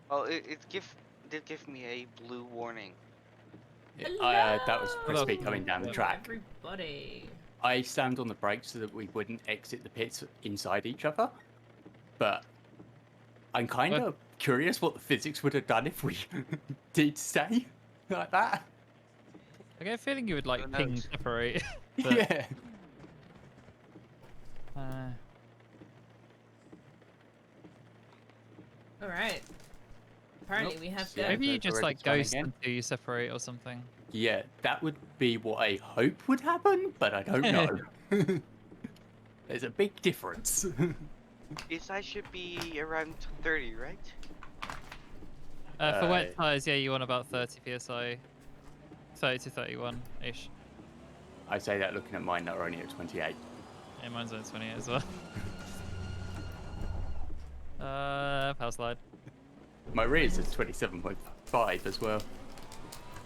Well, did give me a blue warning. That was Crispy coming down the track. Everybody. I slammed on the brakes so that we wouldn't exit the pits inside each other, but I'm kind of curious what the physics would have done if we did stay like that. I get a feeling you would like ping separate. Yeah. All right. Apparently we have to. Maybe you just like ghost until you separate or something. Yeah, that would be what I hope would happen, but I don't know. There's a big difference. I should be around 30, right? For wet tires, yeah, you want about 30 psi, 30 to 31 ish. I say that looking at mine that are only at 28. Yeah, mine's on 28 as well. Power slide. My rears is 27.5 as well.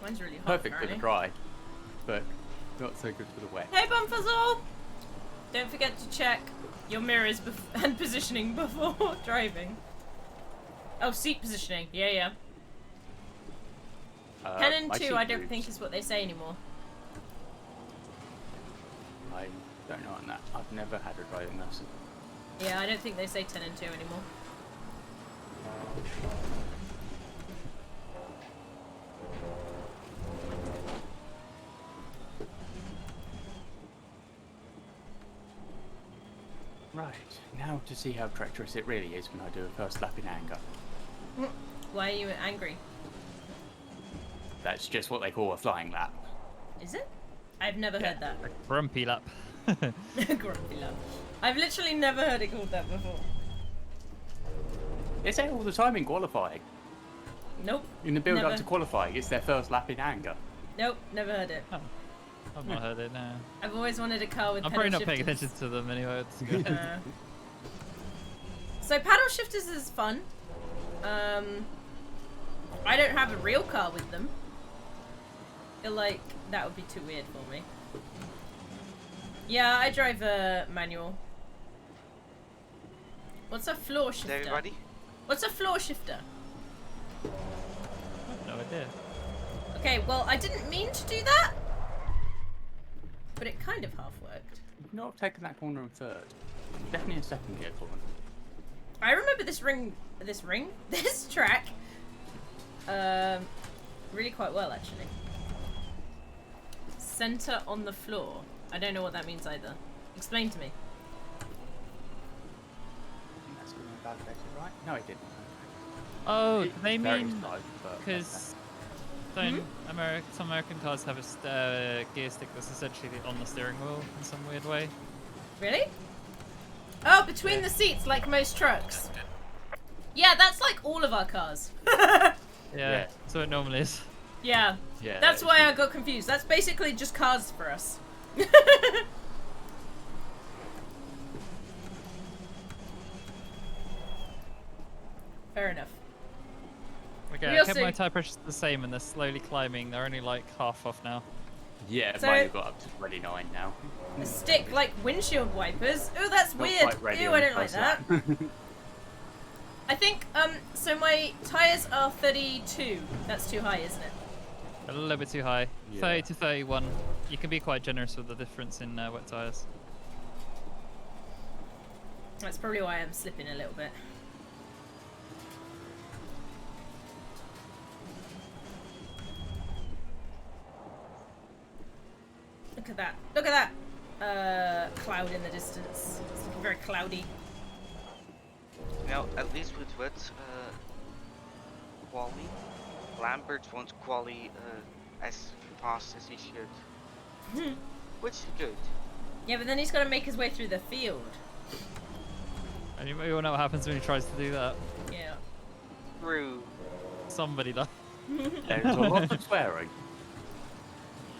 Mine's really hot. Perfect for the apparently. dry, but not so good for the wet. Hey, Bumfuzzle! Don't forget to check your mirrors and positioning before driving. Oh, seat positioning. Yeah, yeah. 10 and my 2, seat I don't moves. think is what they say anymore. I don't know on that. I've never had a driving lesson. Yeah, I don't think they say 10 and 2 anymore. Right, now to see how treacherous it really is when I do a first lap in anger. Why are you angry? That's just what they call a flying lap. Is it? I've never Yeah. heard that. Grumpy lap. Grumpy love. I've literally never heard it called that before. They say it all the time in qualifying. Nope. In the build Never. up to qualifying, it's their first lap in anger. Nope, never heard it. Oh, I've not heard it now. I've always wanted a car with I'm pedal probably not paying shifters. attention to them anyway. It's good. So paddle shifters is fun. I don't have a real car with them. I feel like that would be too weird for me. Yeah, I drive a manual. What's a floor Is shifter? everybody? What's a floor shifter? No idea. Okay, well, I didn't mean to do that, but it kind of half worked. You've not taken that corner in third. Definitely a second gear corner. I remember this track, really quite well actually. Center on the floor. I don't know what that means either. Explain to me. I think that's going to validate it, right? No, it didn't. Oh, It they varies mean by, but because some American cars have a gear stick that's essentially on the steering wheel in some weird way. Really? Oh, between the seats, like most trucks. Yeah, that's like all of our cars. Yeah, so it normally is. Yeah, yeah, that's why I got confused. That's basically just cars for us. Fair enough. Okay, We I kept also- my tire pressures the same and they're slowly climbing. They're only like half off now. Yeah, So- mine have got up to 29 now. A stick like windshield wipers. Oh, that's Not weird. quite ready Ew, on I the don't like first that. lap. I think, so my tyres are 32. That's too high, isn't it? A little bit too high. Yeah. 30 to 31. You can be quite generous with the difference in wet tires. That's probably why I'm slipping a little bit. Look at that. Look at that! Cloud in the distance. It's looking very cloudy. Now, at least with what quali, Lambert wants quali as fast as he should, which is good. Yeah, but then he's got to make his way through the field. And you all know what happens when he tries to do that. Yeah. True. Somebody does. There's a lot of swearing.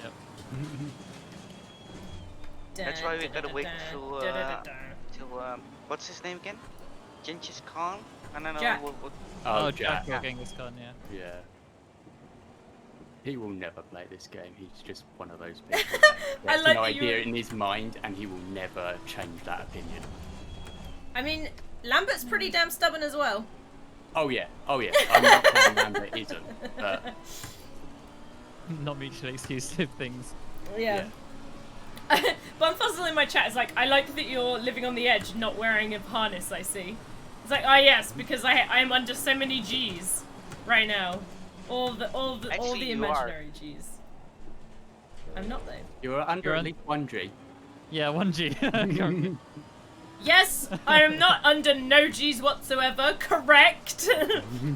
Yep. That's why we gotta wait till what's his name again? Genghis Khan? I don't know Jack. what Oh, Jack. Jack or Genghis Khan, yeah. Yeah. He will never play this game. He's just one of those people. He I has like no that you idea were- in his mind, and he will never change that opinion. I mean, Lambert's pretty damn stubborn as well. Oh yeah, oh yeah. I'm not saying Lambert isn't, but Not mutually exclusive things. Yeah. Bumfuzzle in my chat is like, I like that you're living on the edge, not wearing a harness, I see. It's like, oh yes, because I'm under so many G's right now. All the Actually, you imaginary G's. I'm not though. you're under You're at un- least 1G. Yeah, 1G. Yes, I am not under no G's whatsoever. Correct.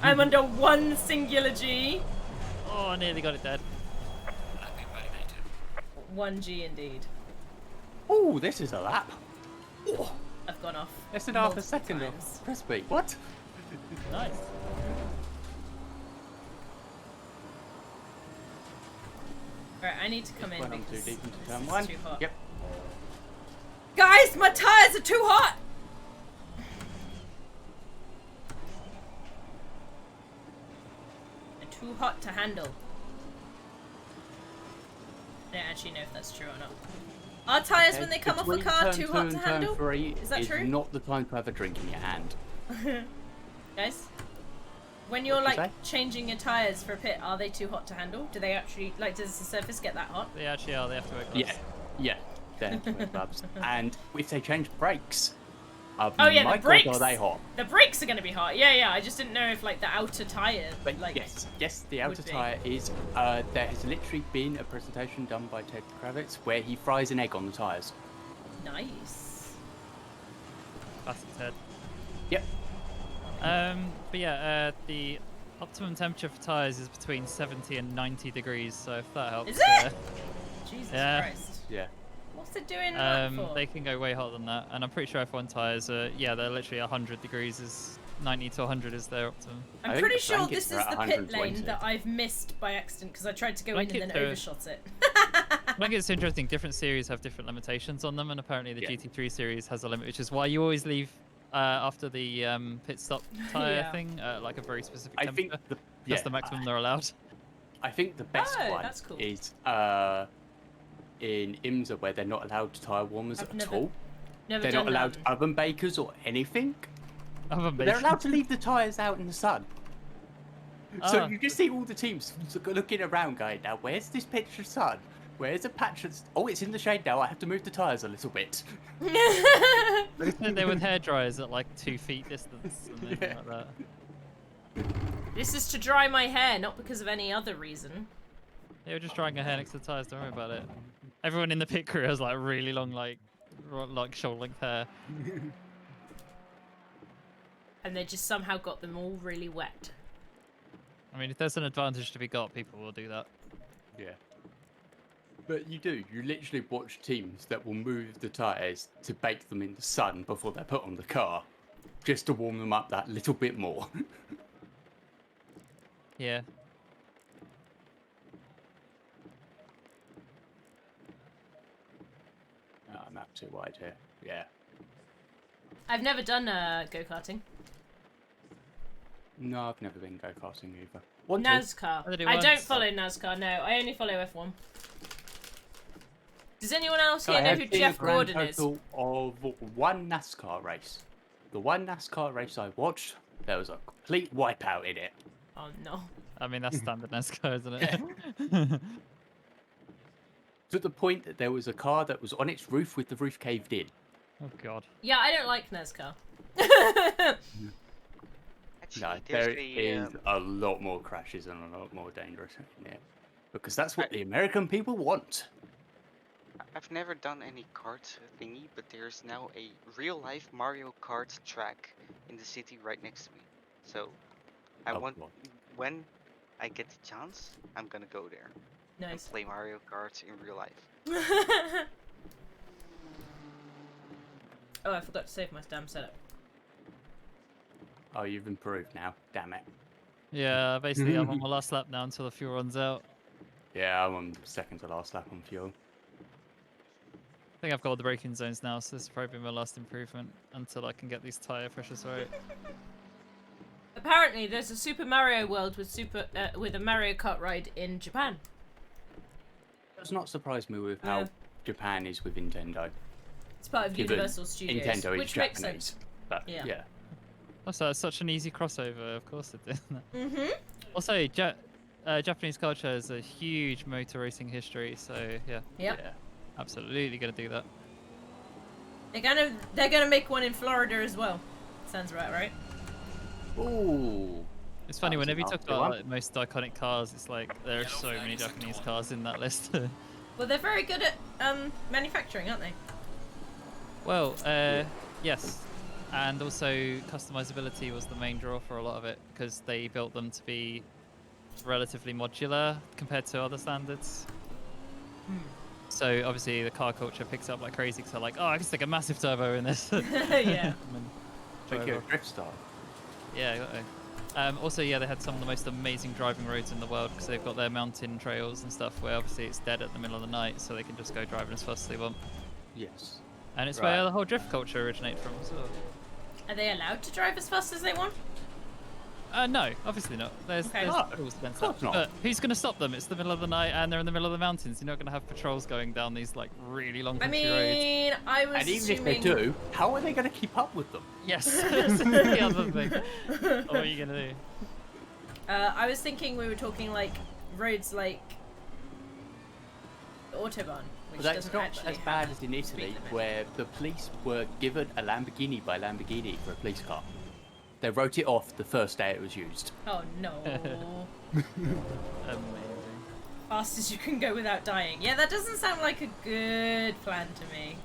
I'm under one singular G. Oh, I nearly got it dead. 1G indeed. Oh, this is a lap. I've gone off. Less than half a multiple second times. off crispy. What? Nice. Right, I need to come in Went on too because deep into this turn is 1. too hot. Yep. Guys, my tires are too hot! They're too hot to handle. I don't actually know if that's true or not. Are tires when they come off a Between car turn too 2 hot and to turn handle? 3 Is that true? not the time to have a drink in your hand. Guys? When you're What'd you like changing your tires for a pit, are they too hot to handle? Do they actually, like, does the surface get that hot? They actually are. They have to wear gloves. Yeah, they have to wear gloves. And if they change brakes, Oh yeah, my the brakes. God, are they hot? The brakes are going to be hot. Yeah. I just didn't know if like the outer tire, But like. yes, the outer would be. tyre is. There has literally been a presentation done by Ted Kravitz where he fries an egg on the tyres. Nice. Classic Ted. Yep. But yeah, the optimum temperature for tires is between 70 and 90 degrees. So if that helps. Is it? Jesus Yeah. Christ. Yeah. What's it doing that for? They can go way hotter than that, and I'm pretty sure F1 tires are they're literally 100 degrees is 90 to 100 is their optimum. I I'm think pretty the sure blankets this are is at the pit 120. lane that I've missed by accident because I tried to go in and then Blankets are- overshot it. I think it's interesting. Different series have different limitations on them, and apparently the Yeah. GT3 series has a limit, which is why you always leave after the pit stop tire Yeah. thing, like a very specific I think temperature. the That's the maximum they're allowed. I think the best Oh, one that's cool. is in IMSA where they're not allowed tyre warmers I've at never all. Never They're done not allowed that. oven bakers or anything. Oven But they're bake. allowed to leave the tyres out in the sun. So Ah. you just see all the teams looking around going, now where's this patch of sun? Where's a patch of... Oh, it's in the shade now. I have to move the tyres a little bit. They sit there with hair dryers at like 2 feet distance and everything like that. This is to dry my hair, not because of any other reason. They were just drying her hair next to the tires. Don't worry about it. Everyone in the pit crew has like really long, like shoulder length hair. And they just somehow got them all really wet. I mean, if there's an advantage to be got, people will do that. Yeah. But you do. You literally watch teams that will move the tyres to bake them in the sun before they're put on the car. Just to warm them up that little bit more. Yeah. Oh, I'm up too wide here. Yeah. I've never done go-karting. No, I've never been go-karting either. Want to? NASCAR. I did it I don't once. follow NASCAR, no. I only follow F1. Does anyone else So here I know have who been Jeff a grand Gordon is? total of one NASCAR race. The one NASCAR race I watched, there was a complete wipeout in it. Oh no. I mean, that's standard NASCAR, isn't it? To the point that there was a car that was on its roof with the roof caved in. Oh god. Yeah, I don't like NASCAR. Actually, No, there's there is a lot more crashes and a lot more dangerous in it. Because that's what the American people want. I've never done any kart thingy, but there's now a real-life Mario Kart track in the city right next to me. So, Oh, want God. when I get the chance, I'm gonna go there and Nice. play Mario Kart in real life. Oh, I forgot to save my damn setup. Oh, you've improved now. Damn it. Yeah, basically, I'm on my last lap now until the fuel runs out. Yeah, I'm on second to last lap on fuel. I think I've got all the braking zones now, so this will probably be my last improvement until I can get these tyre pressures right. Apparently, there's a Super Mario World with with a Mario Kart ride in Japan. Does not surprise me with how Yeah. Japan is with Nintendo. It's part of Given Universal Studios, Nintendo is which makes Japanese. sense. But Yeah. yeah. Also, it's such an easy crossover, of course it did. Mm-hmm. Also, Japanese culture has a huge motor racing history, so yeah, Yep. Yeah. absolutely gonna do that. They're gonna make one in Florida as well. Sounds right? Ooh. It's funny, That was whenever you a talk nasty about one. like, most iconic cars, it's like there are so many Japanese cars in that list. Well, they're very good at manufacturing, aren't they? Well, yes. And also customizability was the main draw for a lot of it, because they built them to be relatively modular compared to other standards. so obviously the car culture picks up like crazy because they're like, oh, I can stick a massive turbo in this. Yeah. And then Make drive it a off. drift style. Yeah, exactly. Also, yeah, they had some of the most amazing driving roads in the world because they've got their mountain trails and stuff where obviously it's dead at the middle of the night, so they can just go driving as fast as they want. Yes. And it's Right. where the whole drift culture originated from as well. Are they allowed to drive as fast as they want? No, obviously not. There's Okay. rules No, against of that. course not. But who's going to stop them? It's the middle of the night and they're in the middle of the mountains. You're not going to have patrols going down these like really long I country roads. mean, I was And even assuming... if they do, how are they going to keep up with them? Yes, that's the other thing. What are you going to do? I was thinking we were talking like roads like Autobahn, which But that's doesn't not actually as bad have as in a speed Italy, limit. where the police were given a Lamborghini by Lamborghini for a police car. They wrote it off the first day it was used. Oh no. Amazing. Fast as you can go without dying. Yeah, that doesn't sound like a good plan to me.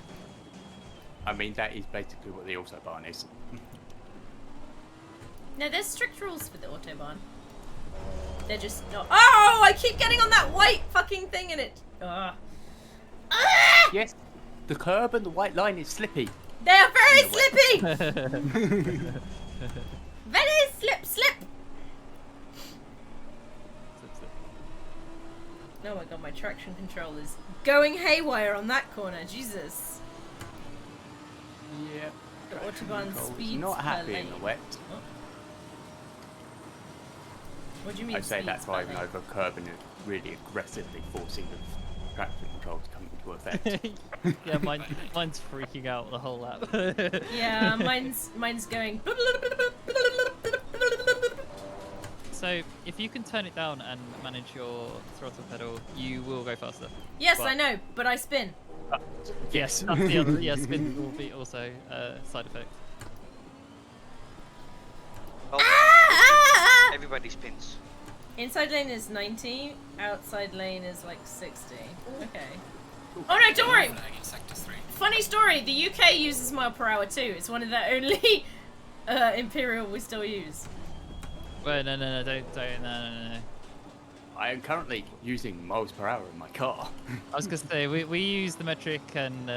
I mean, that is basically what the Autobahn is. No, there's strict rules for the Autobahn. They're just not... Oh! I keep getting on that white fucking thing and it... Ah! Yes, the curb and the white line is slippy. They are very In a slippy! Very slip! Oh my god, my traction control is going haywire on that corner. Jesus. Yeah. The Autobahn speeds Not per happy lane. in the wet. What do you mean? I say that speeds per driving lane? over a curb and really aggressively forcing the traction control to come into effect. Yeah, mine's freaking out the whole lap. Yeah, mine's going. So if you can turn it down and manage your throttle pedal, you will go faster. Yes, But- I know, but I spin. Yes, that's the other. Yeah, spin will be also a side effect. Well, Ah! everybody spins. Inside lane is 90, outside lane is like 60. Okay. Oh no, don't worry! Funny story, the UK uses mile per hour too. It's one of the only Imperial we still use. Well, no, no. I am currently using miles per hour in my car. I was gonna say we use the metric and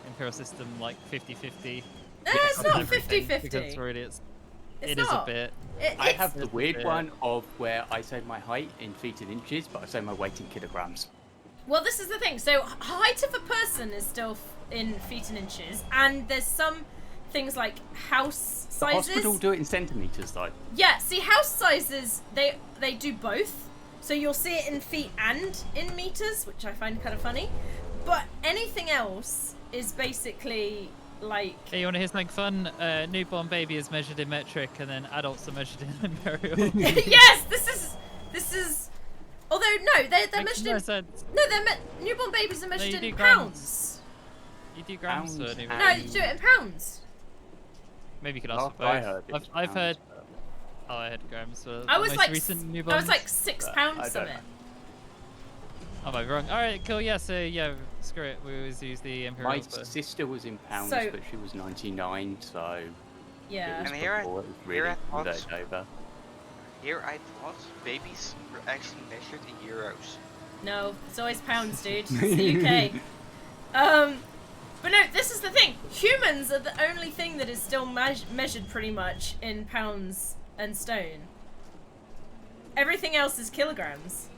Imperial system like 50-50. No, it's not everything, 50-50. Because really It's it is a not. bit. I have the It's a weird bit- one of where I say my height in feet and inches, but I say my weight in kilograms. Well, this is the thing. So, height of a person is still in feet and inches, and there's some things like house The sizes. hospital do it in centimeters, though. Yeah, see, house sizes, they do both. So you'll see it in feet and in meters, which I find kind of funny. But anything else is basically like... Hey, you want to hear something fun? Newborn baby is measured in metric, and then adults are measured in imperial. Yes, this is... Although, no, they're Makes measured no in... sense. No, newborn babies are measured you in do grams. pounds. You do grams for Pounds newborn. No, and- you do it in pounds. Maybe you could ask Last for I both. heard, it was I've pounds, heard. but Oh, I had grams for I the was most like, recent newborns. I was like 6 I pounds don't something. know. I might be wrong. All right, cool. Yeah, so yeah, screw it. We always use the imperial. My for... sister was in pounds, So- but she was 99, so Yeah. it was And here I- before it was here really I thought- converted over. Here I thought babies were actually measured in euros. No, it's always pounds, dude. It's the UK. But no, this is the thing. Humans are the only thing that is still measured pretty much in pounds and stone. Everything else is kilograms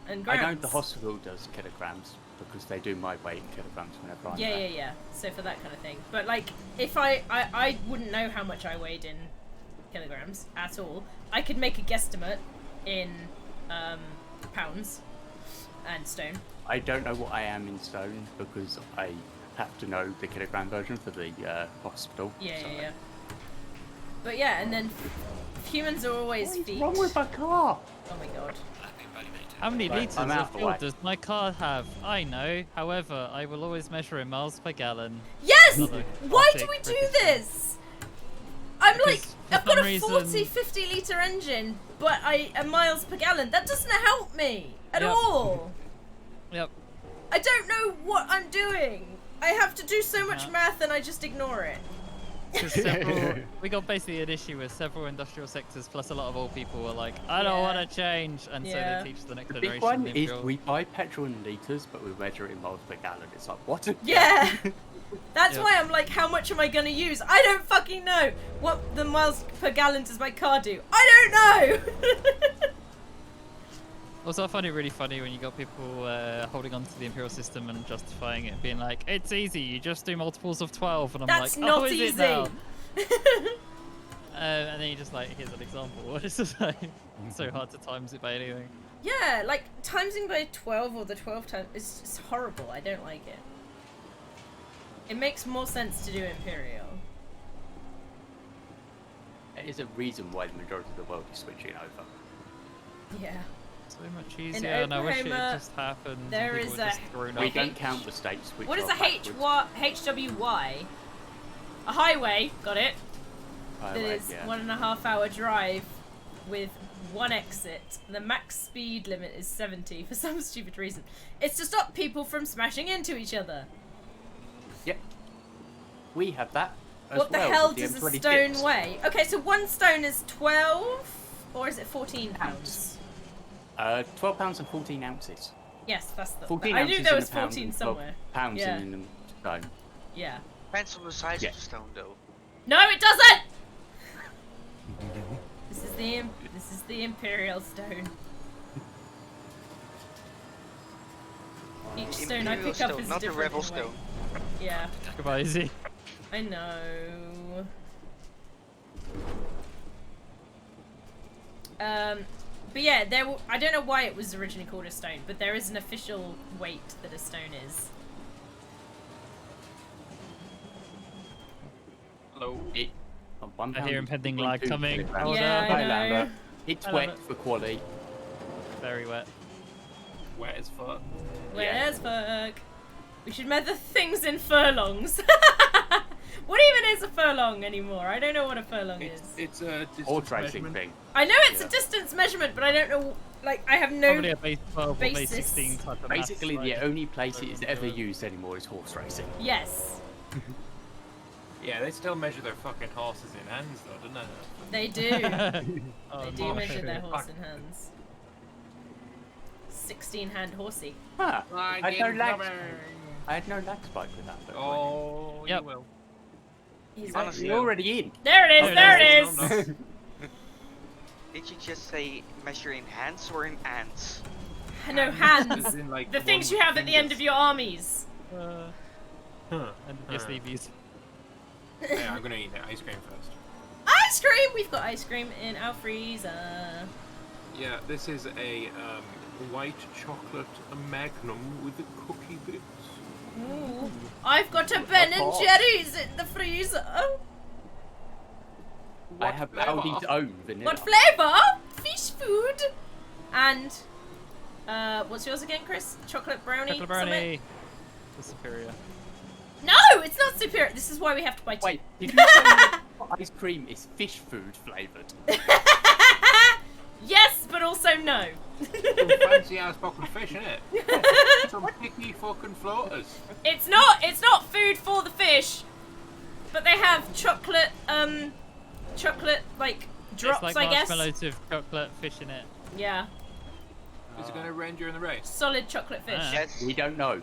and I grams. know the hospital does kilograms because they do my weight in kilograms whenever I'm Yeah, there. yeah, yeah. So for that kind of thing. But like, if I wouldn't know how much I weighed in kilograms at all. I could make a guesstimate in pounds and stone. I don't know what I am in stone because I have to know the kilogram version for the hospital. Yeah, so. yeah, yeah. But yeah, and then humans are always What is feet. wrong with my car? Oh my god. How many Right, liters I'm of out of the fuel way. does my car have? I know. However, I will always measure in miles per gallon. Yes! Another Why do classic we do British this? I'm Because like, for I've got some a reason- 40, 50 litre engine, but a miles per gallon. That doesn't help me at Yep. all. Yep. I don't know what I'm doing. I have to do so much Yeah. math and I just ignore it. We got basically an issue with several industrial sectors, plus a lot of old people were like, I don't want to change, and so Yeah. they teach the next The generation. big one the is imperial- we buy petrol in litres, but we measure it in miles per gallon. It's like, what? Yeah. That's Yep. why I'm like, how much am I gonna use? I don't fucking know. What the miles per gallon does my car do? I don't know. Also, I find it really funny when you got people holding on to the imperial system and justifying it, being like, "It's easy. You just do multiples of 12," and I'm That's like, not "Oh, is easy. it now?" And then you just like, here's an example. It's just like so hard to times it by anything. Yeah, like timesing by 12 or the 12 times is just horrible. I don't like it. It makes more sense to do imperial. There is a reason why the majority of the world is switching over. Yeah. So much easier, and I wish it Oklahoma, had just happened. and there people is were a- just thrown We up. don't count the states which What is are a backwards. HWY? A highway, got it. That Highway, is yeah. 1.5 hour drive with one exit. The max speed limit is 70 for some stupid reason. It's to stop people from smashing into each other. Yep. We have that. As What the well hell with the does a M26. stone weigh? Okay, so one stone is 12, or is it 14 pounds? 12 pounds and 14 ounces. Yes, that's the. 14 I ounces knew there in was a pound 14 and 12 somewhere. pounds Yeah. in a stone. Yeah. Depends on the size Yeah. of the stone, though. No, it doesn't. This is the imperial stone. Each stone I Imperial pick up stone, is not the different rebel in weight. stone. Yeah, Goodbye, Izzy. I know. But yeah, I don't know why it was originally called a stone, but there is an official weight that a stone is. Hello. I hear impending lag coming. Oh, Yeah, no. I know. It's I love wet it. for quality. Very wet. Wet as fuck. Where's fuck? We should measure things in furlongs. What even is a furlong anymore? I don't know what a furlong is. It's a Horse distance racing measurement. thing. I know it's Yeah. a distance measurement, but I don't know. Like, I have no. Probably a base 12 or base basis. 16 type of Basically, maths, the right? only place it is ever used anymore is horse racing. Yes, Yeah, they still measure their fucking horses in hands, though, don't they? they do. Oh, They do no. measure their horse Fuck. in hands. 16-hand horsey. Huh. Like I had no in lag. Hungaroring. I had no lag spike with that. But Oh, Yep. you will. He's Honestly, you're already in. There it is. Oh, There no, it no, is. no. Did you just say measure in hands or in ants? No As hands. in, like, The one things you with have at the end fingers. of your armies. Huh. And your sleeveys. Yeah, I'm gonna eat the ice cream first. Ice cream. We've got ice cream in our freezer. Yeah, this is a white chocolate magnum with the cookie bits. Ooh. I've got a Ben and Oh. Jerry's in the freezer. I What have flavour? Aldi's own vanilla. What flavor? Fish food. And what's yours again, Chris? Chocolate brownie. Chocolate something? brownie. The superior. No, it's not superior. This is why we have to buy two. Wait, did you say that ice cream is fish food flavoured? Yes, but also no. Some fancy ass fucking fish, innit? Some picky fucking floaters. It's not food for the fish. But they have chocolate like drops, it's like I guess. marshmallows with chocolate fish in it. Yeah. Is it gonna rain during the race? Solid chocolate fish. Ah. Yes. We don't know.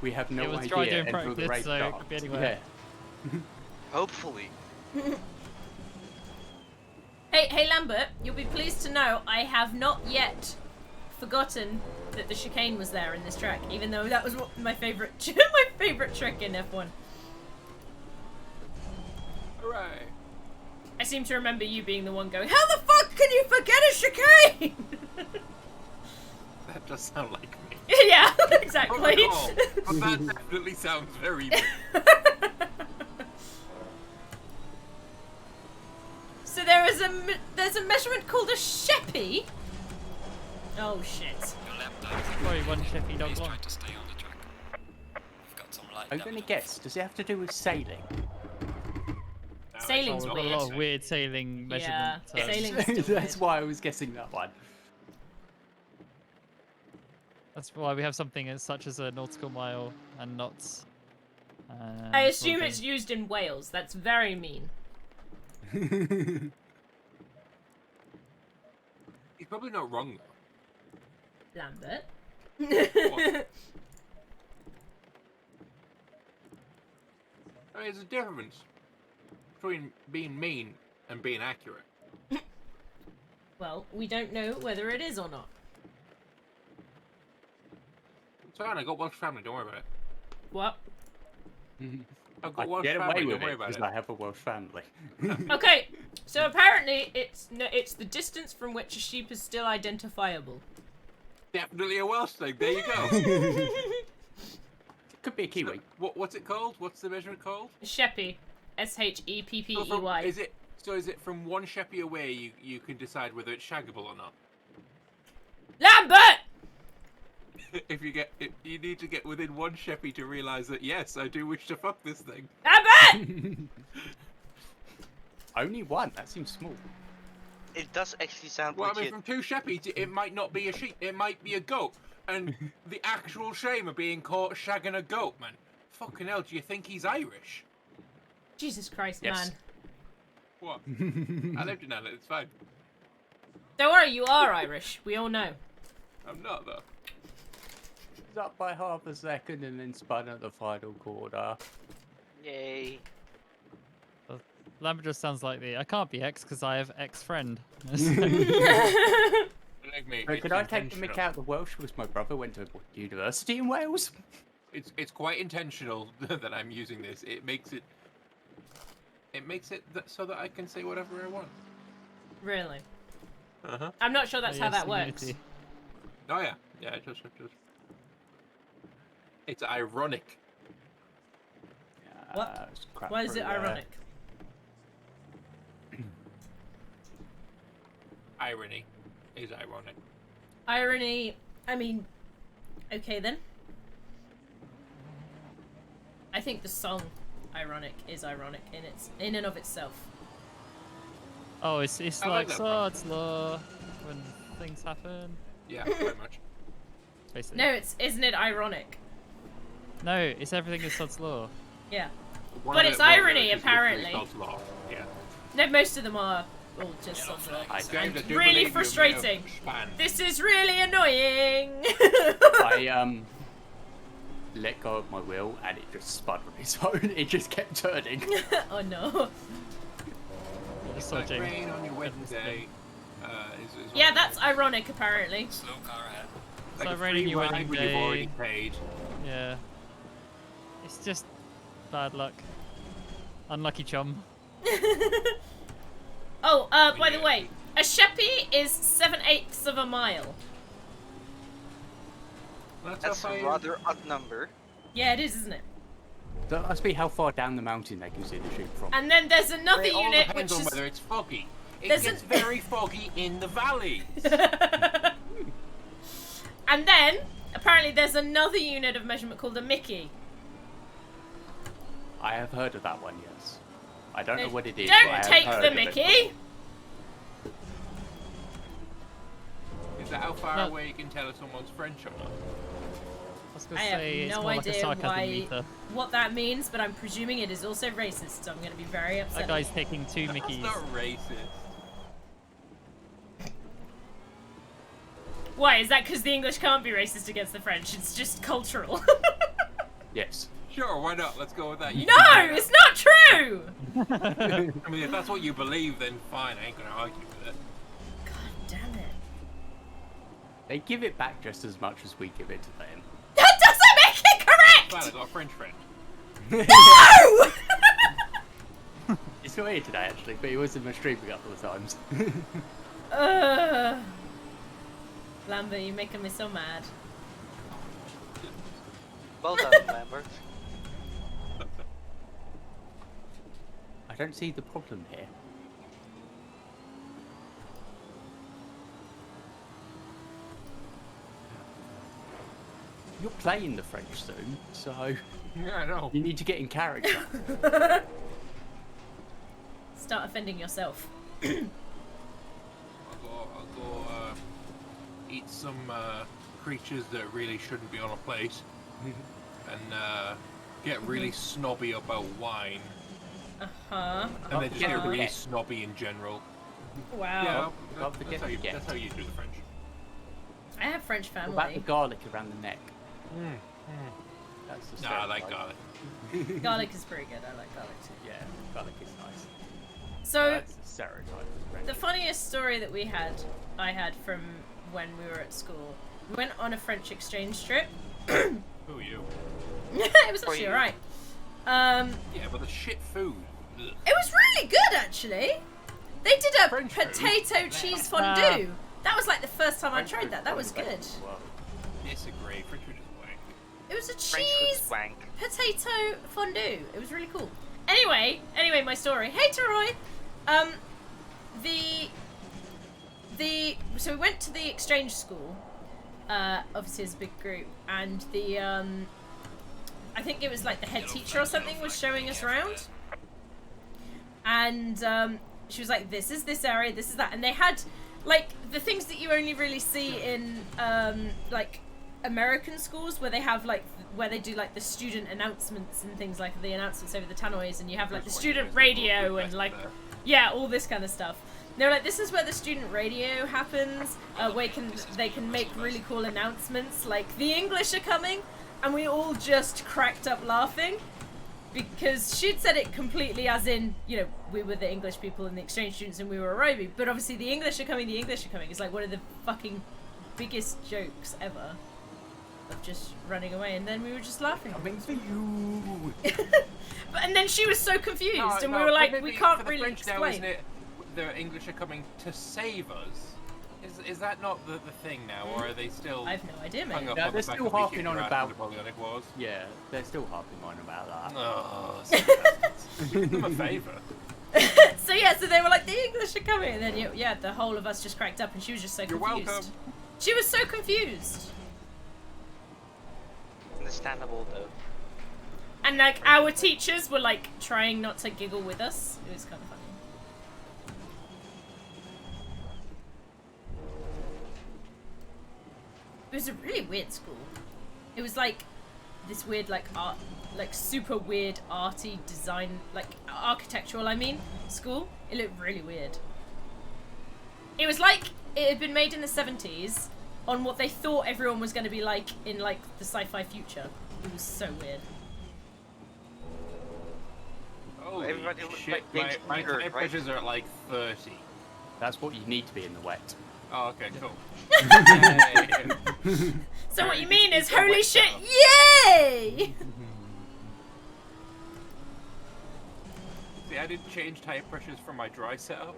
We have no It was idea tried during until the practice, race so it starts. could be anywhere. Yeah. Hopefully. Hey Lambert, you'll be pleased to know I have not yet forgotten that the chicane was there in this track, even though that was my favourite my favourite trick in F1. Hooray! I seem to remember you being the one going, how the fuck can you forget a chicane? That does sound like me. Yeah, exactly. Oh, but that definitely sounds very me. So there's a measurement called a sheppy. Oh shit. Probably one Sheffy dog long. To stay on the track. We've got some light I'm going to guess, does it have to do with sailing? Sailing's We've got weird. a lot of weird sailing measurement Yeah, terms. sailing's still That's weird. why I was guessing that one. That's why we have something as such as a nautical mile and knots. I We'll assume do- it's used in Wales. That's very mean. He's probably not wrong though. Lambert. I mean, there's a difference between being mean and being accurate. Well, we don't know whether it is or not. It's fine, I got Welsh family, don't worry about it. What? I've I got Welsh get family, away with don't worry it about because it. I have a Welsh family. Okay, so apparently it's the distance from which a sheep is still identifiable. Definitely a Welsh thing, there you go. Could be a Kiwi. What's it called? What's the measurement called? Sheppey. SHEPPEY. So is it from one sheppy away you can decide whether it's shaggable or not? Lambert! If you need to get within one sheppy to realise that yes, I do wish to fuck this thing. Lambert! Only one. That seems small. It does actually sound Well, I mean, legit. from two sheppies, it might not be a sheep, it might be a goat. And the actual shame of being caught shagging a goat, man. Fucking hell, do you think he's Irish? Jesus Christ, Yes. man. What? I lived in Ireland, it's fine. Don't worry, you are Irish. We all know. I'm not, though. It's up by half a second and then spun at the final quarter. Yay. Lambert just sounds like the I can't be X because I have X friend. Believe me, So it's could I take the intentional. mick out of the Welsh because my brother went to university in Wales? It's quite intentional that I'm using this. It makes it so that I can say whatever I want. Really. Uh-huh. I'm not sure that's how that works. Unity. Oh yeah. Yeah, it does. It's ironic. What? It's crap Why is through it there. ironic? Irony is ironic. Irony, I mean, okay then. I think the song "Ironic" is ironic in and of itself. Oh, it's I like like that Sod's Law when things happen. Yeah, pretty much. Basically. No, isn't it ironic? No, it's everything is Sod's Law. Yeah. One But of it's the- one of the irony, lyrics is literally apparently. Sod's Law. Yeah. No, most of them are all just Yeah, songs. I James, I And do really believe you, frustrating. Mayor Span. This is really annoying. I let go of my wheel and it just spun on its own. It just kept turning. Oh no. It's Just like dodging. rain on your wedding day. Is Yeah, one of that's those. ironic apparently. Slow car ahead. Like like a rain on free your ride wedding when you've already day. paid. Yeah. It's just bad luck. Unlucky chum. Oh, by the Yeah. way, a sheppy is 7/8 of a mile. That's a rather odd number. Yeah, it is, isn't it? That must be how far down the mountain they can see the sheep from. And then there's another It all unit which depends on is. whether it's foggy. It There's gets an- very foggy in the valleys. And then apparently there's another unit of measurement called a Mickey. I have heard of that one, yes. I don't know what it is. Don't but I have take heard the of it. Mickey. Is that how far No. away you can tell if someone's French or not? I was gonna I have say it's no more like a idea sarcasm why meter. what that means, but I'm presuming it is also racist, so I'm going to be very upset. That guy's taking two That's Mickeys. not racist. Why? Is that because the English can't be racist against the French? It's just cultural. Yes. Sure, why not? Let's go with that. You No, can do it's not true. that. I mean, if that's what you believe, then fine. I ain't gonna argue with it. God damn it. They give it back just as much as we give it to them. That doesn't make it Fine, I correct. got a French friend. No. He's not here today, actually, but he was in my stream a couple of times. Lambert, you're making me so mad. Well done, Lambert. I don't see the problem here. You're playing the French soon, so Yeah, I know. you need to get in character. Start offending yourself. I'll go eat some creatures that really shouldn't be on a plate, and get really snobby about wine, Uh-huh. and they just get really forget. snobby in general. Wow. Yeah, Don't forget to get. that's how you do the French. I have French What family. about the garlic around the neck? Mm. That's the Nah, I like stereotype. garlic. Garlic is pretty good. I like garlic too. Yeah, garlic is nice. So That's the stereotype of French. the funniest story that I had from when we were at school. We went on a French exchange trip. Who are you? It was actually you. alright. Yeah, but the shit food. Ugh. It was really good actually. They did a French food? potato cheese fondue. That was like the first time I tried that. That was good. Well, Disagree. French food is wank. It was a French cheese food's wank. potato fondue. It was really cool. Anyway, my story. Hey, Teroy. So we went to the exchange school. Obviously, as a big group, and I think it was like the head teacher or something was showing us around, and she was like, "This is this area, this is that," and they had like the things that you only really see in like American schools, where they have like where they do like the student announcements and things, like the announcements over the tannoys, and you have like the student radio and like yeah, all this kind of stuff. They're like, this is where the student radio happens, where they can make really cool announcements, like the English are coming, and we all just cracked up laughing, because she'd said it completely as in, you know, we were the English people and the exchange students and we were arriving, but obviously the English are coming is like one of the fucking biggest jokes ever, of just running away, and then we were just laughing. coming for you. And then she was so confused, No, and no, we were like, maybe we for can't the really French now, explain. isn't it? The English are coming to save us. Is that not the thing now, or are they still I have no idea, mate. hung up No, on they're the fact still that we harping kicked on their ass in about- the Napoleonic Wars? Yeah, they're still harping on about that. Oh, so do them a favour. So yeah, so they were like, the English are coming, and then yeah, the whole of us just cracked up, and she was just so You're confused. welcome. She was so confused, Understandable though. and like our teachers were like trying not to giggle with us. It was kind of funny. It was a really weird school. It was like this weird, like art, like super weird arty design, like architectural. I mean, school. It looked really weird. It was like it had been made in the 70s on what they thought everyone was going to be like in like the sci-fi future. It was so weird. Holy Everybody looks shit, like James my Bond, right? temperatures are at like 30. That's what you need to be in the wet. Oh, okay, cool. So what Alright, you mean it's is, a holy wet shit, setup. yay! See, I didn't change tire pressures from my dry setup.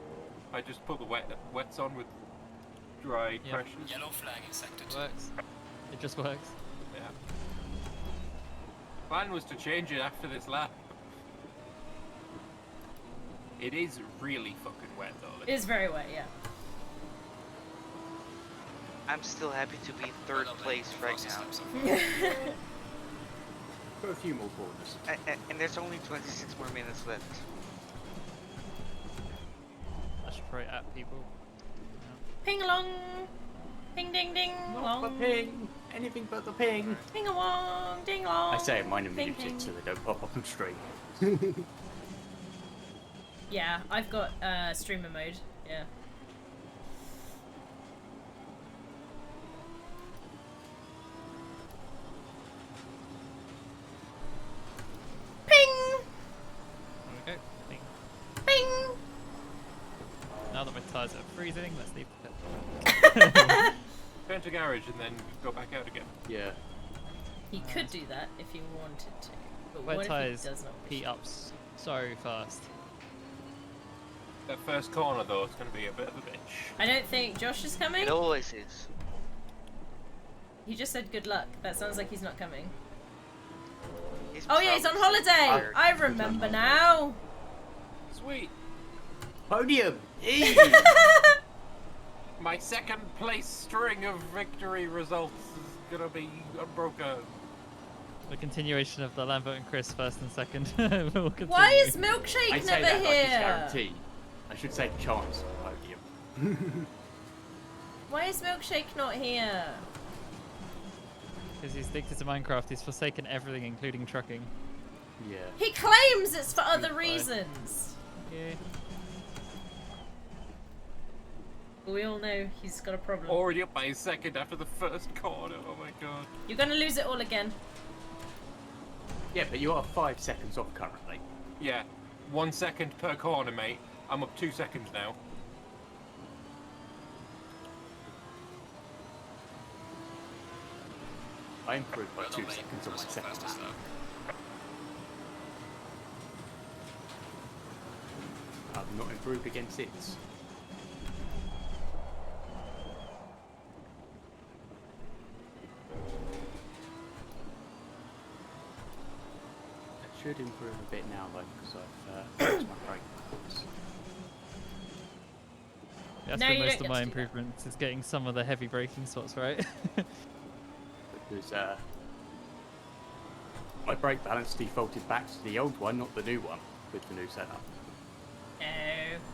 I just put the wets on with dry Yep. pressures. Yellow flag accepted. Works. It just works. Yeah. Plan was to change it after this lap. It is really fucking wet though. It is very wet, yeah. I'm still happy to be third place right now. Put a few more corners. And there's only 26 more minutes left. I should throw it at people. Ping along, ping ding ding Not the long, ping. Anything but the ping. ping along, ding long. I say mine are ping, muted ping. so they don't pop up on stream. Yeah, I've got streamer mode. Yeah. Ping, There we go. Bing. ping. Now that my tyres are freezing, let's leave the pit. Turn to garage and then go back out again. Yeah. He could do that if he wanted to, but Wet what if tyres he does not? heat up so fast. That first corner though, it's going to be a bit of a bitch. I don't think Josh is coming. It always is. He just said good luck. That sounds like he's not coming. He's Oh yeah, he's on probably holiday. tired. I remember now. Sweet. Podium! Eee! My second place string of victory results is going to be unbroken. The continuation of the Lambert and Chris first and second. will continue. Why is Milkshake I say never that like it's here? guaranteed. I should say chance of podium. Why is Milkshake not here? Because he's addicted to Minecraft, he's forsaken everything, including trucking. Yeah. He claims it's for other Fine. reasons. Yeah. We all know he's got a problem. Already up by a second after the first corner. Oh my god. You're gonna lose it all again. Yeah, but you are 5 seconds off currently. Yeah, 1 second per corner, mate. I'm up 2 seconds now. I improved by Well 2 done, mate. seconds on my Personal second fastest lap. lap. I've not improved again since. I should improve a bit now though, because I've fixed my brake balance. That's No, been you most don't of get my to do that. improvements, is getting some of the heavy braking spots right. Because my brake balance defaulted back to the old one, not the new one, with the new setup. No.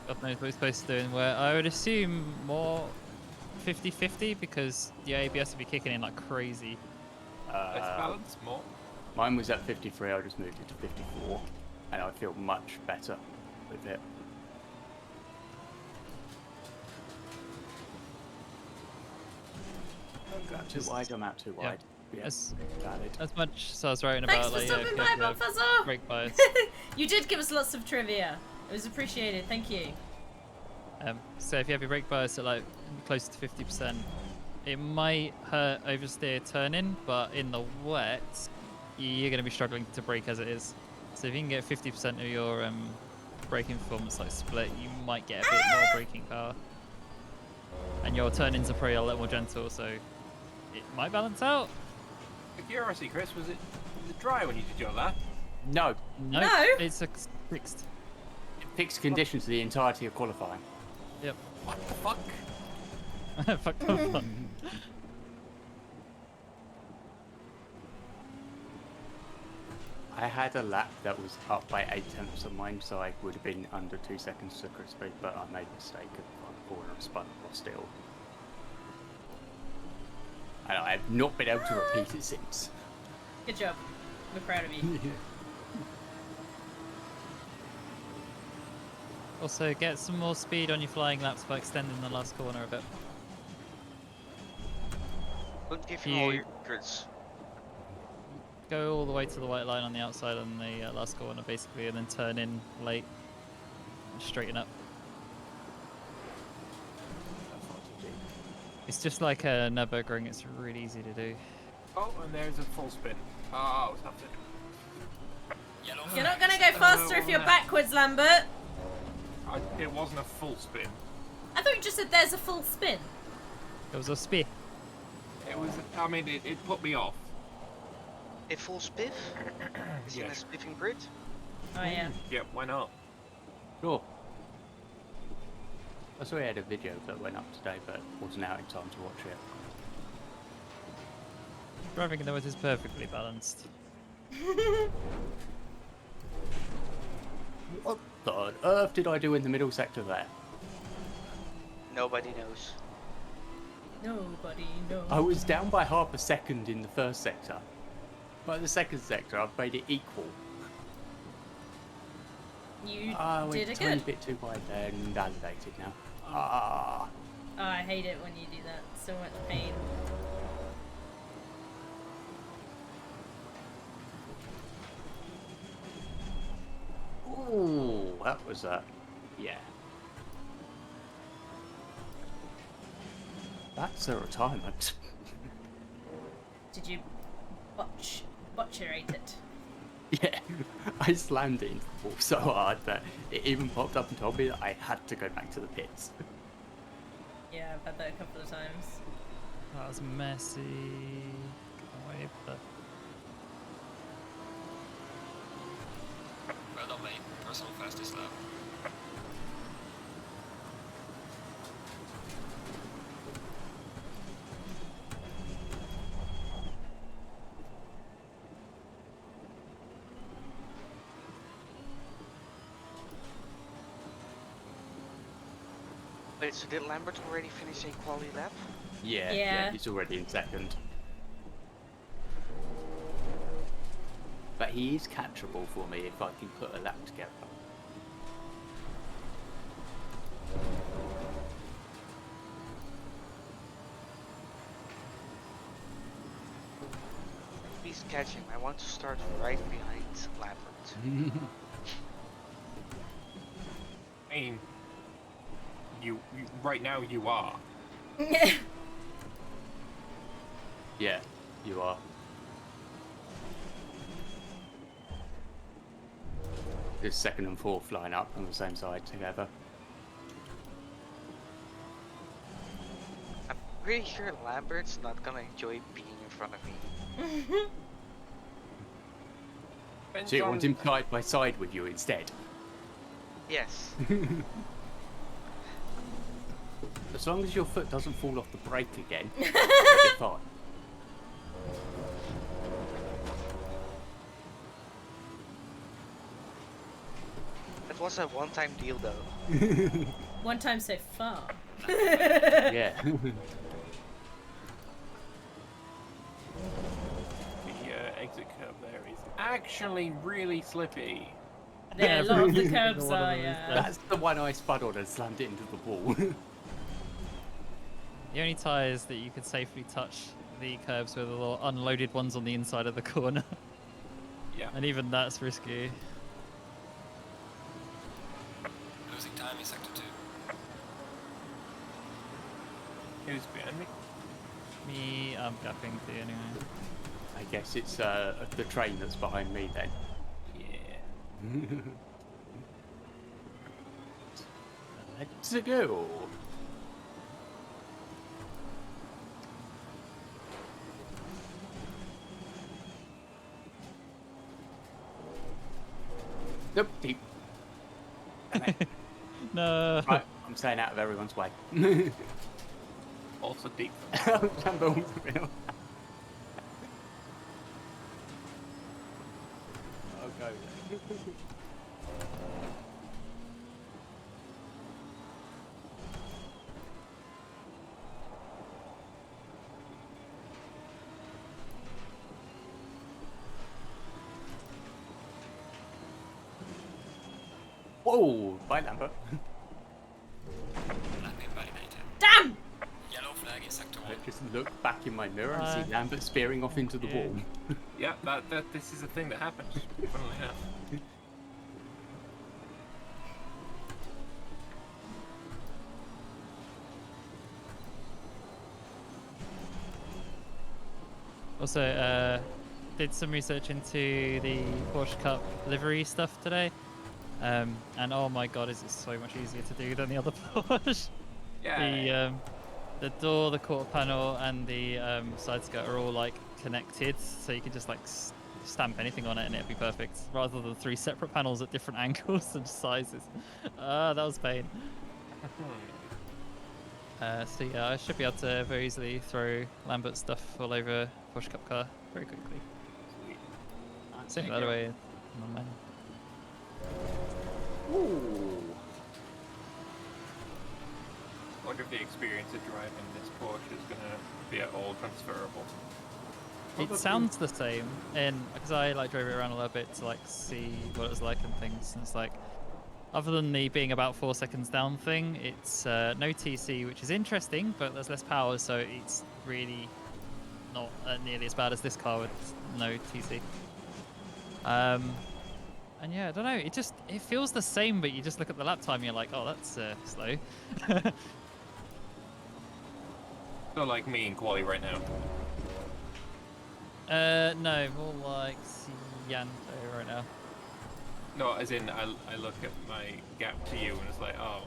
God knows what we're supposed to do, and where I would assume more 50-50 because the ABS would be kicking in like crazy. Let's balance more. Mine was at 53, I just moved it to 54, and I feel much better with it. I'm out too wide, I'm out too Yeah. wide. Yeah, As, valid. as much as I was writing Thanks about, for like, stopping by, if you have Bonfuzzer! brake bias. You did give us lots of trivia. It was appreciated. Thank you. So if you have your brake bias at like close to 50%, it might hurt oversteer turning, but in the wet, you're going to be struggling to brake as it is. So if you can get 50% of your braking performance like split, you might get a bit more braking power. And your turn-ins are probably a little more gentle, so it might balance out. For curiosity, Chris, was it dry when you did your lap? No, No, No. it's a fixed. fixed conditions the entirety of qualifying. Yep. What the fuck? Fuck off. I had a lap that was up by 8/10 of mine, so I would have been under 2 seconds to Crispy, but I made a mistake at the final corner and spun across still. And I've not been able to repeat it since. Good job. We're proud of you. Also, get some more speed on your flying laps by extending the last corner a bit. Don't give you all You- your secrets. Go all the way to the white line on the outside on the last corner, basically, and then turn in late and straighten up. It's just like a Nürburgring, it's really easy to do. Oh, and there's a full spin. Oh, I was having Yellow You're not flags. gonna go faster if you're backwards, Lambert. it wasn't a full spin. I thought you just said there's a full spin. There was a spear. It was. I mean, it put me off. A full spiff? Is in a Yes. spiffing grid? Oh yeah. Yeah, why not? Sure. I saw he had a video that went up today, but wasn't out in time to watch it. Driving in the woods is perfectly balanced. What on earth did I do in the middle sector there? Nobody knows. Nobody knows. I was down by half a second in the first sector. By the second sector, I've made it equal. You I did went a it tiny good. bit too wide there and validated now. Ah. Oh, I hate it when you do that. So much pain. Ooh, that was yeah. That's a retirement. Did you butcherate it? Yeah, I slammed it into the wall so hard that it even popped up and told me that I had to go back to the pits. Yeah, I've had that a couple of times. That was messy. Can't wait for that. Well done, mate. Personal fastest lap. Wait, so did Lambert already finish a quality lap? Yeah, Yeah. he's already in second. But he is catchable for me if I can put a lap together. Please catch him. I want to start right behind Lambert. I mean, you right now you are. Yeah, you are. There's second and fourth line up on the same side together. I'm pretty sure Lambert's not gonna enjoy being in front of me. Depends So you on- want him side by side with you instead? Yes. As long as your foot doesn't fall off the brake again, you'll be fine. That was a one-time deal, though. One time so far. Yeah. The exit curve there is actually really slippy. Yeah, a lot of the Every curbs single one of are, them is yeah. That's the one I spud on and slammed it into the wall. The only tyres that you could safely touch the curbs were the little unloaded ones on the inside of the corner. Yeah. And even that's risky. Losing time in sector 2. Who's behind me? Me, I'm gapping the anyway. I guess it's the train that's behind me then. Yeah. Let's go. Nope, deep. No. Right, I'm staying out of everyone's way. Also deep. Jumbo was real. I'll go then. Whoa! Bye, Lambert. Lap invalidated. Damn! Yellow flag in sector I 1. just look back in my mirror and Hi. see Lambert spearing off into the Yeah. wall. Yeah, that this is a thing that happens. Funnily enough. Also, did some research into the Porsche Cup livery stuff today. And oh my god, is it so much easier to do than the other Porsche. Yeah. The door, the quarter panel, and the side skirt are all like connected, so you can just like stamp anything on it and it'll be perfect, rather than 3 separate panels at different angles and sizes. That was pain. So yeah, I should be able to very easily throw Lambert stuff all over Porsche Cup car very quickly. Sweet. Same the other way. on mine. Ooh. I wonder if the experience of driving this Porsche is gonna be at all transferable. It sounds the same, and because I like drove it around a little bit to like see what it was like and things, and it's like, other than the being about 4 seconds down thing, it's no TC, which is interesting, but there's less power, so it's really not nearly as bad as this car with no TC. And yeah, I don't know, it feels the same, but you just look at the lap time and you're like, oh, that's slow. So like me in quali right now. No, more like Cianto right now. No, as in I look at my gap to you and it's like, oh,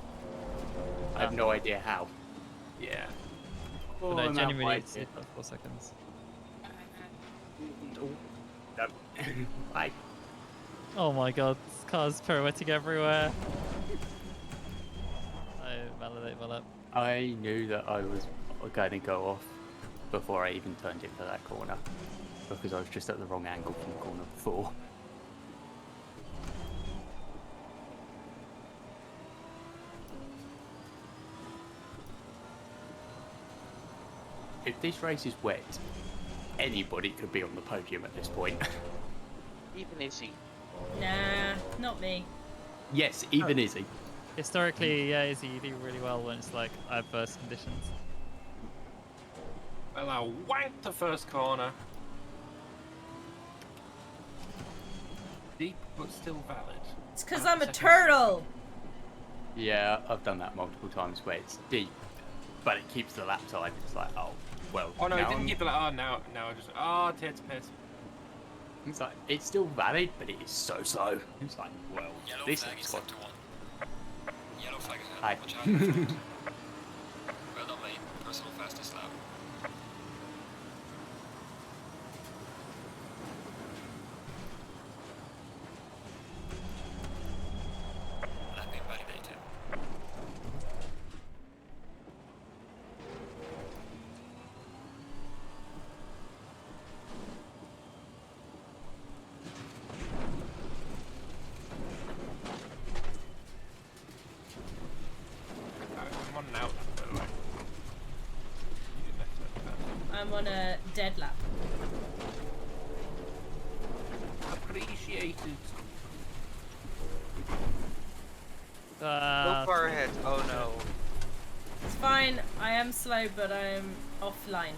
I have no idea how. yeah. But Oh, no, I'm out genuinely, wide it's here. about 4 seconds. Oh, no. Bye. Oh my god, this car's pirouetting everywhere. I validate my lap. I knew that I was going to go off before I even turned into that corner because I was just at the wrong angle from the corner before. If this race is wet, anybody could be on the podium at this point. Even Izzy. Nah, not me. Yes, even Izzy. Historically, yeah, Izzy, you do really well when it's like adverse conditions. Well, I wanked the first corner. Deep, but still valid. It's because Ah, I'm a second turtle. Yeah, I've done that multiple times where it's deep, but it keeps the lap time. It's like, oh, well. Oh no, it now didn't I'm- keep it like, oh, now I just, oh, tits piss. It's like, it's still valid, but it is so slow. It's like, well, Yellow this flag in is fun. sector 1. Yellow flag ahead. Hi. Watch out in front. Well done, mate. Personal fastest lap. Lap invalidated. I'm on an out, by the way. You didn't have to do I'm on a dead lap. that. Appreciated. So Ah, far ahead. Oh no. It's fine. I am slow, but I'm offline.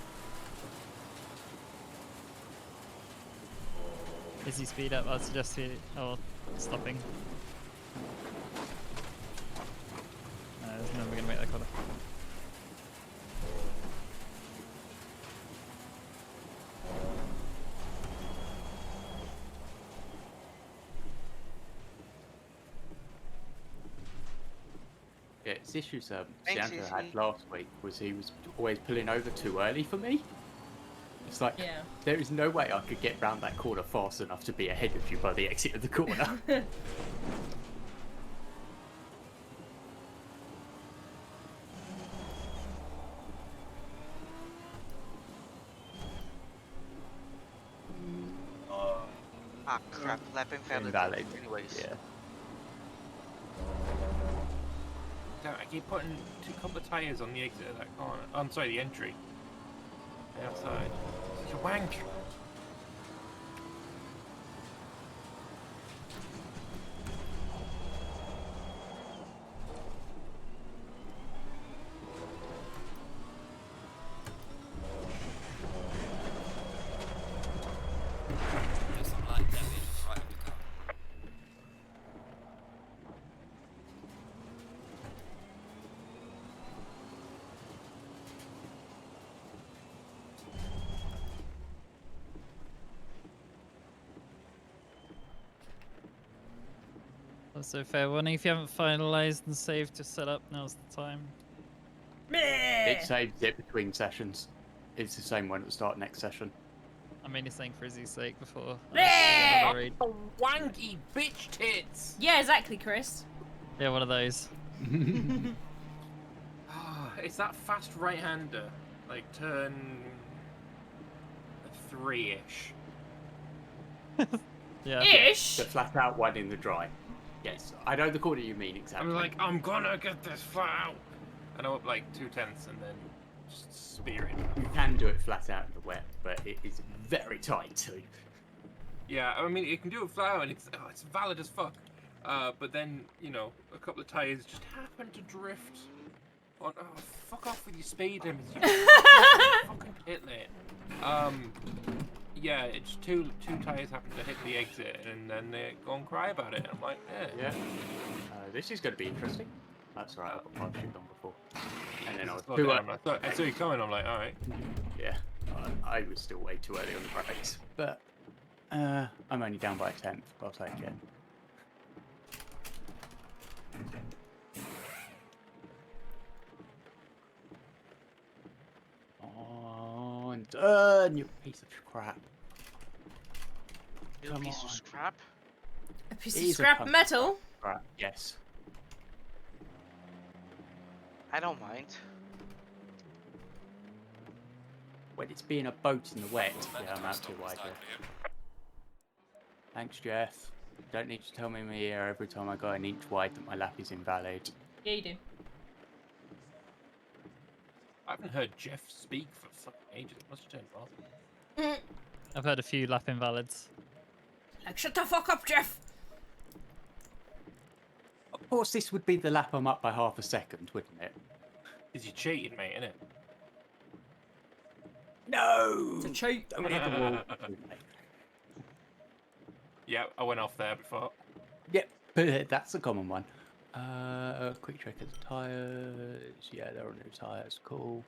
Izzy, speed up. I'd suggest you. Oh, stopping. No, there's no way we're gonna make that corner. Yeah, it's issues Thanks, Sandra had Izzy. last week was he was always pulling over too early for me. It's like, Yeah. there is no way I could get round that corner fast enough to be ahead of you by the exit of the corner. Ah, crap. Lap invalid. Invalid. Anyways. Yeah. Damn, I keep putting two couple of tyres on the exit of that corner. Oh, I'm sorry, the entry. The outside. You wank! There's some light damage right on the car. Also, fair warning, if you haven't finalised and saved your setup, now's the time. It saves it between sessions. It's the same one at the start next session. I mean, it's saying for Izzy's sake before. Bleh! Raid. Oh, wanky bitch tits! Yeah, exactly, Chris. Yeah, one of those. Ah, it's that fast right-hander. Like, turn... 3-ish. Yeah. Ish. The flat out one in the dry. Yes, I know the corner you mean exactly. I'm like, I'm gonna get this flat out! And I'm up like 2/10 and then just spear it. You can do it flat out in the wet, but it is very tight too. Yeah, I mean, you can do it flat out and it's valid as fuck. But then, you know, a couple of tyres just happen to drift. On, oh, fuck off with your speed limits, you fucking pit lane. Yeah, it's two tyres happen to hit the exit and then they go and cry about it. And I'm like, Yeah. This is going to be interesting. That's right, I've got parachute on before. And then I was Slow too down. I saw you coming, I'm like, alright. Yeah, I was still way too early on the brakes. But I'm only down by a tenth, but I'll take it. On turn, you piece of crap. Little Come piece on. of scrap. A piece It of is a scrap pump. metal. Crap, yes. I don't mind. When it's being a boat in the wet, yeah, I'm Mandatory out stop too is wide now here. clear. Thanks, Jeff. Don't need to tell me in my ear every time I go an inch wide that my lap is invalid. Yeah, you do. I haven't heard Jeff speak for fucking ages. It must have turned off. I've heard a few lap invalids. Like, shut the fuck up, Jeff! Of course, this would be the lap I'm up by half a second, wouldn't it? Is you cheating, mate, innit? No! It's a cheat. Don't hit the wall. Yeah, I went off there before. Yep, that's a common one. Quick check of the tyres. Yeah, there are new tyres. Cool.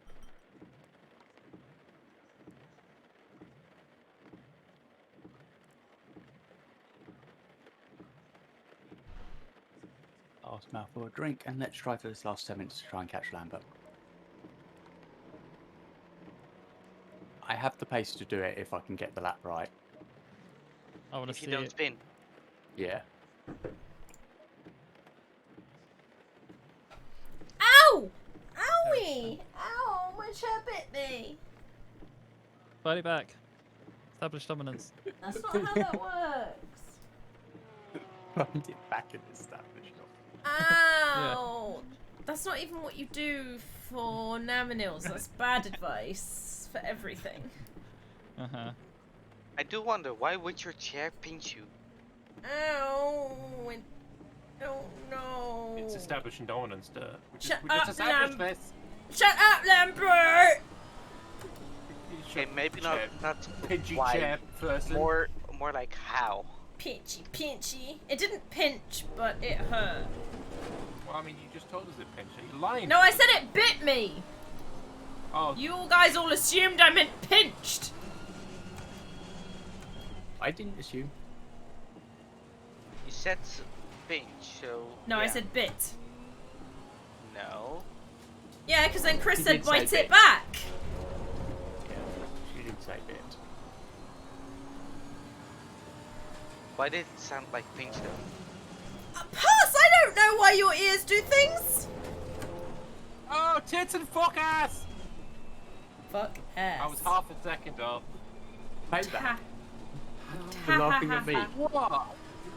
Last mouthful of drink, and let's try for this last 10 minutes to try and catch Lambert. I have the pace to do it if I can get the lap right. I want to If you see don't it. spin. Yeah. Ow! Owie! Ow! My chair bit me. Fight it back. Establish dominance. That's not how that works. Find it back in the establishment. Ow! That's not even what you do for Naminils. That's bad advice for everything. Uh-huh. I do wonder, why would your chair pinch you? Ow! Oh no! It's establishing dominance, duh. Shut We just up, established Lamb. this. Shut up, Lambert! Okay, maybe not Pinchy why. chair person. More like how. Pinchy, pinchy. It didn't pinch, but it hurt. Well, I mean, you just told us it pinched. You're lying. No, I said it bit me! Oh, You guys all assumed I meant pinched! I didn't assume. You said pinch, so. No, I yeah. said bit. No. Yeah, because then Chris She said did say bite bit. it back! Yeah, she didn't say bit. Why did it sound like pinch though? Pass! I don't know why your ears do things! oh, tits and fuck ass! Fuck ass. I was half a second off. Pay that. Ha- For laughing at me. What?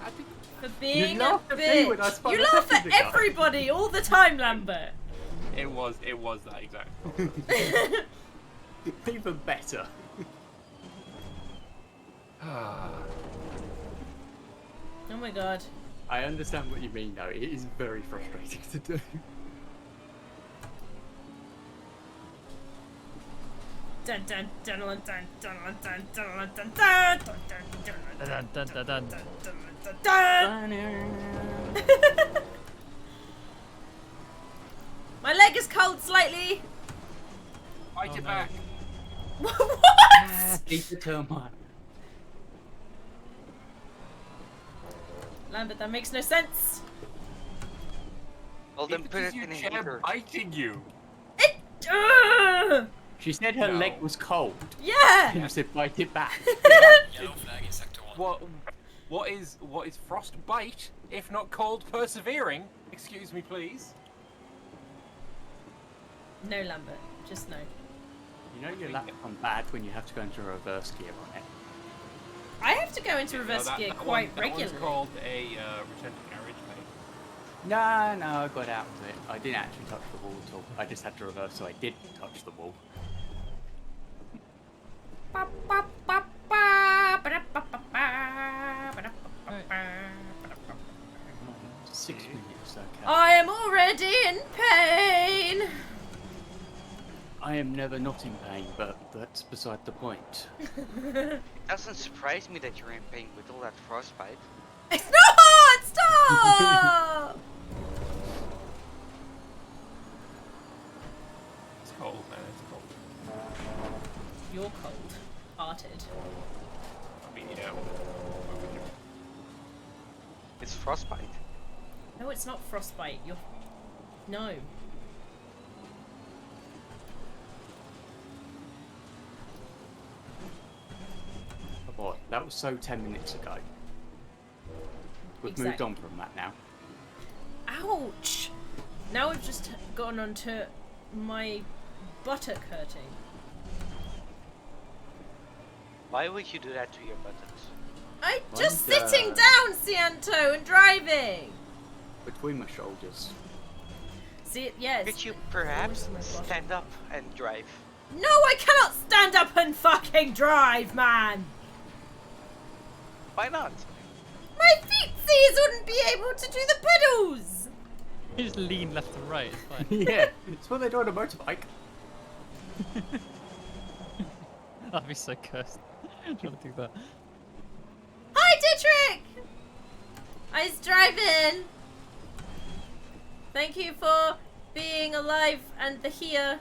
I think For being a laughed at me when I bitch. spun You a laugh at second ago. everybody all the time, Lambert. it was that exact. Even better. Oh my god. I understand what you mean, though. It is very frustrating to do. Dun dun dun dun dun dun dun dun dun dun dun Dun, dun, dun, dun. dun. My leg is cold slightly. Fight Oh, it no. back. What? Eat the termite. Lambert, that makes no sense. Well, then It's put it your in a chair heater. biting you. It. She said her No. leg was cold. Yeah. And you said bite it back. Yellow flag in sector 1. What is frostbite if not cold persevering? Excuse me, please. No, Lambert. Just no. You know your lap on bad when you have to go into reverse gear on it. I have to go into reverse No, gear that quite one, regularly. That one's called a return to garage, mate. No, I got out of it. I didn't actually touch the wall at all. I just had to reverse, so I did touch the wall. Ba, ba, ba, ba, ba, da, ba, ba, ba, ba, da, ba, ba, ba, ba, da, ba. 6 minutes, okay. I am already in pain. I am never not in pain, but that's beside the point. It doesn't surprise me that you're in pain with all that frostbite. It's not! Stop! It's cold, man. It's cold. You're cold-hearted. I mean, yeah. what would you- It's frostbite. No, it's not frostbite. You're... No. Boy, that was so 10 minutes ago. We've moved Exactly. on from that now. Ouch! Now we've just gone on to my buttock hurting. Why would you do that to your buttons? I'm Why just don't, sitting down, Cianto, and driving! Between my shoulders. See, yes. Could you perhaps always my button. stand up and drive? No, I cannot stand up and fucking drive, man! Why not? My feetsies wouldn't be able to do the pedals! You just lean left and right. It's fine. Yeah, it's what they do on a motorbike. I'd be so cursed trying to do that. Hi, Dietrich! I was driving. Thank you for being alive and here.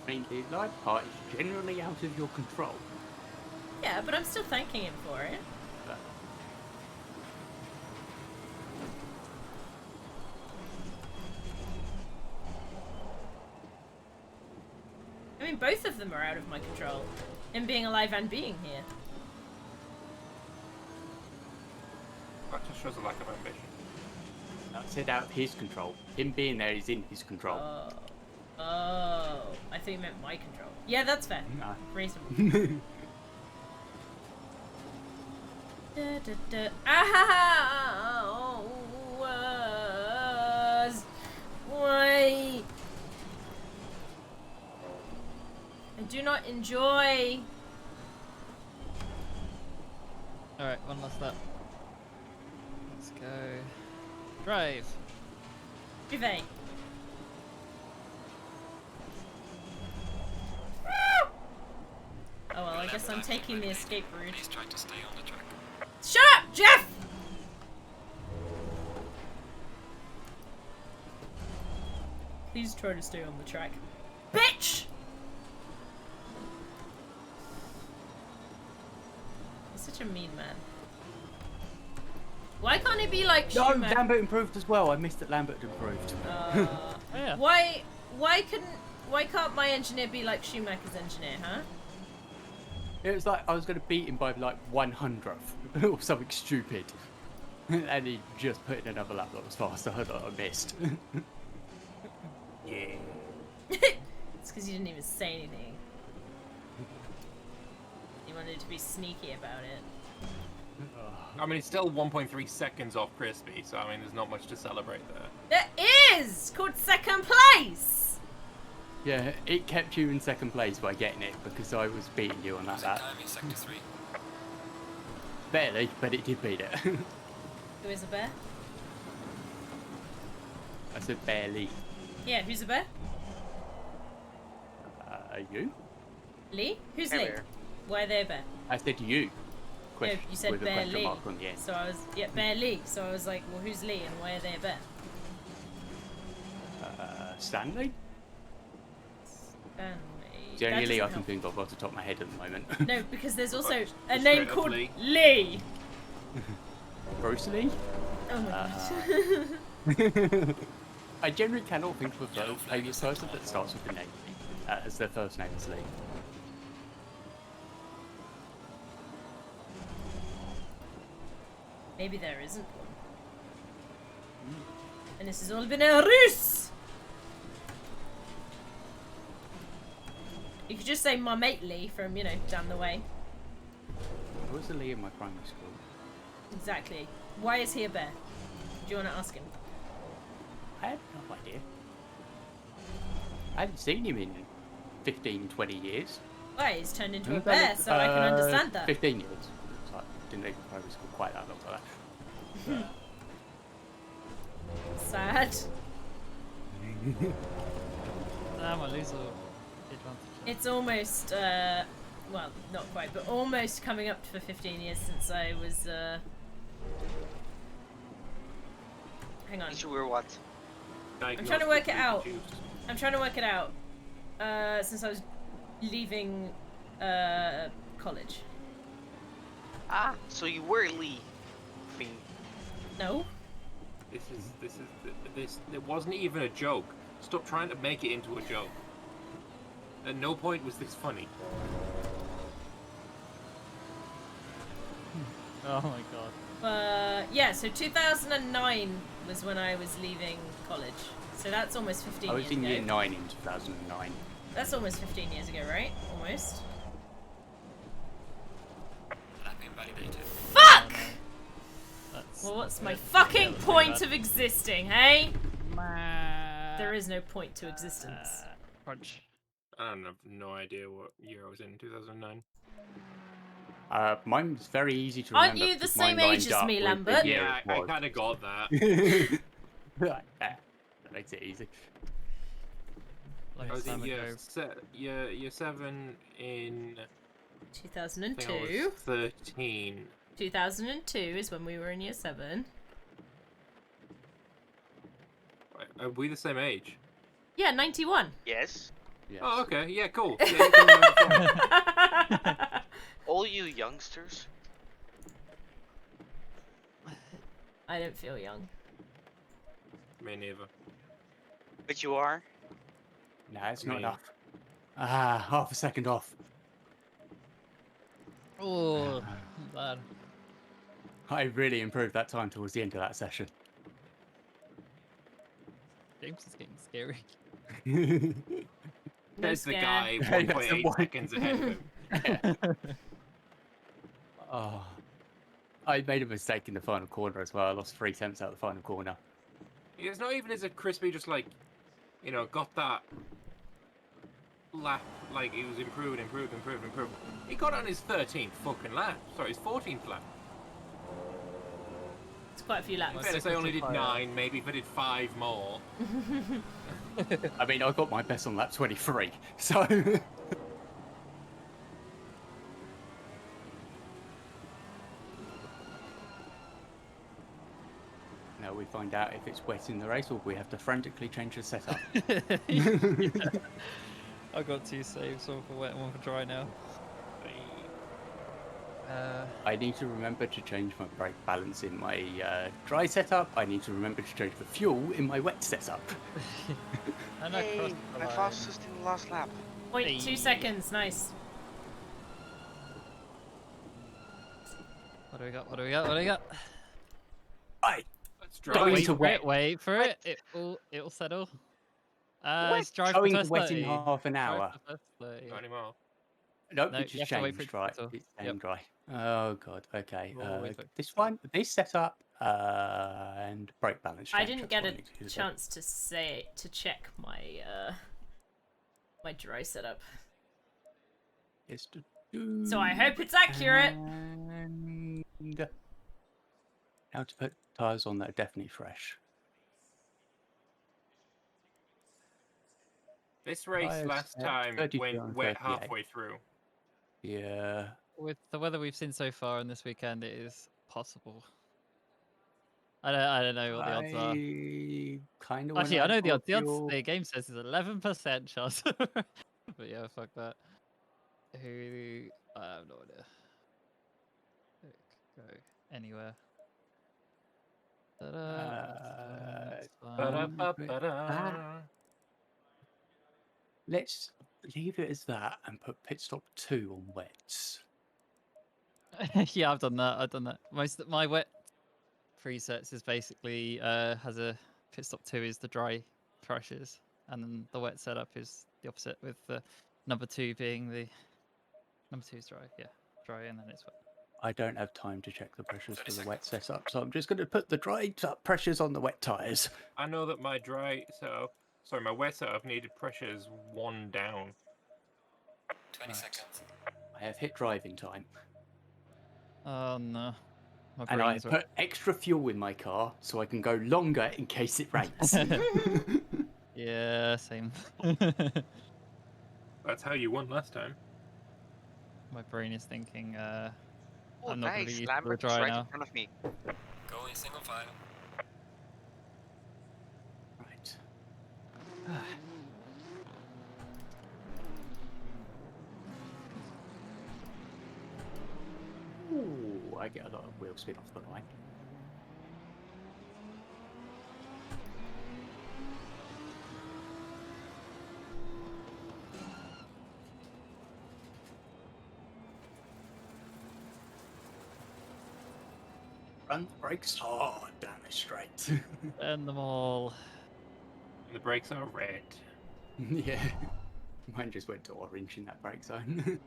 I mean, the live part is generally out of your control. Yeah, but I'm still thanking him for it. But I mean, both of them are out of my control. Him being alive and being here. That just shows a lack of ambition. that's it out of his control. Him being there is in his control. Oh, I think you meant my control. Yeah, that's fair. Nah. Reasonable. Da, da, da. Hours. Why? I do not enjoy. Alright, one last lap. Let's go. Drive! Duvet. Oh well, I guess I'm taking the escape route. Please try to stay on the track. Shut up, Jeff! Please try to stay on the track. Bitch! He's such a mean man. Why can't it be like No, Schumacher? Lambert improved as well. I missed that Lambert improved. Oh, yeah. Why can't my engineer be like Schumacher's engineer, huh? It was like I was going to beat him by like 100th or something stupid. And he just put in another lap that was faster that I missed. Yeah. It's because you didn't even say anything. You wanted to be sneaky about it. I mean, it's still 1.3 seconds off Crispy, so I mean, there's not much to celebrate there. There is! Called second place! Yeah, it kept you in second place by getting it because I was beating you on that Exit lap. time is sector 3. Barely, but it did beat it. Who is a bear? I said barely. Yeah, who's a bear? You? Lee? Who's Hey, Lee? Bear. Why are they a bear? I said you. No, Question, you said with a Bear question Lee. mark on the end. So I was, yeah, Bear Lee. So I was like, well, who's Lee and why are they a bear? Stanley? Stanley. The only That Lee I doesn't can help. think of off the top of my head at the moment. No, because there's also Just a name straight up called Lee. Lee. Bruce Lee? Oh my god. I generally cannot think of a famous person that starts with the name Lee, as their first name is Lee. Maybe there isn't one. And this has all been a ruse! You could just say my mate Lee from, you know, down the way. There was a Lee in my primary school. Exactly. Why is he a bear? Do you want to ask him? I had no idea. I hadn't seen him in 15, 20 years. Why? He's turned into a Mm, bear, so I can understand that. 15 years. So I didn't leave primary school quite that long ago. Sad. Damn, I lose all advantage. It's almost, well, not quite, but almost coming up for 15 years since I was, hang on. You were what? I'm trying to work it out. Juiced. I'm trying to work it out. Since I was leaving, college. Ah, so you were Lee. Thing. No? This it wasn't even a joke. Stop trying to make it into a joke. At no point was this funny. Oh my god. Yeah, so 2009 was when I was leaving college. So that's almost 15 I years was in ago. year 9 in 2009. That's almost 15 years ago, right? Almost. Lap invalidated. Fuck! That's Well, what's not my good. fucking Yeah, that's point pretty of existing, hey? bad. There is no point to existence. Crunch. I don't have no idea what year I was in 2009. Mine's very easy to Aren't remember. you the because same mine age lined as up me, with the Lambert? year Yeah, it I was. kind of got that. Right, that makes it easy. I Long was in time ago. year 7 in. I think I 2002. was 13. 2002 is when we were in year 7. Are we the same age? Yeah, 91. Yes. Yes. Oh, okay. Yeah, cool. Yeah, you can remember fine. All you youngsters. I don't feel young. Me neither. But you are. No, it's not Me. enough. Half a second off. Oh, bad. I really improved that time towards the end of that session. James is getting scary. No There's the scare. guy Hey, that's the 1.8 one. seconds ahead of him. Oh, I made a mistake in the final corner as well. I lost 3 tenths out of the final corner. It's not even as if Crispy just like, got that lap, like he was improving. He got on his 13th fucking lap. Sorry, his 14th lap. It's quite a few In laps. fairness, I only did 9. Maybe if I did 5 more. I mean, I got my best on lap 23, so... Now we find out if it's wet in the race or we have to frantically change the setup. I've got 2 saves, one for wet and one for dry now. I need to remember to change my brake balance in my dry setup. I need to remember to change the fuel in my wet setup. And I Hey, crossed the my line. fastest in the last lap. 0.2 Hey. seconds, nice. What do we got? What do we got? What do we got? Right, Let's Going drive. Wait to for wet. it. Wait for Wet. it. It'll settle. It's drive going the to first wet 30. in half an Drive hour. the first 30. Not anymore. Nope, No, it you just have to wait for it changed, to right? settle. It's Yep. staying dry. Oh god, okay. Always wait for This one, this setup, and brake balance change. I didn't that's get what a I need to do. chance to check my my dry setup. Is to So I hope it's accurate. And how to put tyres on that are definitely fresh. This race Tyres last at time 32 went and wet 38. halfway through. Yeah. With the weather we've seen so far in this weekend, it is possible. I don't know what the odds are. I kind of Actually, I know the odds. The odds the game says is 11% chance. But yeah, fuck that. Who? I have no idea. It could go anywhere. Ta-da. That's fine, that's fine. Ba-da-ba-ba-da. Let's leave it as that and put pit stop 2 on wets. Yeah, I've done that. I've done that. Most of my wet presets is basically has a pit stop 2 is the dry thrashes, and then the wet setup is the opposite, with the number 2 being the number 2 is dry. Yeah, dry, and then it's wet. I don't have time to check the pressures for 30 the wet setup, so I'm just going to put the dry pressures on the wet tyres. I know that my my wet setup needed pressures 1 down. 20 Right. seconds. I have hit driving time. Oh no, my And I brain's have put extra fuel in my car so I can go longer in case it rains. Yeah, same. That's how you won last time. My brain is thinking, Oh, I'm not going to be nice. used to the Lambert is dry right now. in front of me. Going single file. Right. Ooh, I get a lot of wheel spin off the line. Run the brakes hard down the straight. Burn them all. And the brakes are red. Yeah. Mine just went to orange in that brake zone.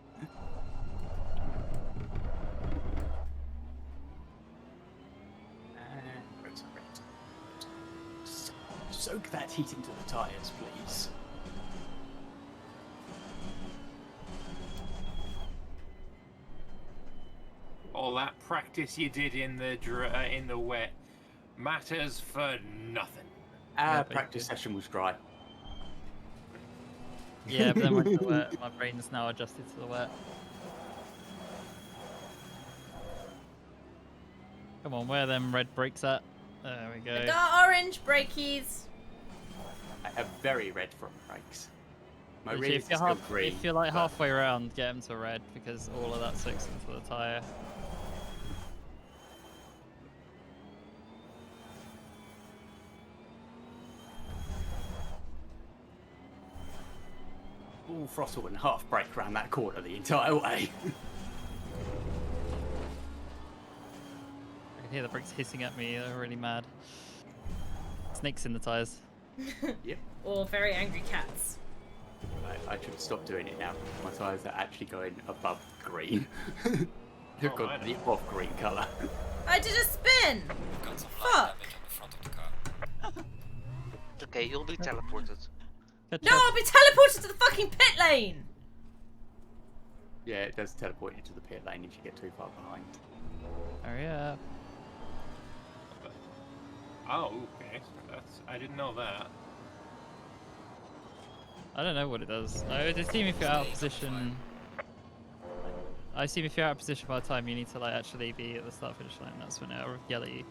And brakes are red. Soak that heat into the tyres, please. all that practice you did in the wet matters for nothing. Our but practice you- session was dry. Yeah, but then when the wet, my brain's now adjusted to the wet. Come on, where are them red brakes at? There we I go. got orange brakies. I have very red front brakes. My Literally, rears are still green. if you're like but- halfway around, get them to red because all of that soaks into the tyre. Full throttle and half brake around that corner the entire way. I can hear the brakes hissing at me. They're really mad. Snakes in the tyres. Yep. Or very angry cats. I should stop doing it now. My tyres are actually going above green. They've Oh, got mine the off green colour. I did a spin! Got some Fuck. light damage on the front of the car. Okay, you'll be teleported. Catch No, up. I'll be teleported to the fucking pit lane! Yeah, it does teleport you to the pit lane if you get too far behind. Hurry up. Oh, okay. I didn't know that. I don't know what it does. I would assume if you're out of position. I assume if you're out of position by the time you need to like actually be at the start finish line, that's when it'll yell at you.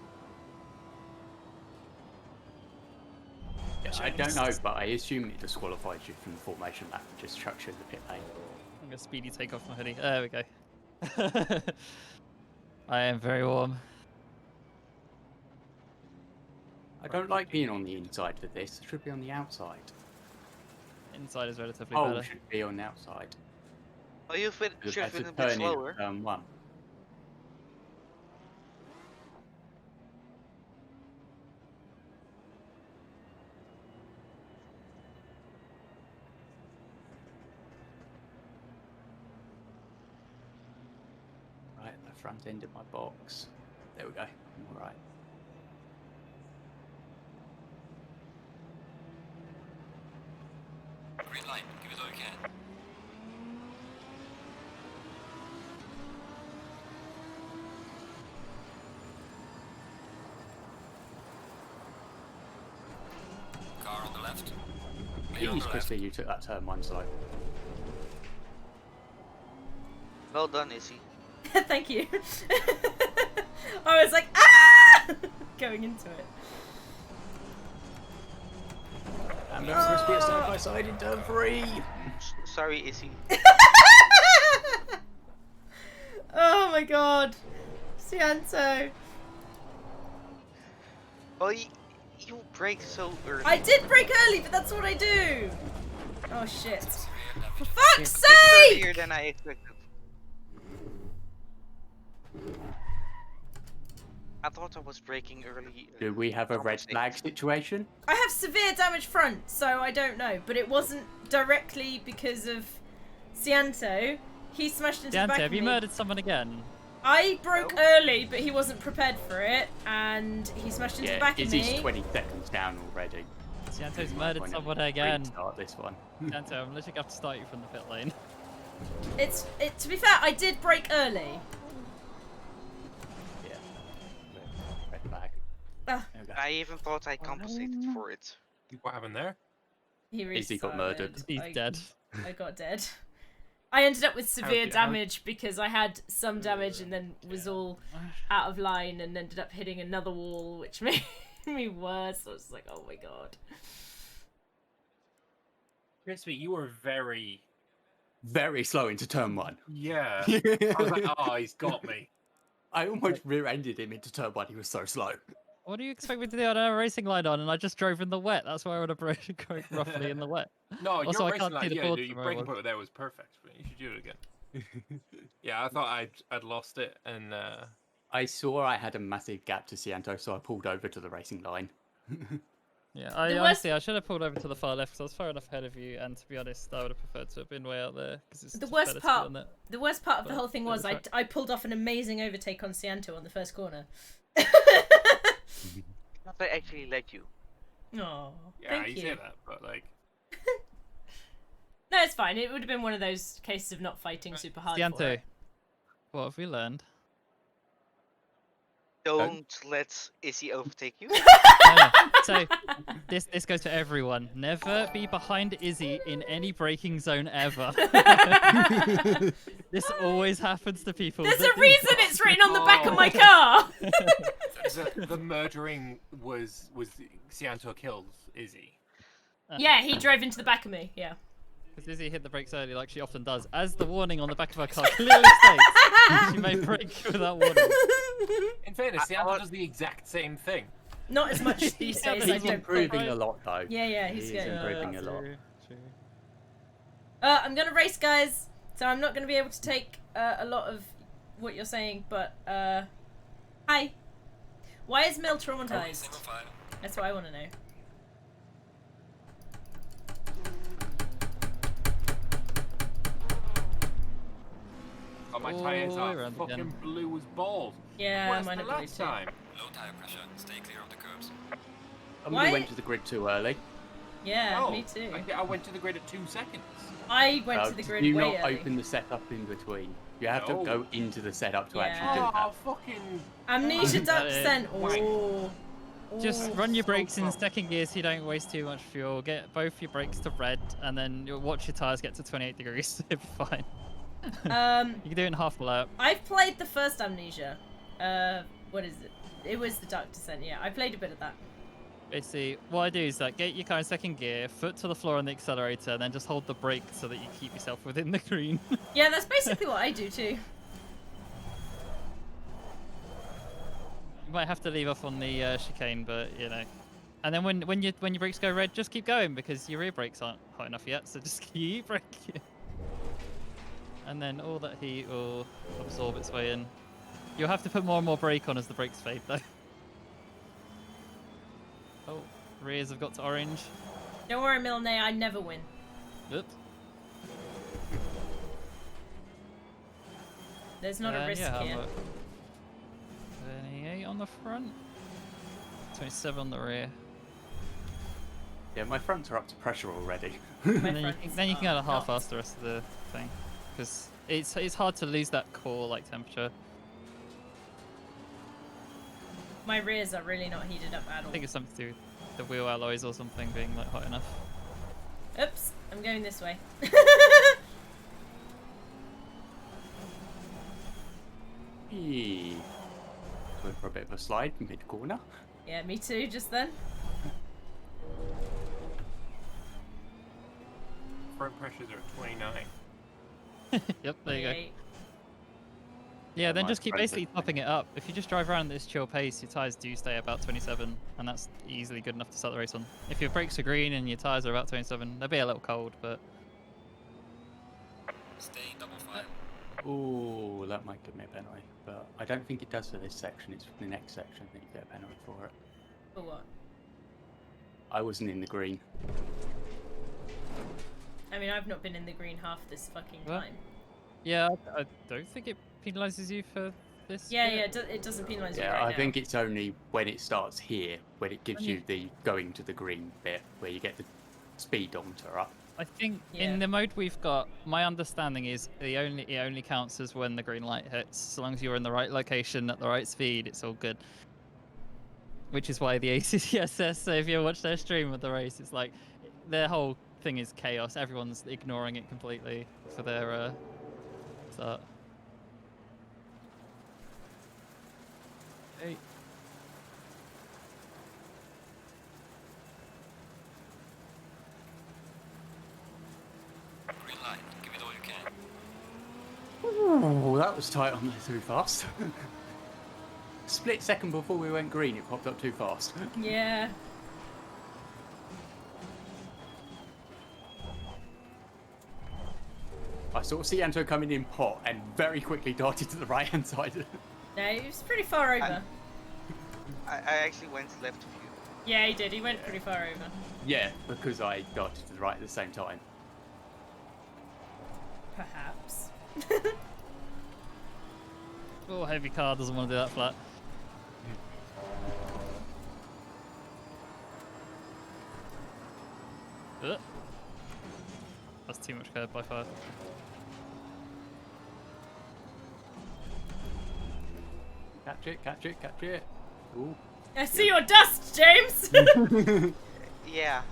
Yeah, I don't know, but I assume it disqualifies you from the formation lap and just chucks you in the pit lane. I'm gonna speedy take off my hoodie. There we go. I am very warm. I don't like being on the inside of this. I should be on the outside. Inside is relatively Oh, better. should be on the outside. Oh, you should Because have that's been a a bit turn in slower. turn one. Right, the front end of my box. There we go. All right. Green light, give it all you can. Car on the left. Clear on Jeez, the left. Christy, you took that turn one slow. Well done, Izzy. Thank you. I was like, ah! Going into it. And then Crispy at side by side in turn three. Sorry, Izzy. Oh my god. Cianto. Well, you break so early. I did break early, but that's what I do. Oh shit. Rear For damage. fuck's It's earlier sake! than I expected. I thought I was breaking early. Do we have a red compensate. flag situation? I have severe damage front, so I don't know. But it wasn't directly because of Cianto. He smashed into the Dante, back have of you me. murdered someone again? I broke No. early, but he wasn't prepared for it, and he smashed into the Yeah, back of Izzy's me. 20 seconds down already. Santo's murdered Might someone wanna again. Restart this one. Santo, I'm literally gonna have to start you from the pit lane. To be fair, I did break early. Yeah. Red flag. Ah. There we go. I even thought I compensated for it. What happened there? He Izzy got restarted. murdered. He's dead. I got dead. I ended up with severe did- how- damage because I had some damage and then was all out of line and ended up hitting another wall, which made me worse. I was like, oh my god. Crispy, you were very... Very slow into turn one. Yeah. I was like, oh, he's got me. I almost rear-ended him into turn one. He was so slow. What do you expect me to do? I don't have a racing line on, and I just drove in the wet. That's why I would have broken roughly in the wet. No, Also, your I racing can't see line, the yeah, board your from where I breaking was. point there was perfect. But you should do it again. Yeah, I thought I'd lost it, and I saw I had a massive gap to Cianto, so I pulled over to the racing line. Yeah, The I worst- honestly I should have pulled over to the far left because I was far enough ahead of you, and to be honest, I would have preferred to have been way out there because it's The just worst better to be part- on that. The worst part of the But whole thing it was was I pulled off an amazing overtake on Cianto on the first corner. Not that I actually let you. Oh, yeah, thank you you. say that, but like, No, it's fine. It would have been one of those cases of not fighting super hard for Dianto, it. what have we learned? Don't let Izzy overtake you. No. So this goes to everyone. Never be behind Izzy in any braking zone ever. This always happens to people. There's that a do reason that. it's written on the back of my car. The murdering was Cianto kills Izzy. Yeah, he drove into the back of me. Yeah. Because Izzy hit the brakes early, like she often does, as the warning on the back of her car clearly states. She may brake without warning. In fairness, Cianto does the exact same thing. Not as much these Yeah, days. but I He's don't improving think. a lot, though. Yeah, he's He is good. improving a lot. True. I'm gonna race, guys. So I'm not gonna be able to take a lot of what you're saying, but hi. Why is Mel Single traumatized? file. That's what I want to know. Oh, my tires Oh, are around fucking again. blue as balls. Yeah, Worse mine than are blue last too. time. Low tire pressure. Stay clear of the curbs. Somebody Why- went to the grid too early. Yeah, Oh, me too. I went to the grid at 2 seconds. I went to the Did grid you way not early. open the setup in between? You have No. to go into the setup to Yeah. actually do Oh, that. fucking... Amnesia Got Duck it. Descent. Oh. Just Oh. run your so brakes in close. second gear so you don't waste too much fuel. Get both your brakes to red, and then you'll watch your tires get to 28 degrees. It'll be fine. You can do it in half a lap. I've played the first Amnesia. What is it? It was the Duck Descent. Yeah, I played a bit of that. Basically, what I do is like get your car in second gear, foot to the floor on the accelerator, and then just hold the brake so that you keep yourself within the green. Yeah, that's basically what I do too. You might have to leave off on the chicane, but you know. And then when your brakes go red, just keep going because your rear brakes aren't hot enough yet. So just keep braking. And then all that heat will absorb its way in. You'll have to put more and more brake on as the brakes fade, though. Oh, rears have got to orange. Don't worry, Milne, I never win. Oops. There's not a risk yeah, here. 28 on the front. 27 on the rear. Yeah, my fronts are up to pressure already. My And then you fronts can are go to not. half-ass the rest of the thing. Because it's hard to lose that core like temperature. My rears are really not heated up at I all. think it's something to do with the wheel alloys or something being like hot enough. Oops, I'm going this way. Eee. Going for a bit of a slide mid-corner. Yeah, me too, just then. Front pressures are at 29. Yep, there you go. 28. Yeah, then my just keep friends basically are- topping it up. If you just drive around at this chill pace, your tyres do stay about 27, and that's easily good enough to start the race on. If your brakes are green and your tyres are about 27, they'll be a little cold, but Stay in double file. Ooh, that might give me a penalty. But I don't think it does for this section. It's for the next section that you get a penalty for it. For what? I wasn't in the green. I mean, I've not been in the green half this fucking What? time. yeah, I don't think it penalises you for this. Yeah, bit. yeah, it doesn't penalise you Yeah, right I now. think it's only when it starts here, when it gives When you you- the going to the green bit, where you get the speedometer up. I think Yeah. in the mode we've got, my understanding is it only counts as when the green light hits. So long as you're in the right location at the right speed, it's all good. Which is why the ACCSS, so if you watch their stream of the race, it's like their whole thing is chaos. Everyone's ignoring it completely for their start. Hey. Green light. Give it all you can. Oh, that was tight on there too fast. Split second before we went green, it popped up too fast. Yeah. I saw Cianto coming in pot and very quickly darted to the right hand side. No, he was pretty far over. I actually went left of you. Yeah, he did. He went pretty far over. Yeah, because I darted to the right at the same time. Perhaps. Oh, heavy car doesn't want to do that flat. Ugh. That's too much curb by far. Catch it, catch it, catch it. Ooh. I see your dust, James! Yeah.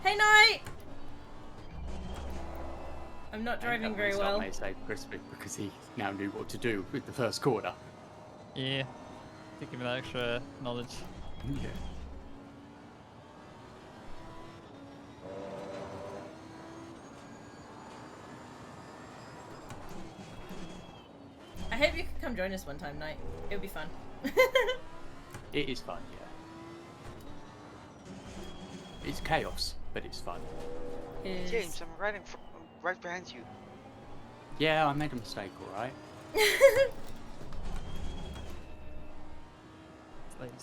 Hey, Night! I'm not And driving that very one's up well. may say crispy because he now knew what to do with the first corner. Yeah. Give me that extra knowledge. Yeah. I hope you can come join us one time, Night. It would be fun. It is fun, yeah. It's chaos, but it's fun. Is- James, I'm right behind you. Yeah, I made a mistake, alright?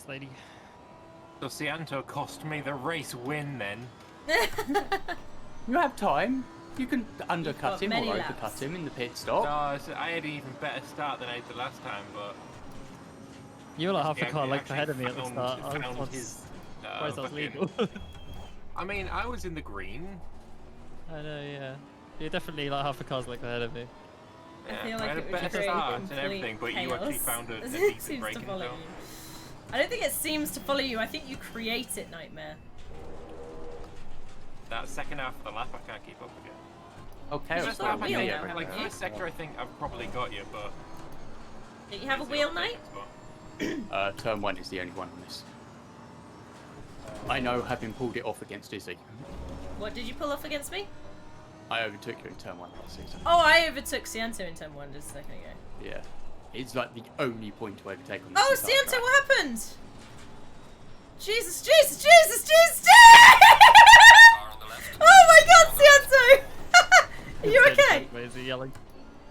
Lady. So Cianto cost me the race win then. You have time. You can undercut got him many or laps. overcut him in the pit No, stop. I had an even better start than I did the last time, but You were like half a Yeah, car he length actually ahead of me at the found- start. I found was his, surprised that was fucking- legal. I mean, I was in the green. I know, yeah. You're definitely like half a car's length ahead of me. I Yeah, feel I like had a it would better create start and complete everything, but you actually chaos. found a It decent seems break to in follow zone. you. I don't think it seems to follow you. I think you create it, Nightmare. That second half of the lap, I can't keep up with you. Okay, You've First got a lap, I wheel think, now, haven't like you? first sector, I think I've probably got you, but Don't you have a it's the wheel, other Night? spot. turn 1 is the only one on this. I know, having pulled it off against Izzy. What did you pull off against me? I overtook you in turn 1 last season. Oh, I overtook Cianto in turn 1 just a second ago. Yeah. It's like the only point to overtake on this Oh, entire Cianto, track. what happened? Jesus, Jesus, Jesus, Jesus! Car on the left. Oh my God, Cianto! Are you okay? Why is he yelling?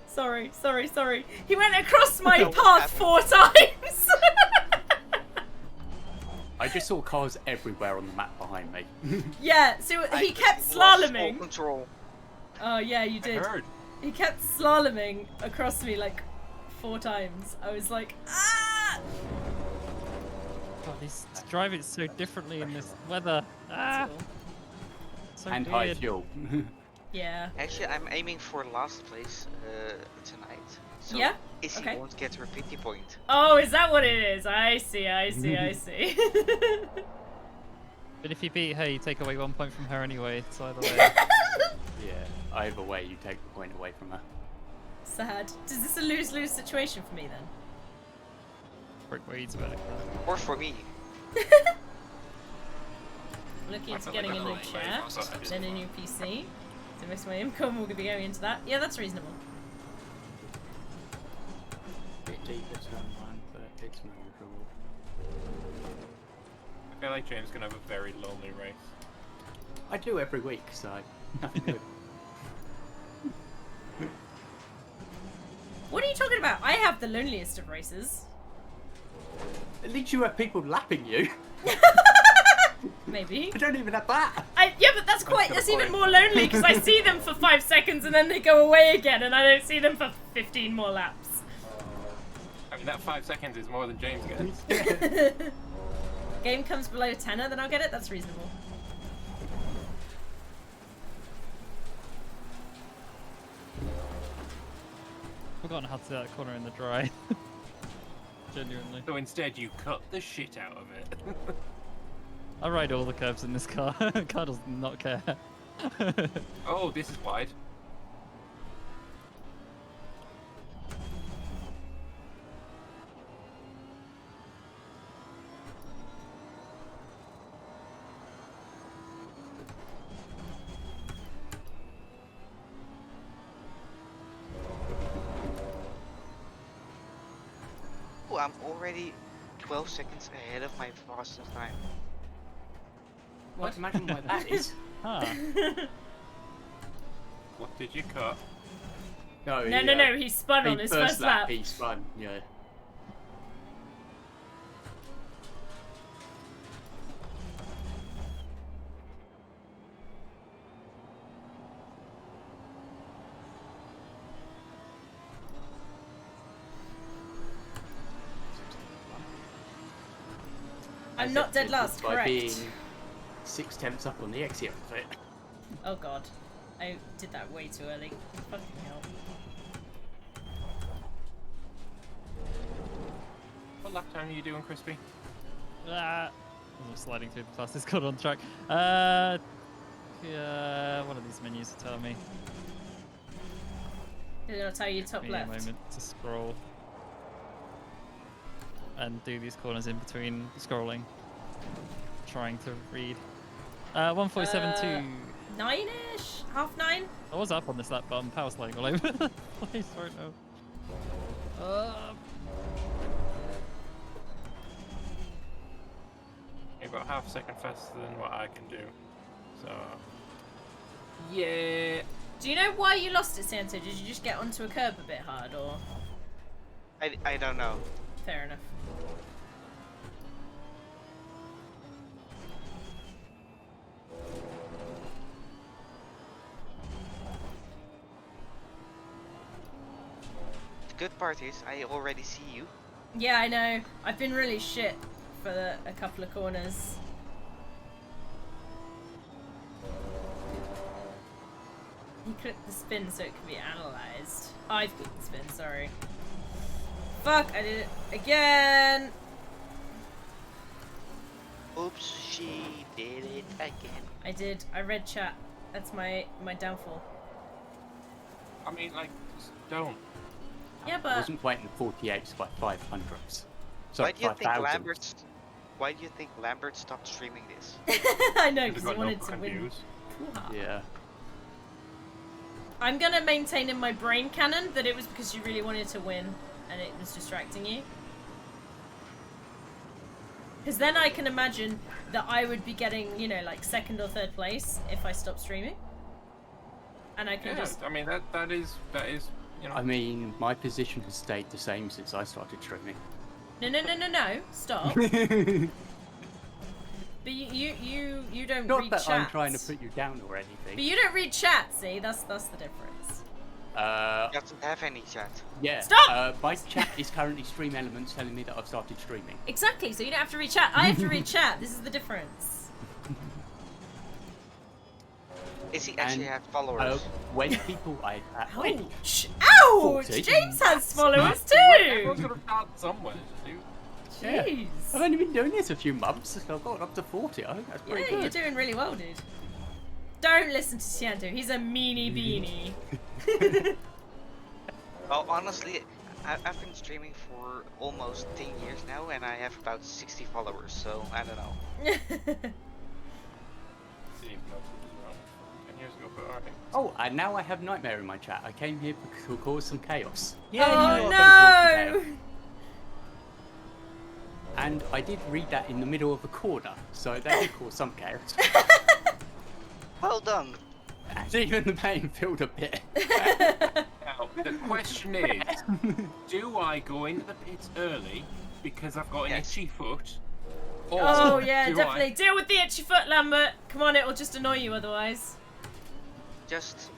Sorry, sorry, sorry. He went across my What path happened? 4 times! I just saw cars everywhere on the map behind me. Yeah, so I he kept lost all slaloming. control. Oh yeah, you I did. heard. He kept slaloming across me like 4 times. I was like, ah! God, he's driving so differently in this weather. Ah, Cool. so And weird. high fuel. Yeah. Actually, I'm aiming for last place tonight. So Yeah? Izzy Okay. won't get her pity point. Oh, is that what it is? I see, I see, I see. But if you beat her, you take away 1 point from her anyway, so either way. Yeah, either way, you take the point away from her. Sad. Is this a lose-lose situation for me then? Brick weeds about it. Or for me. Looking I into felt getting like a I new was chair, way faster. then a new PC. So most of my income will be going into that. Yeah, that's reasonable. Bit deeper turn 1, but it's manageable. I feel like James gonna have a very lonely race. I do every week, so nothing new. What are you talking about? I have the loneliest of races. At least you have people lapping you. Maybe. I don't even have that. Yeah, but that's quite. got a That's even point. more lonely because I see them for 5 seconds and then they go away again, and I don't see them for 15 more laps. I mean, that 5 seconds is more than James gets. Game comes below tenner, then I'll get it. That's reasonable. Forgotten how to do that corner in the dry. Genuinely. So instead, you cut the shit out of it. I ride all the curves in this car. Car does not care. Oh, this is wide. Oh, I'm already 12 seconds ahead of my fastest time. Well, imagine what that is. Huh. What did you cut? No, no, no. He spun on his first lap. He spun, yeah. I I'm as not dead evidenced last, by correct. being 6 tenths up on the exit of it. Oh god. I did that way too early. Fucking hell. What lap time are you doing, Crispy? I'm sliding through the fastest code on track. Yeah, one of these menus will tell me. Did it not tell you top Give me a left? moment to scroll and do these corners in between scrolling, trying to read. 147.2. 9-ish? Half 9? I was up on this lap, but I'm power sliding all over the place right now. You're about half a second faster than what I can do. So. Yeah. Do you know why you lost it, Santa? Did you just get onto a curb a bit hard, or? I don't know. Fair enough. The good part is I already see you. Yeah, I know. I've been really shit for a couple of corners. You clicked the spin so it can be analysed. I've clicked the spin, sorry. Fuck, I did it again! Oops, she did it again. I did. I read chat. That's my downfall. I mean, like, just don't. Yeah, I but wasn't quite in 48s by 500s. So Why do you think 5,000s. Why do you think Lambert stopped streaming this? I know They've because got he no wanted to fucking win. views. Hoo-ha. Yeah. I'm gonna maintain in my brain canon that it was because you really wanted to win and it was distracting you. Because then I can imagine that I would be getting, you know, like 2nd or 3rd place if I stopped streaming. And I can Yeah, just... I mean that is you know. I mean, my position has stayed the same since I started streaming. No, stop. But you don't Not read that chats. I'm trying to put you down or anything. But you don't read chat, see? That's the difference. He doesn't have any chat. Yeah. Stop! My chat is currently Stream Elements telling me that I've started streaming. Exactly, so you don't have to read chat. I have to read chat. This is the difference. Is he actually And, have followers? When people wait, Ouch! Ouch! 40. James has followers Everyone's too! gonna start somewhere, dude. Jeez. I've only been doing this a few months, so I've got up to 40. I think that's Yeah, pretty you're good. doing really well, dude. Don't listen to Siento. He's a meanie beanie. Well, honestly, I've been streaming for almost 10 years now, and I have about 60 followers, so I don't know. Didn't even know what was wrong 10 years ago, but alright. Oh, and now I have Nightmare in my chat. I came here to cause some chaos. Oh you know I'm gonna cause some no! chaos. And I did read that in the middle of a corner, so that did cause some chaos. Well done. And even the main field a bit. Now, the question is, do I go into the pits early because I've got an Yes. itchy foot? Or Oh yeah, do definitely. Deal with the itchy foot, Lambert. Come on, it'll just annoy you otherwise. Just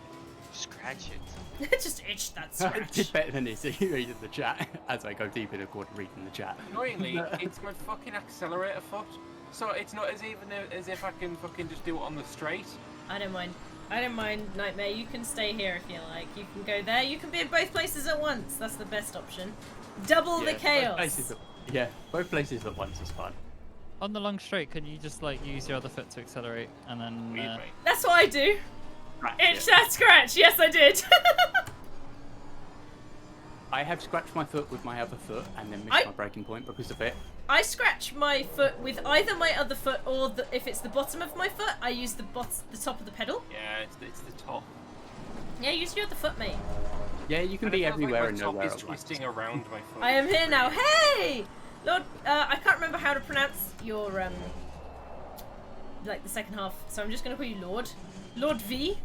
scratch it. Just itch that I scratch. did better than this reading the chat as I go deep in a corner reading the chat. Annoyingly, it's my fucking accelerator foot. So it's not as if I can fucking just do it on the straight. I don't mind. I don't mind, Nightmare. You can stay here if you like. You can go there. You can be in both places at once. That's the best option. Double the Both chaos. places both places at once is fun. On the long straight, can you just like use your other foot to accelerate and then? Weird, mate. That's what I do. Right, Itch yeah. that scratch. Yes, I did. I have scratched my foot with my other foot and then missed I- my breaking point because of it. I scratch my foot with either my other foot or if it's the bottom of my foot, I use the top of the pedal. Yeah, it's the top. Yeah, use your other foot, mate. Yeah, you can And it be feels everywhere like and my top nowhere is at once. twisting around my foot. I am here now. Hey, Lord. I can't remember how to pronounce your like the second half, so I'm just gonna call you Lord. Lord V.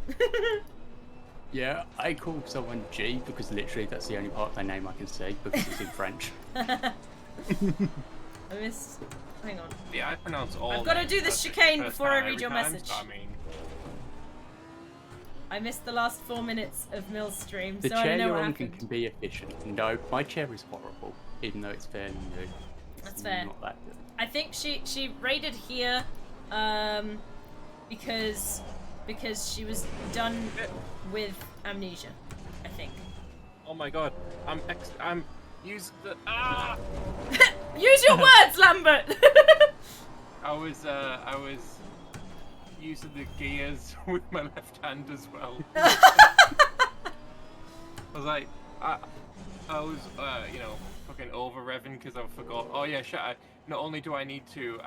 Yeah, I call someone G because literally that's the only part of their name I can say because it's in French. I missed. Hang on. Yeah, I pronounce all. I've gotta names do this perfect chicane first before I time read every your time, message. I mean, I missed the last 4 minutes of Mill's stream, The so I chair don't know you're what on happened. can be efficient. No, my chair is horrible, even though it's fairly new. That's It's fair. Not that good. I think she raided here, because she was done with amnesia. I think. Oh my god. I'm use the Use your words, Lambert. I was using the gears with my left hand as well. I was like, I was, you know, fucking over revving because I forgot. Oh yeah, shit. Not only do I need to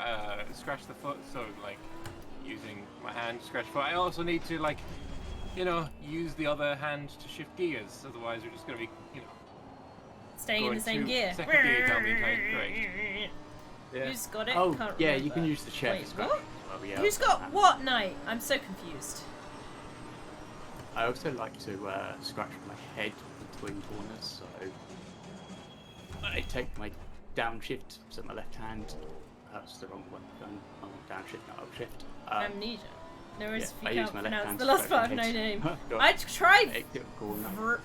scratch the foot, so like using my hand to scratch foot, I also need to like, you know, use the other hand to shift gears. Otherwise, we're just gonna be, you know, Staying in the same gear. second gear down the entire straight. Yeah. Who's got it? Oh, Can't yeah, remember. you can use the chair Wait, for scratch what? as well, yeah. Who's got what, Knight? I'm so confused. I also like to scratch my head between corners, so I take my downshift, so my left hand, that's the wrong one, I'm downshift, not upshift. Amnesia. No worries yeah, I if you use can't my left pronounce hand the to last scratch part of my my head. name. Go on. I'd try Exit corner.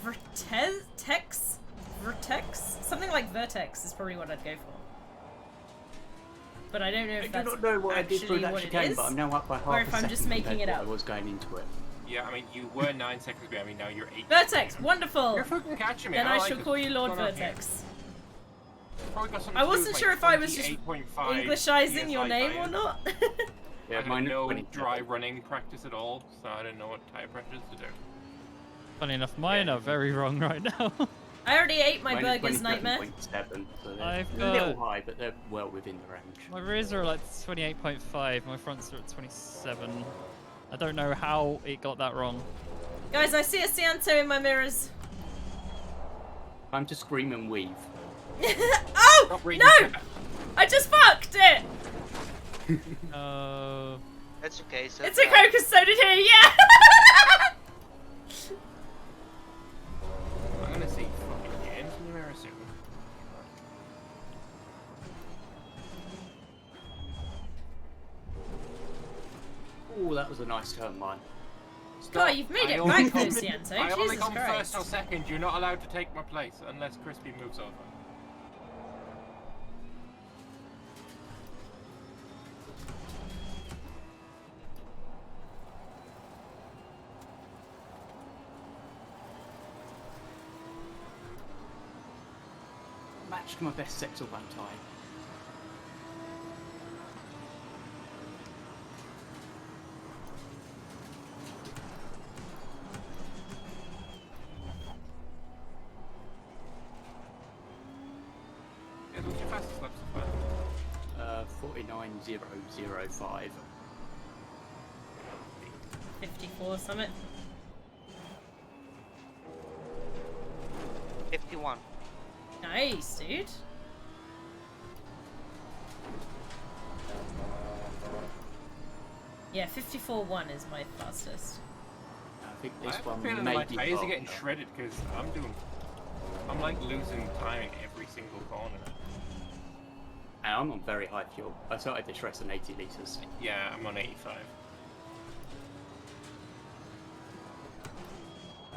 Vertex? Vertex? Something like Vertex is probably what I'd go for. But I don't know I if do that's not know what I did through actually that what it chicane, is. but I'm now up by half or a if second I'm just making compared it to up. what I was going into it. Yeah, I mean, you were 9 seconds behind me, now you're 8. Vertex, wonderful! You're fucking catching me. Then I I like shall it. call you Lord What's going on here? Vertex. Probably got something I to do with wasn't my sure if I was just 28.5 Englishizing your PSI name or tires. not. Yeah, I mine had no 27. dry running practice at all, so I didn't know what tire pressures to do. Funny enough, mine are very wrong right now. I already ate my Mine are burgers, Nightmare. 27.7, so they're I've a little got- high, but they're well within the range. My rears are like 28.5, my fronts are at 27. I don't know how it got that wrong. Guys, I see a Cianto in my mirrors. Time to scream and weave. Oh! Stop reading No! chat. I just fucked it! That's okay. So It's a Coke, so did he, yeah! I'm gonna see fucking games in the mirror soon. Oh, that was a nice turn, mine. God, you've made I it only back though, come- Cianto. I only Jesus come Christ. first or second. You're not allowed to take my place unless Crispy moves over. Matched my best sector one time. Guys, what's your fastest lap so far? 49005. 54 summit. 51. Nice, dude. Yeah, 54.1 is my fastest. I think I this have a one feeling may my be tires are faster. getting shredded because I'm like losing time in every single corner. And I'm on very high fuel. I started this race on 80 litres. Yeah, I'm on 85.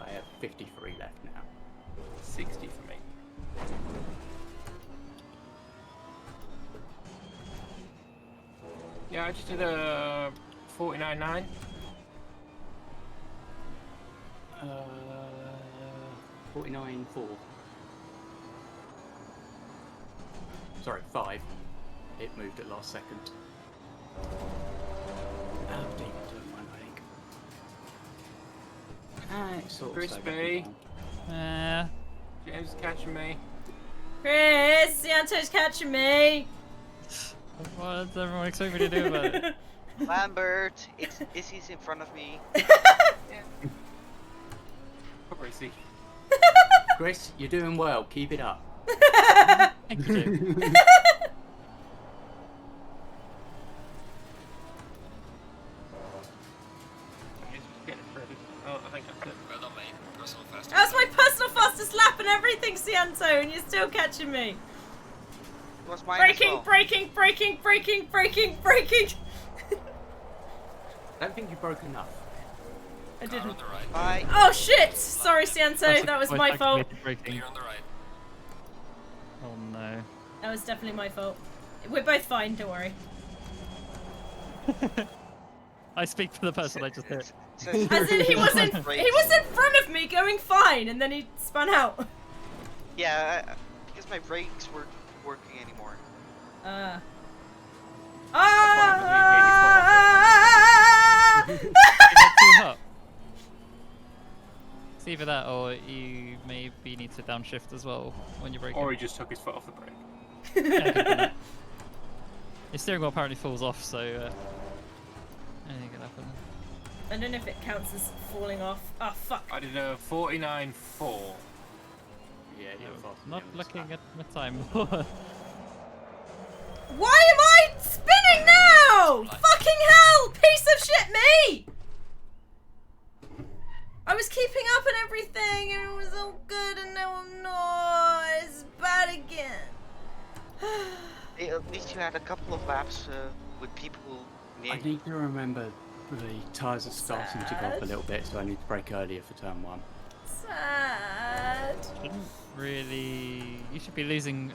I have 53 left now. 60 for me. Yeah, I just did a 49.9. 49.4. Sorry, 5. It moved at last second. Oh, deep turn one, I think. It's sort of Crispy. James is catching me. Chris, Cianto's catching me. What does everyone expect me to do about it? Lambert, Izzy's in front of me. Crispy. Chris, you're doing well. Keep it up. Thank you. Oh, I think that's it. Well done, mate. Personal fastest. That's my personal fastest lap and everything, Cianto, and you're still catching me. It was mine as Braking, well. braking, braking, braking, braking, braking. I don't think you broke enough. I Car on didn't. the right. Bye. Oh shit! Sorry, Cianto, that was my fault. Clear on the right. Oh no. That was definitely my fault. We're both fine, don't worry. I speak for the person I just hit. As in, he was in front of me going fine, and then he spun out. Yeah, because my brakes weren't working anymore. Is that too hot? It's either that or you maybe need to downshift as well when you're braking. Or he just took his foot off the brake. Yeah, your steering wheel apparently falls off, so anything can happen. I don't know if it counts as falling off. Oh, fuck. I did a 49.4. Yeah, you're Not looking at my time. Why am I spinning now? Fucking hell! Piece of shit me! I was keeping up and everything, and it was all good, and now I'm not. It's bad again. At least you had a couple of laps with people near I need to remember the tyres are starting to go up a little bit, so I need to brake earlier for turn 1. Sad. Shouldn't really. You should be losing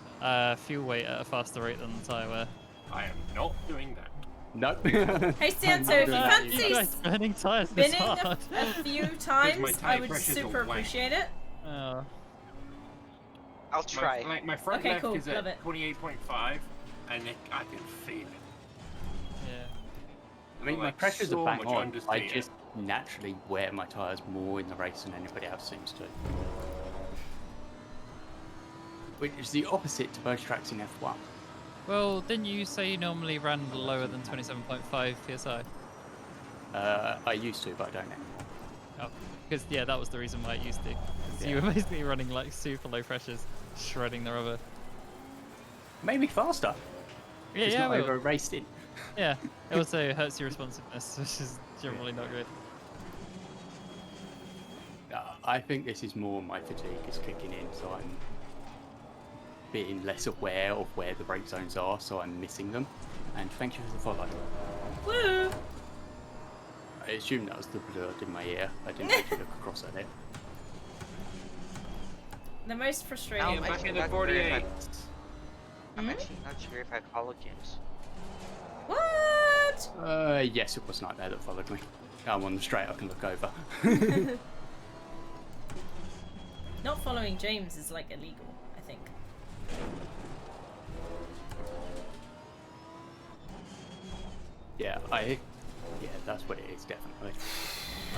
fuel weight at a faster rate than the tyre wear. I am not doing that. Nope. Hey, Stanto, if you You fancy guys burning tyres this spinning hard. a few times, I tyre would pressures super are whack. appreciate it. Oh. I'll try. My front Okay, left cool, is love at it. 28.5, and I can feel it. Yeah. I mean, my Like, pressures so are bang much on. I understeer. just naturally wear my tyres more in the race than anybody else seems to. Which is the opposite to most tracks in F1. Well, didn't you say you normally ran lower than 27.5 PSI? I used to, but I don't anymore. Oh, because yeah, that was the reason why I used to. 'Cause you Yeah. were basically running like super low pressures, shredding the rubber. Maybe faster. Yeah, It's yeah, not well, over racing. yeah. It also hurts your responsiveness, which is generally not good. I think this is more my fatigue is kicking in, so I'm being less aware of where the brake zones are, so I'm missing them. And thank you for the follow. Woo! I assume that was the blurred in my ear. I didn't actually look across at it. The most Now frustrating. I'm back actually in the not sure if 48. I'm actually not sure if I follow James. What? Yes, it was Nightmare that followed me. I'm on the straight, I can look over. Not following James is like illegal, I think. Yeah, that's what it is, definitely.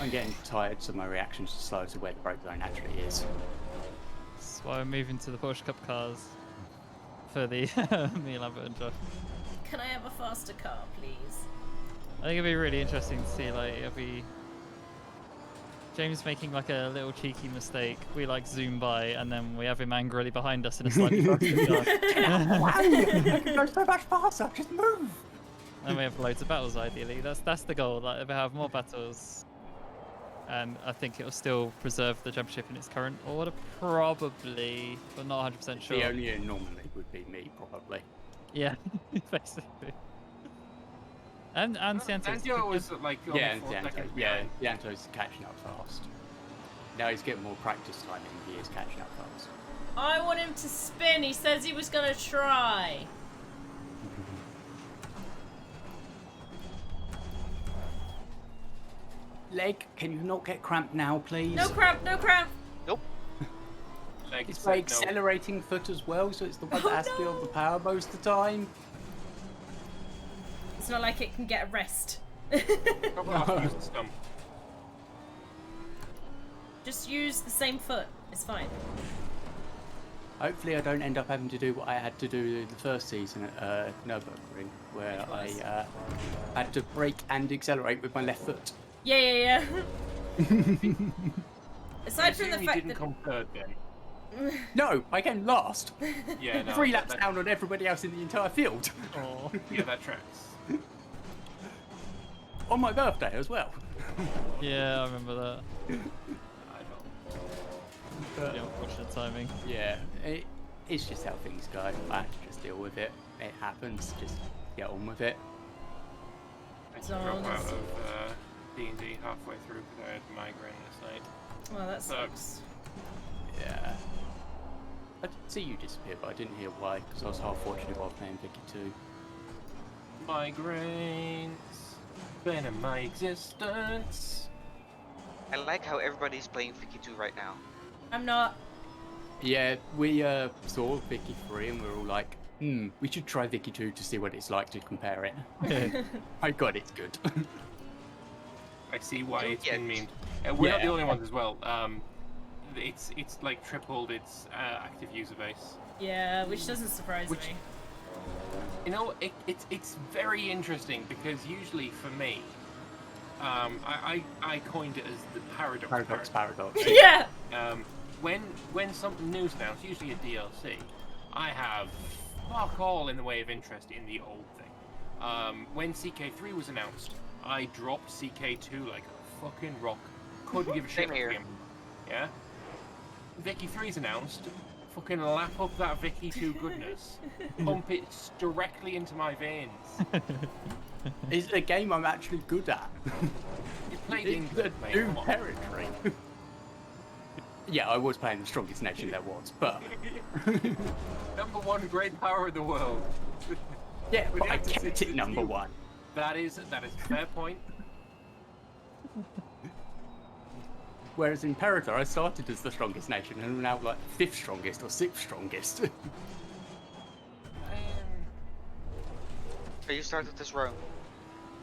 I'm getting tired, so my reactions are slow to where the brake zone actually is. That's why I'm moving to the Porsche Cup cars for the me, Lambert, and Josh. Can I have a faster car, please? I think it'd be really interesting to see, like, it'll be James making like a little cheeky mistake. We like zoom by, and then we have him angrily behind us in a slightly faster car. Wow, I can go so much faster, just move! And we have loads of battles. Ideally, that's the goal. Like, if we have more battles, and I think it'll still preserve the championship in its current order, probably, but not 100% sure. The only anomaly would be me, probably. Yeah, basically. And Santos. Santiago was like only Yeah, and 4 seconds yeah, behind. Santo's catching up fast. Now he's getting more practice time and he is catching up fast. I want him to spin. He says he was gonna try. Leg, can you not get cramped now, please? No cramp, no cramp. Nope. Like It's I my said, no. accelerating foot as well, so it's the one Oh, that has to be no. on the power most of the time. It's not like it can get a rest. Probably have to use the stump. Just use the same foot. It's fine. Hopefully I don't end up having to do what I had to do the first season at Nürburgring, where Which was? I had to brake and accelerate with my left foot. Yeah, yeah, yeah. Aside from the Assume he fact didn't that come third then. No, I came last. Yeah, no. 3 that- laps that- down on everybody else in the entire field. Oh. Yeah, that tracks. On my birthday as well. Yeah, I remember that. I don't. But, The unfortunate timing. yeah, it's just how things go. I have to just deal with it. It happens. Just get on with it. I had to So drop let's out see. of D&D halfway through because I had migraine this night. well, that sucks. Yeah. I did see you disappear, but I didn't hear why, because I was half watching it while playing Vicky 2. Migraines, bane of my existence. I like how everybody's playing Vicky 2 right now. I'm not. Yeah, we saw Vicky 3 and we were all like, we should try Vicky 2 to see what it's like to compare it. My god, it's good. I see why Don't it's yet. been memed. We're not the Yeah. only ones as well. It's like tripled its active user base. Yeah, which doesn't surprise Which- me. You know, it's very interesting because usually for me, I coined it as the paradox. Paradox. Yeah. When something new's announced, usually a DLC, I have fuck all in the way of interest in the old thing. When CK3 was announced, I dropped CK2 like a fucking rock. Couldn't give a shit Same here. about him. Yeah. Vicky 3's announced. Fucking lap up that Vicky 2 goodness. Pump it directly into my veins. It's a game I'm actually good at. You played It's England, a mate. new Come on. territory. Yeah, I was playing the strongest nation there was, but Number one great power in the world. yeah, We but I have to kept see it the number team. one. That is a fair point. Whereas in Imperator, I started as the strongest nation and I'm now like 5th strongest or 6th strongest. So you start with this Rome.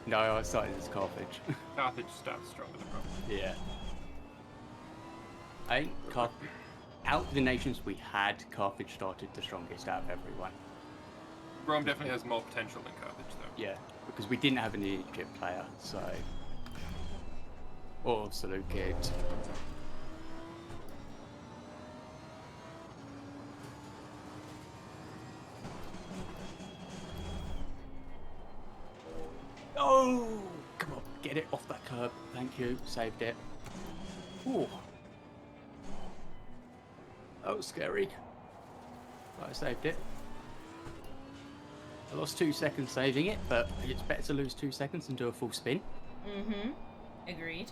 No, I started as Carthage. Carthage starts stronger than Rome. Yeah. I think out of the nations we had, Carthage started the strongest out of everyone. Rome definitely has more potential than Carthage, though. Yeah, because we didn't have an Egypt player, so. Or Seleucid. Oh! Come on, get it off that curb. Thank you, saved it. Ooh. That was scary. But I saved it. I lost 2 seconds saving it, but it's better to lose 2 seconds than do a full spin. Mm-hmm. Agreed.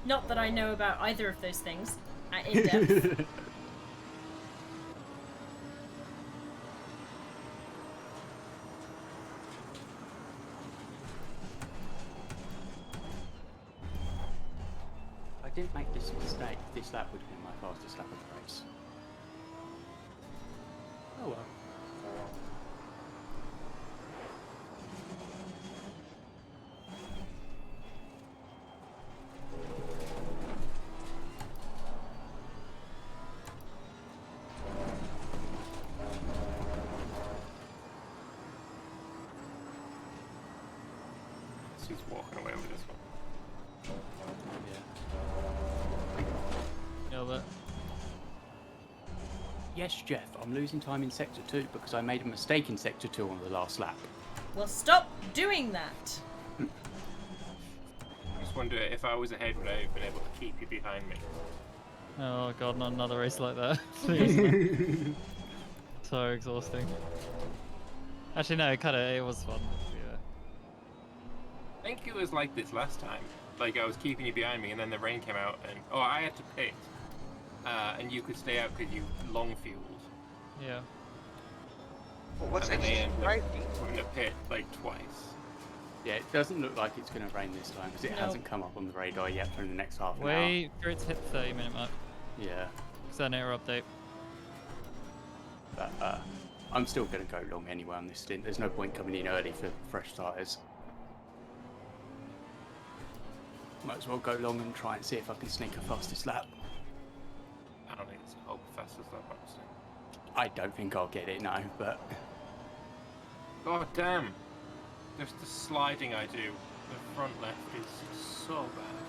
Not that I know about either of those things in depth. If I didn't make this mistake, this lap would have been my fastest lap of the race. Oh well. So he's walking away with this one. Yeah. Yeah, but Yes, Jeff, I'm losing time in Sector 2 because I made a mistake in Sector 2 on the last lap. Well, stop doing that. I just wonder if I was ahead, would I have been able to keep you behind me? oh god, not another race like that. Please. man. So exhausting. Actually, no, it was fun. Yeah. I think it was like this last time. Like I was keeping you behind me, and then the rain came out, and I had to pit, and you could stay out because you long fueled. Yeah. Well, what's And then actually they right? ended up in the pit like twice. Yeah, it doesn't look like it's going to rain this time because it No. hasn't come up on the radar yet for the next half an hour. Wait for it to hit the 30-minute mark. Yeah, Because then it'll update. but I'm still going to go long anyway on this stint. There's no point coming in early for fresh starters. Might as well go long and try and see if I can sneak a fastest lap. I don't think it's a hope fast as that much. I don't think I'll get it, no, but God damn! Just the sliding I do, the front left is so bad.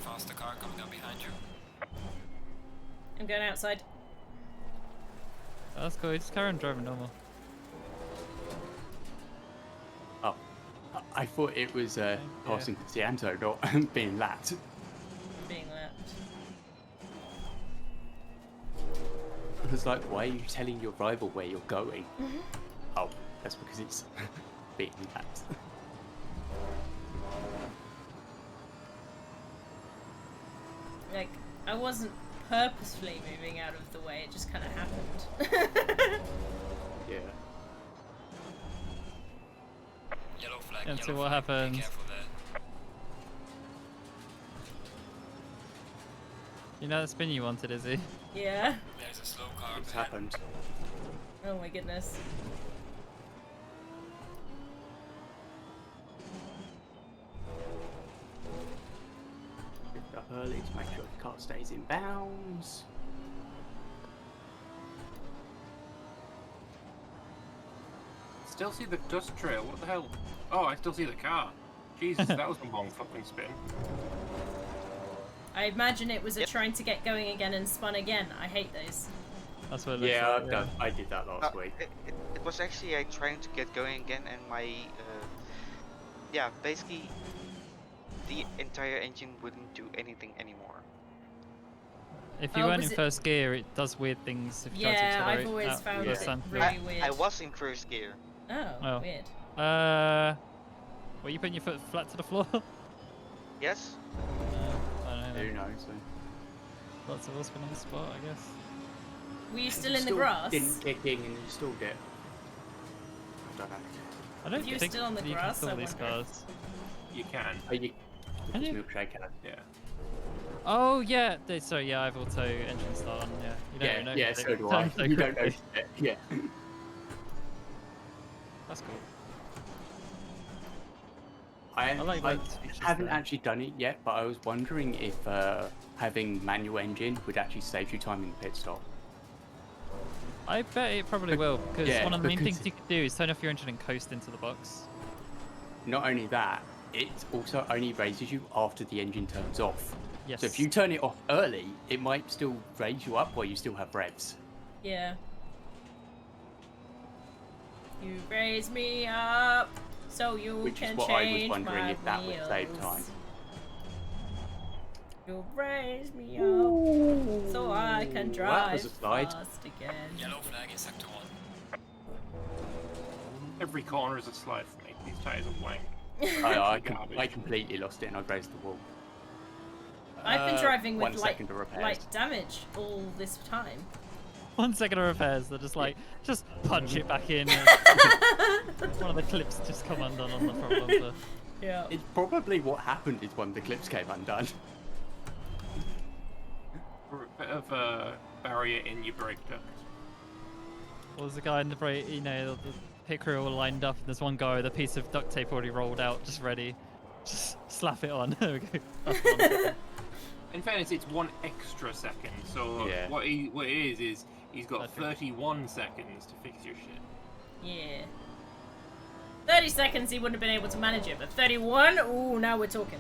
Faster car coming up behind you. I'm going outside. Oh, that's cool. Just carry on driving normal. oh, I thought it was passing Cianto, not being lapped. Being lapped. I was like, why are you telling your rival where you're going? Oh, that's because it's being lapped. Like, I wasn't purposefully moving out of the way, it just kind of happened. Yeah. Yellow flag. And Yellow see what flag. Be happens. careful there. You know that spin you wanted, is he? Yeah. There's a slow car. It's ahead. happened. Oh my goodness. Lift up early to make sure the car stays in bounds. Still see the dust trail. What the hell? Oh, I still see the car. Jesus, that was a long fucking spin. I imagine it was a Yep. trying to get going again and spun again. I hate those. That's what it looks Yeah, like. I've done. I did that last week. It was actually trying to get going again, and my yeah, basically the entire engine wouldn't do anything anymore. If you Oh, weren't was in it- first gear, it does weird things if you try to Yeah, accelerate. I've always found yeah. it really weird. I was in first gear. Oh, Oh. weird. Were you putting your foot flat to the floor? Yes. I don't know. Who knows? Lots of us been on the spot, I guess. Were you You still in the still grass? Didn't kick in and you still get. I don't know. I don't If you were think still on the you grass, can I stall these wonder. cars. You can. Oh, you. Can you? Milkshake had. Yeah. Oh yeah, so yeah, I've auto engine start on. Yeah, you don't Yeah, know. yeah, so do I. You don't know. Yeah. That's cool. I like that features haven't there. actually done it yet, but I was wondering if having manual engine would actually save you time in the pit stop. I bet it probably will, because yeah, one of the main because- things you could do is turn off your engine and coast into the box. Not only that, it also only raises you after the engine turns off. Yes. So if you turn it off early, it might still raise you up while you still have revs. Yeah. You raise me up so you Which is can what I was change wondering my if that would save wheels. time. You raise me up so I can Ooh, drive that was a slide. fast again. Yellow flag in sector 1. Every corner is a slide for me. These tires are wank. I completely lost it and I grazed the wall. I've been driving 1 with second to repairs. light damage all this time. 1 second of repairs, they're just like, just punch it back in. One of the clips just come undone on the front bumper. Yeah. It's probably what happened is when the clips came undone. A bit of a barrier in your brake duct. Well, there's a guy in the brake, you know, the pit crew all lined up, and there's one guy with a piece of duct tape already rolled out, just ready. Just slap it on. There we go. That's 1 second. In fairness, it's 1 extra second. So Yeah. what it is he's got That's true. 31 seconds to fix your shit. Yeah. 30 seconds he wouldn't have been able to manage it, but 31? Ooh, now we're talking.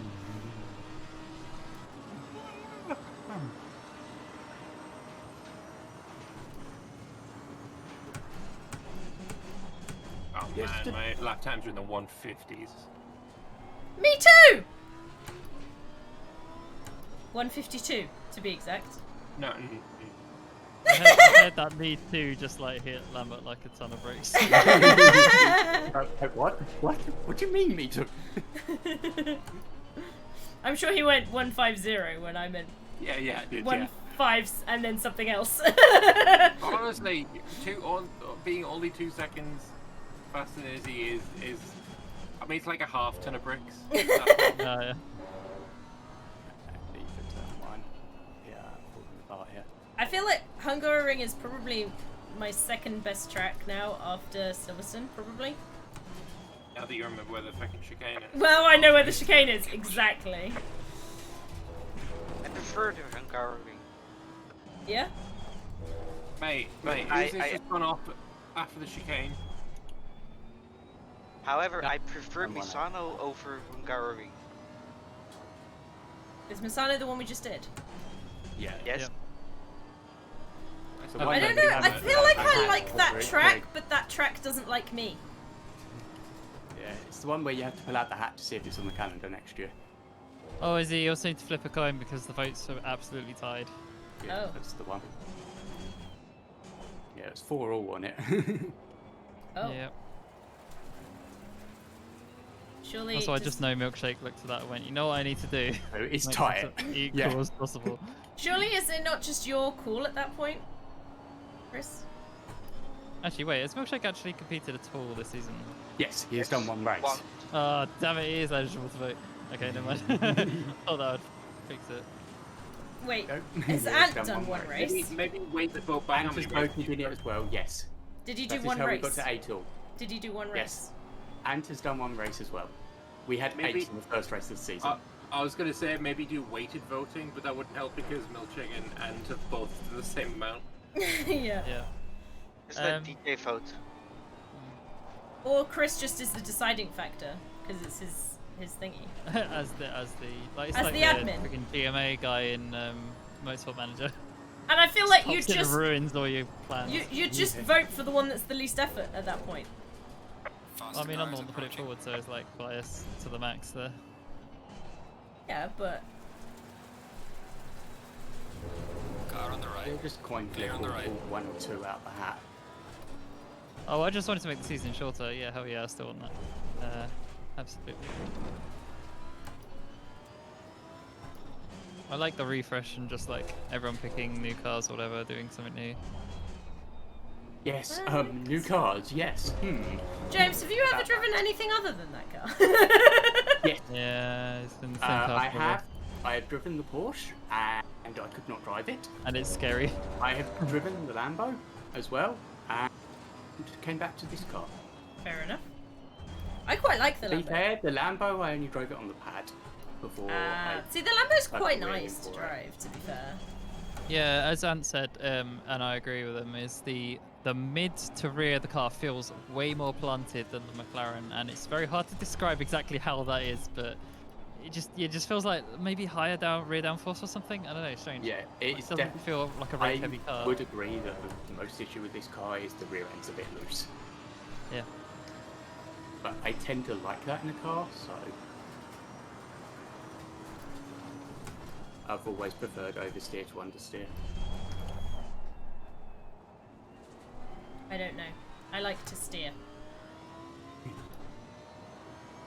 Oh Yes, man, my lap times are in the 150s. Me too! 152, to be exact. No, I heard that me too just like hit Lambert like a ton of bricks. What? What? What do you mean, me too? I'm sure he went 150 when I meant yeah, I did, one yeah. fives and then something else. Honestly, being only 2 seconds faster than Izzy is I mean, it's like a half ton of bricks. Yeah. Actually, for turn 1. Yeah, falling apart here. I feel like Hungaroring is probably my second best track now after Silverstone, probably. Now that you remember where the fucking chicane is. Well, I know where the chicane is, exactly. I prefer the Hungaroring. Yeah? Mate, I- Izzy's just gone off after the chicane. However, Yeah. I prefer I'm on it. Misano over Hungaroring. Is Misano the one we just did? Yeah. Yes. Yep. So I one I don't that know, we I haven't- feel like I haven't like covered that it, track, like- but that track doesn't like me. Yeah, it's the one where you have to pull out the hat to see if it's on the calendar next year. Oh, is he also need to flip a coin because the votes are absolutely tied? Yeah, Oh. that's the one. Yeah, it's 4-all on it. Oh. Yep. Surely. That's why I just know Milkshake looked at that and went, you know what I need to do? So it's Make tight. this as equal Yeah. as possible. Surely is it not just your call at that point, Chris? Actually, wait, has Milkshake actually competed at all this season? Yes, he has done one race. One. Oh, damn it, he is eligible to vote. Okay, never mind. Oh, that would fix it. Wait, Go. has Yeah, he's Ant done one race? Maybe wait the vote back. And has voted in it as well, yes. Did he do That is one how race? we got to 8 all. Did he do one race? Yes. Ant has done one race as well. We had Maybe- 8 in the first race of the season. I was gonna say maybe do weighted voting, but that wouldn't help because Milkshake and have both done the same amount. Yeah. Yeah. It's the DJ vote. Or Chris just is the deciding factor because it's his thingy. as the like it's As like the admin. freaking GMA guy in Motorsport Manager. And I feel like you Pops in and just ruins all your plans. you just vote for the one that's the least effort at that point. I mean, I'm the one to put it forward, so it's like bias to the max there. Yeah, but Car on the right. We'll just coin flip Clear on the or right. pull 1 or 2 out the hat. Oh, I just wanted to make the season shorter. Yeah, hell yeah, I still want that. Absolutely. I like the refresh and just like everyone picking new cars or whatever, doing something new. Yes, new cars, yes. James, have you ever driven anything other than that car? Yes. Yeah, it's been the same car I forever. have driven the Porsche and I could not drive it. And it's scary. I have driven the Lambo as well and came back to this car. Fair enough. I quite like the To be Lambo. fair, the Lambo I only drove it on the pad before See, the Lambo's I quite got really nice to for it. drive, to be fair. Yeah, as Ant said, and I agree with him, is the mid to rear of the car feels way more planted than the McLaren, and it's very hard to describe exactly how that is, but it just feels like maybe higher rear downforce or something. I don't know, it's strange. Yeah, It it's doesn't feel like a I very heavy car. would agree that the most issue with this car is the rear end's a bit loose. Yeah. But I tend to like that in a car, so I've always preferred oversteer to understeer. I don't know. I like to steer.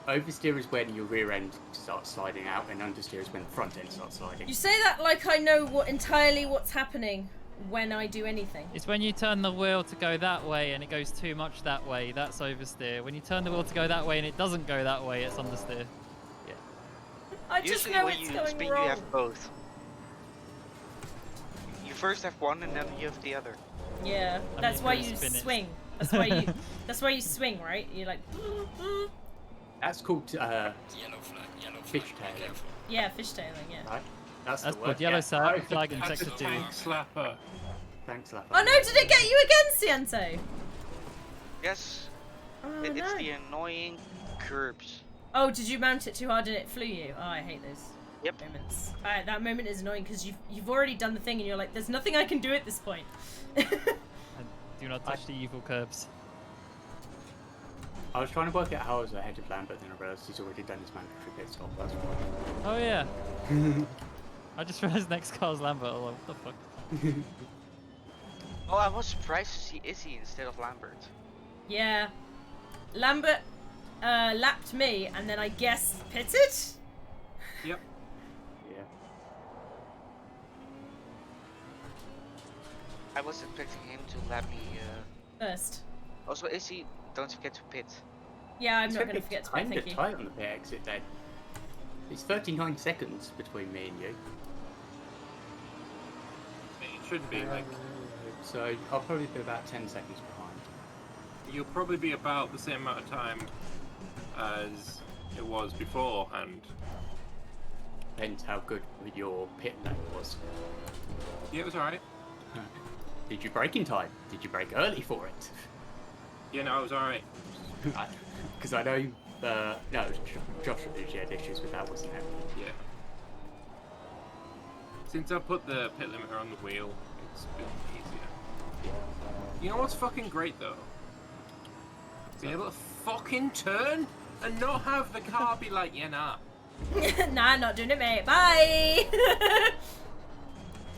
Oversteer is when your rear end starts sliding out, and understeer is when the front end starts sliding. You say that like I know entirely what's happening when I do anything. It's when you turn the wheel to go that way and it goes too much that way, that's oversteer. When you turn the wheel to go that way and it doesn't go that way, it's understeer. I just Usually know when it's you going spin, wrong. you have both. You first have one and then you have the other. Yeah, I that's mean, why if you you spin it. swing. That's why you. That's why you swing, right? You're like. That's called Yellow flag, yellow flag. Fishtailing. Be careful. Yeah, fishtailing. Yeah. right. That's That's the called word. yellow yeah. flag in That's sector a 2. tank slapper. Thanks, Lapa. Oh no! Did it get you again, Ciento? Yes, Oh it's no. the annoying curbs. Oh, did you mount it too hard and it flew you? Oh, I hate those Yep. moments. That moment is annoying because you've already done the thing and you're like, there's nothing I can do at this point. And do not touch the evil curbs. I was trying to work out how I was ahead of Lambert, then I realised he's already done his mandatory pit stop. That's why. Oh yeah. I just realized next car's Lambert. Oh, what the fuck? Oh, I was surprised to see Izzy instead of Lambert. Yeah. Lambert lapped me and then I guess pitted? Yep. Yeah. I was expecting him to lap me. First. Also, Izzy, don't forget to pit. Yeah, I'm It's not gonna going to be forget to pit, kinda thank you. tight on the pit exit then. It's 39 seconds between me and you. It should be like So I'll probably be about 10 seconds behind. you'll probably be about the same amount of time as it was beforehand. Depends how good your pit lane was. Yeah, it was alright. Did you brake in time? Did you brake early for it? Yeah, no, it was alright. Because I know, no, it was Josh who had issues with that, wasn't it? Yeah. Since I put the pit limiter on the wheel, it's been easier. You know what's fucking great though? Being able to fucking turn and not have the car be like, yeah, nah. Nah, not doing it, mate. Bye!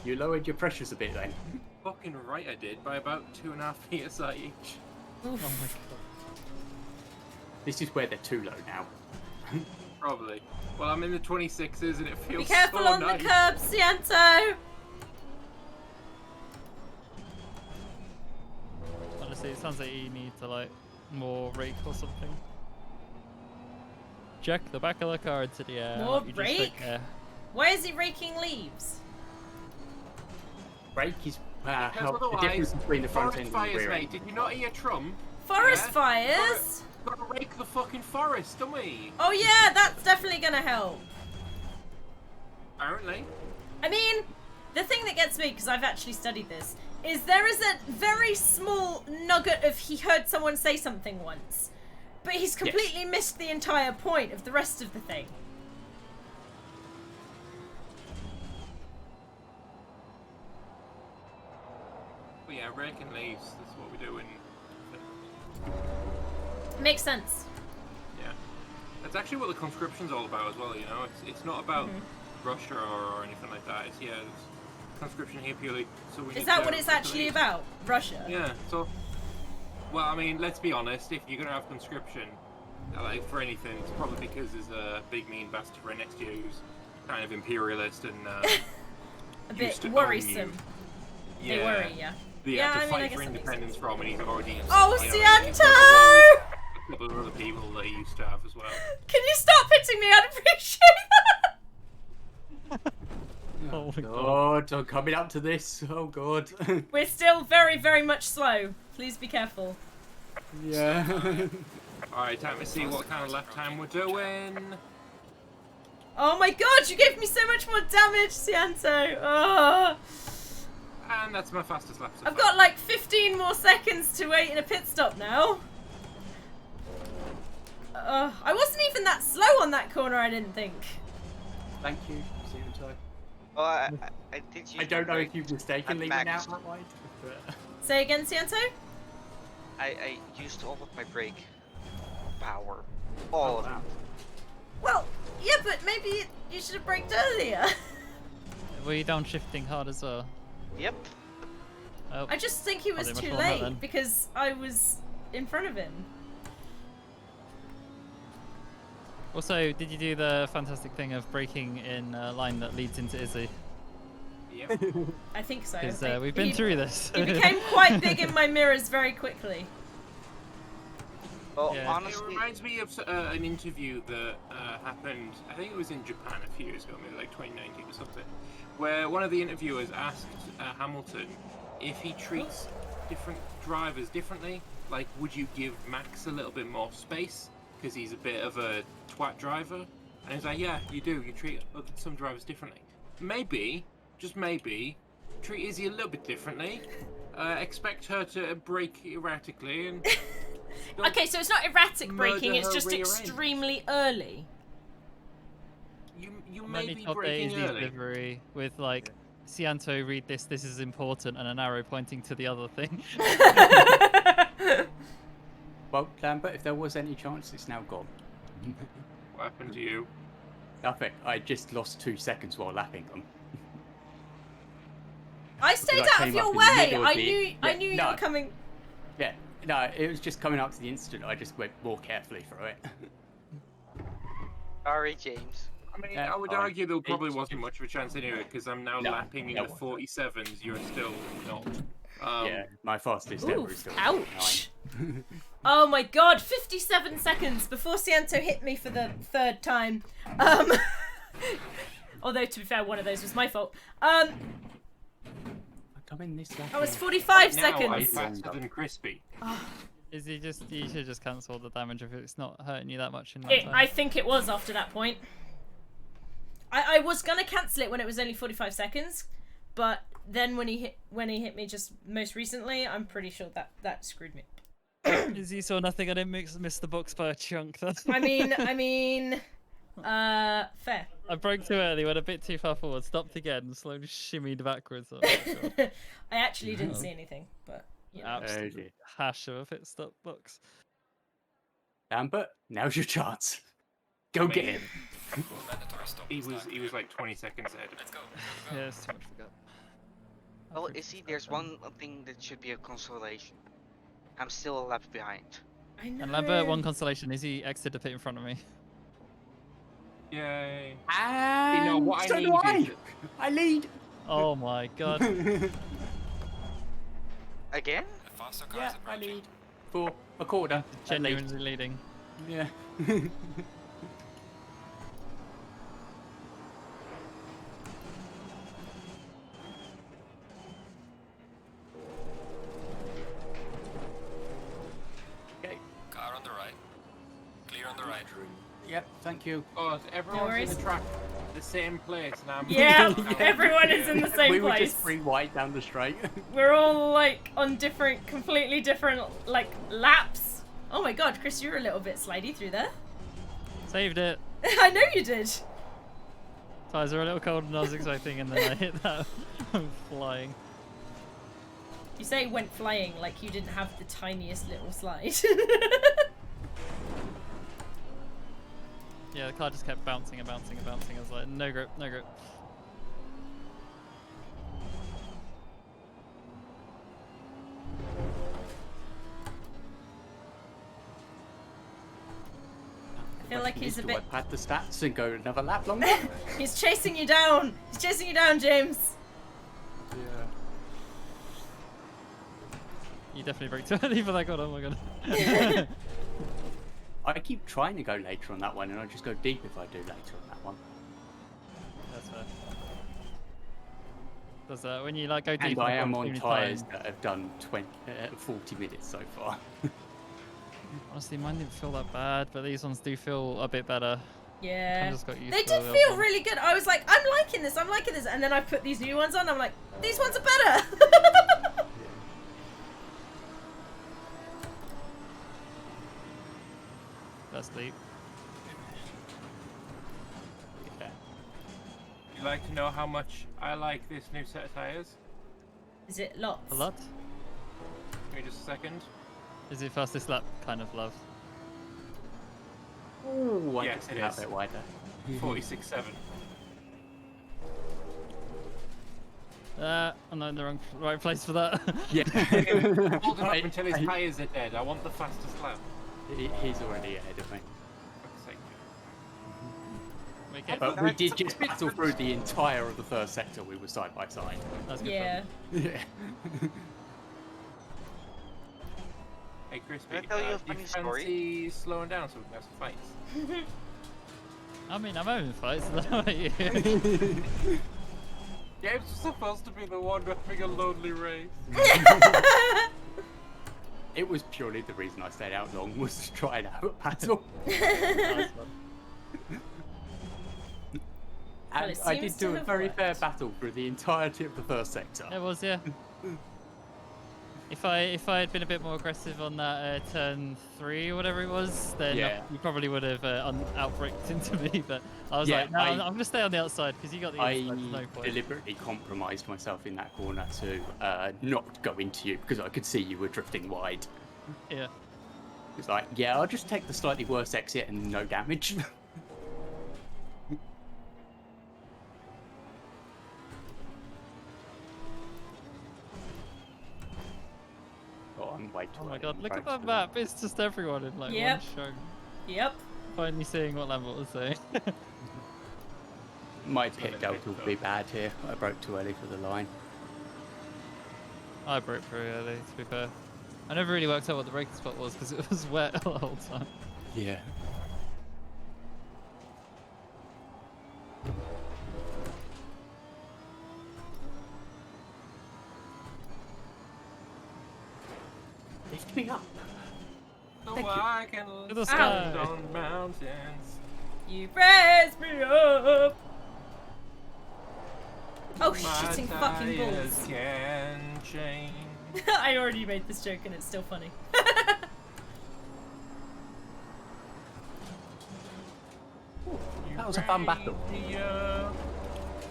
You lowered your pressures a bit then. Fucking right I did, by about 2.5 PSI each. Oh my god. This is where they're too low now. Probably. Well, I'm in the 26s and it feels Be careful so on nice. the curb, Ciento! Honestly, it sounds like you need to like more rake or something. Jack the back of the car into the air. More you just rake? don't care. Why is he raking leaves? Brake is Because how the otherwise, difference between the front forest end and the fires, rear mate. end. Did you not hear Trump? Forest Yeah. fires? Gotta rake the fucking forest, don't we? Oh yeah, that's definitely gonna help. Apparently. I mean, the thing that gets me, because I've actually studied this, is there is a very small nugget of he heard someone say something once, but he's completely missed the entire point of the rest of the thing. But yeah, raking leaves. That's what we do in. Makes sense. Yeah. That's actually what the conscription's all about as well. You know, it's not about Mm-hmm. Russia or anything like that. It's it's conscription here purely. So we Is need that to what it's rake the actually leaves. about? Russia? Yeah. So. Well, I mean, let's be honest. If you're gonna have conscription, like for anything, it's probably because there's a big mean bastard right next to you who's kind of imperialist and A bit used to own worrisome. you. They worry, yeah. You Yeah, have to I mean, I fight guess for that makes independence from, and he's already. Oh, you know, he's got Ciento! a couple of other people that he used to have as well. Can you stop hitting me? I'd appreciate that! Oh my god. God, I'm coming up to this. Oh God. We're still very, very much slow. Please be careful. Yeah. Alright, time to see what kind of lap time we're doing. Oh my god, you gave me so much more damage, Ciento! Oh. And that's my fastest lap so I've far. got like 15 more seconds to wait in a pit stop now. I wasn't even that slow on that corner, I didn't think. Thank you, Ciento. Well, I did use I don't my know if brake. you've mistakenly I'm went out maxed. that wide, but Say again, Ciento? I used all of my brake power. All of it. Well, yeah, but maybe you should have braked earlier. Were you downshifting hard as well? Yep. Oh, I just think he was I'll do much too more on that late then. because I was in front of him. Also, did you do the fantastic thing of braking in a line that leads into Izzy? Yep. I think so. Because Like, we've been he- through this. He became quite big in my mirrors very quickly. Well, Yeah. It honestly, reminds me of an interview that happened, I think it was in Japan a few years ago, maybe like 2019 or something, where one of the interviewers asked Hamilton if he treats different drivers differently. Like, would you give Max a little bit more space because he's a bit of a twat driver? And he's like, yeah, you do. You treat some drivers differently. Maybe, just maybe, treat Izzy a little bit differently. Expect her to brake erratically and. don't Okay, so it's not erratic murder braking, it's her just rear end. extremely early. You Might may need be to update braking Izzy's early. livery with like, Ciento, read this is important, and an arrow pointing to the other thing. well, Lambert, if there was any chance, it's now gone. What happened to you? Nothing. I just lost 2 seconds while lapping them. I stayed Because I out of came your up in the way. middle of I the- knew Yeah, you no. were coming. Yeah. No, it was just coming up to the incident. I just went more carefully through it. sorry, James. I mean, Yeah, I would fine. argue there probably It's- wasn't much of a chance anyway, because I'm now No, lapping in no. the 47s. You're still not. Yeah, my fastest Ooh, ever is still ouch. 49. Oh my god, 57 seconds before Ciento hit me for the third time. Although, to be fair, one of those was my fault. I come in this lap. I was now. 45 Now I'm seconds. faster than Crispy. Izzy, you should just cancel the damage if it's not hurting you that much in that time. I think it was after that point. I was gonna cancel it when it was only 45 seconds, but then when he hit me just most recently, I'm pretty sure that screwed me. Izzy saw nothing. I didn't miss the box by a chunk. I mean, fair. I broke too early, went a bit too far forward, stopped again, slowly shimmied backwards. Oh my God. I actually didn't see anything, but you know. Absolute dear. hash of a pit stop box. Lambert, now's your chance. Go get him. Mandatory stop. He was stack. he was like 20 seconds ahead. Let's go. Yeah, it's too much for that. Well, you see, there's one thing that should be a consolation. I'm still a lap behind. I know. And Lambert, one consolation, Izzy exited the pit in front of me. Yay. And know, what I so do need is- I lead. Oh my god. Again? A faster car Yeah, is I approaching. lead for a quarter. At least. Genuinely leading. Yeah. Okay. Car on the right. Clear on the right. Yep. Thank you. God, everyone's in worries. the track, the same place, and I'm. Yeah, Yeah. everyone is in the same we were place. just free wide down the straight. We're all like on different, completely different like laps. Oh my god, Chris, you're a little bit slidey through there. Saved it. I know you did. Tires are a little colder than I was expecting, and then I hit that. I'm flying. You say it went flying like you didn't have the tiniest little slide. Yeah, the car just kept bouncing and bouncing and bouncing. I was like, no grip, no grip. I feel like he's a Do bit. I pad the stats and go another lap longer? He's chasing you down. He's chasing you down, James. Yeah. You definitely broke too early for that god. Oh my god. I keep trying to go later on that one, and I just go deep if I do later on that one. That's fair. Does that when you like go deep? And I am too on many tyres times- that have done 40 minutes so far. Honestly, mine didn't feel that bad, but these ones do feel a bit better. Yeah. Kinda just got used They to did the feel old one. really good. I was like, I'm liking this, and then I put these new ones on. I'm like, these ones are better. That's deep. Yeah. You'd like to know how much I like this new set of tires? Is it lots? A lot. Give me just a second. Is it fastest lap kind of love? Ooh, I Yes, just it a is. bit wider. 46.7. I'm not in the right place for that. Yeah. Hold him up I- until his I- tires are dead. I want the fastest lap. He's already ahead of me. For fuck's sake. Make it. But we did just battle through the entire of the first sector. We were side by side. That's good. Yeah. Yeah. Hey, Crispy, Can I tell you a do you funny story? fancy slowing down so we can have some fights? I mean, I'm having fights. How about you? Gabe's supposed to be the one having a lonely race. It was purely the reason I stayed out long was to try and have a battle. Nice one. And it I seems did to do a have very fair worked. battle through the entirety of the first sector. It was, yeah. If I had been a bit more aggressive on that turn 3 or whatever it was, then Yeah. you probably would have outbraked into me. But I was Yeah, like, no, I- I'm gonna stay on the outside because you got the I inside. There's no point. deliberately compromised myself in that corner to not go into you because I could see you were drifting wide. Yeah. It's like, yeah, I'll just take the slightly worse exit and no damage. Oh, I'm way too Oh my early god, in look at approach that to map. It's just everyone in like Yep. one show. Yep. Finally seeing what Lambert was saying. My pit delta will be bad here. I broke too early for the line. I broke pretty early, to be fair. I never really worked out what the braking spot was because it was wet the whole time. Yeah. Lift me up. So Thank you. I can To the stand sky. on mountains. You raise me up. Oh, My shitting fucking tires balls. can change. I already made this joke and it's still funny. That was a fun battle.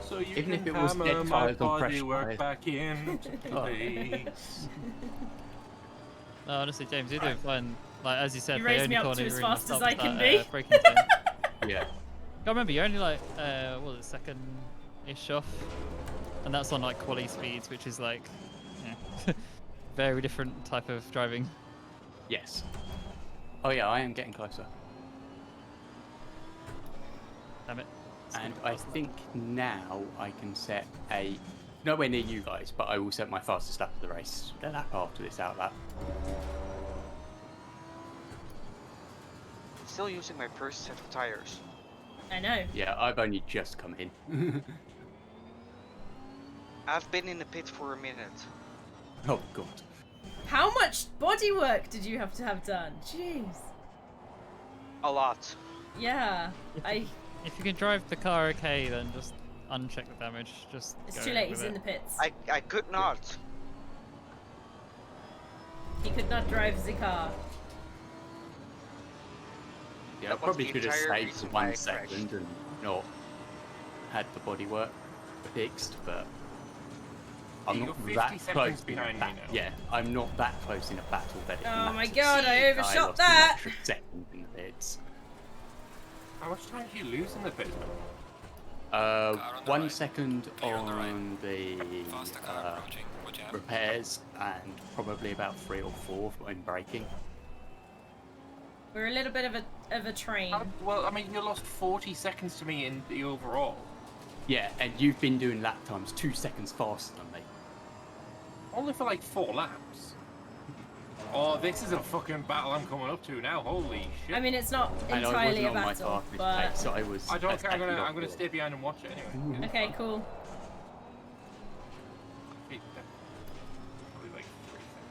So you Even can if it was hammer dead my tires or fresh bodywork tires. back into Oh. place. No, honestly, James, you're doing fine. Like as you said, You the raised only me up corner to you're as in fast as stops I that, can be. braking time. Yeah. I remember you're only like what was it, second-ish off, and that's on like quali speeds, which is like yeah, very different type of driving. Yes. Oh yeah, I am getting closer. Damn it. And I think now I can set a nowhere near you guys, but I will set my fastest lap of the race. The lap after this out lap. Still using my first set of tires. I know. Yeah, I've only just come in. I've been in the pit for a minute. Oh god. How much bodywork did you have to have done? Jeez. A lot. Yeah. If you can drive the car okay, then just uncheck the damage. Just It's go too late. with He's in it. the pits. I could not. He could not drive the car. Yeah, I That was probably the could have entire stayed reason for why I 1 crashed. second and not had the bodywork fixed, but I'm You're not 50 that seconds close behind in a me now. Yeah, I'm not that close in a battle that it Oh my matters. god, I I overshot lost that! an extra second in the pits. How much time do you lose in the pit? Uh, Car on the 1 right. second Clear on the on the Faster car approaching. Watch out. repairs and probably about 3 or 4 when braking. We're a little bit of a train. Well, I mean, you lost 40 seconds to me in the overall. Yeah, and you've been doing lap times 2 seconds faster than me. Only for like 4 laps. Oh, this is a fucking battle I'm coming up to now. Holy shit. I mean, it's not And I entirely wasn't a on my battle, fastest but pace, so I was. I don't a care. I'm second gonna off stay behind and watch it anyway. okay, cool. Probably like 3 seconds.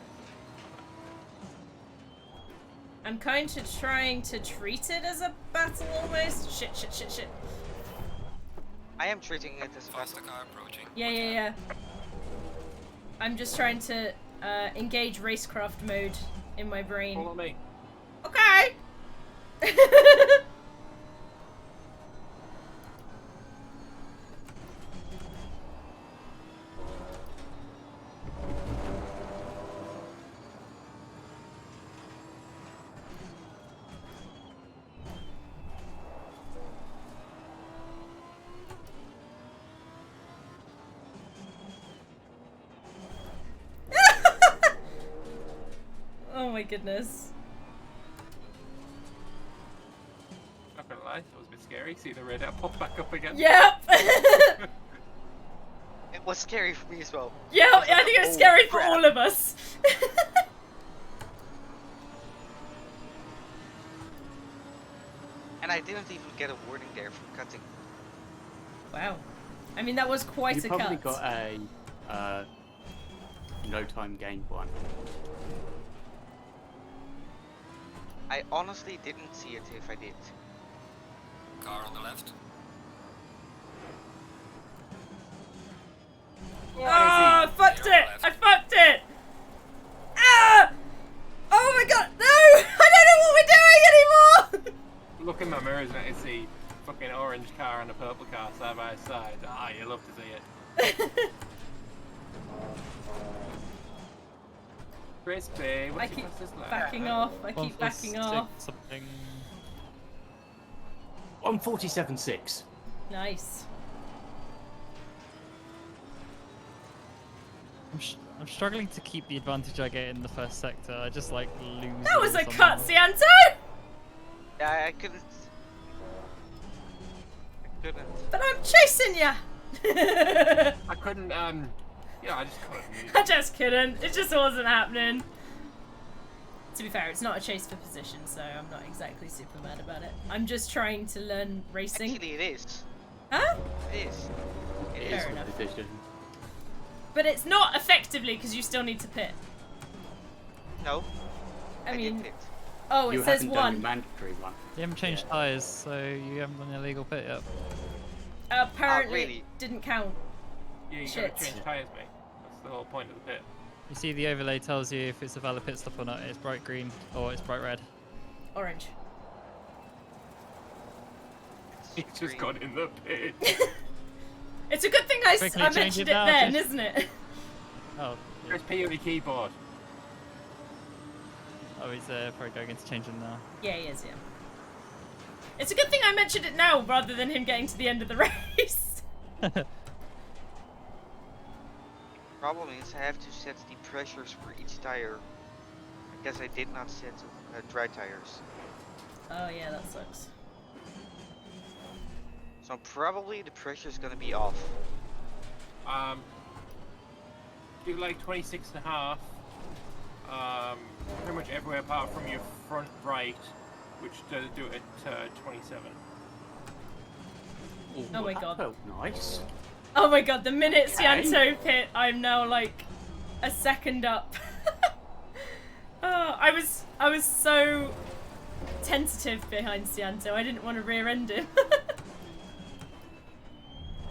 I'm kind of trying to treat it as a battle almost. Shit. I am treating it as a Faster battle. car approaching. Yeah. I'm just trying to engage racecraft mode in my brain. Follow me. Okay. Oh my goodness. Not gonna lie, that was a bit scary. See the red app pop back up again. Yep. It was scary for me as well. Yeah, I was I like, think it was "Oh, scary for crap." all of us. And I didn't even get a warning there from cutting. Wow. I mean, that was quite You a probably cut. got a no time gained one. I honestly didn't see it if I did. Car on the left. Oh, I fucked Clear on it! the left. I fucked it! Ah! Oh my god, no! I don't know what we're doing anymore! Look in my mirrors and I can see fucking orange car and a purple car side by side. Ah, you love to see it. Crispy, I what's your keep fastest lap? backing off. I keep 146 backing off. Something. 147.6. Nice. I'm struggling to keep the advantage I get in the first sector. I just like lose. That was a somehow. cut, Cianto! Yeah, I couldn't. But I'm chasing ya! I couldn't, yeah, I just couldn't. I just couldn't. It just wasn't happening. To be fair, it's not a chase for position, so I'm not exactly super mad about it. I'm just trying to learn racing. Actually, it is. Huh? It is. It It is. is Fair a enough. decision. But it's not effectively because you still need to pit. No. I mean, did it. oh, it You says haven't done your one. mandatory one. You haven't changed tyres, so you haven't done the illegal pit yet. Apparently, really? it didn't count. Yeah, you Shit. gotta change tyres, mate. That's the whole point of the pit. You see, the overlay tells you if it's a valid pit stop or not. It's bright green or it's bright red. Orange. He's just got in the pit. It's a good thing I Quickly change mentioned it it now, then, just- isn't it? Oh, Press P on your keyboard. oh, he's probably going into changing now. Yeah, he is, yeah. It's a good thing I mentioned it now rather than him getting to the end of the race. Problem is, I have to set the pressures for each tire. I guess I did not set dry tires. Oh yeah, that sucks. So probably the pressure's gonna be off. Do like 26 and a half. Pretty much everywhere apart from your front right, which does do it at 27. Oh my that god. felt nice. Oh my god, the minute Okay. Cianto hit, I'm now like a second up. Oh, I was so tentative behind Cianto. I didn't want to rear end him.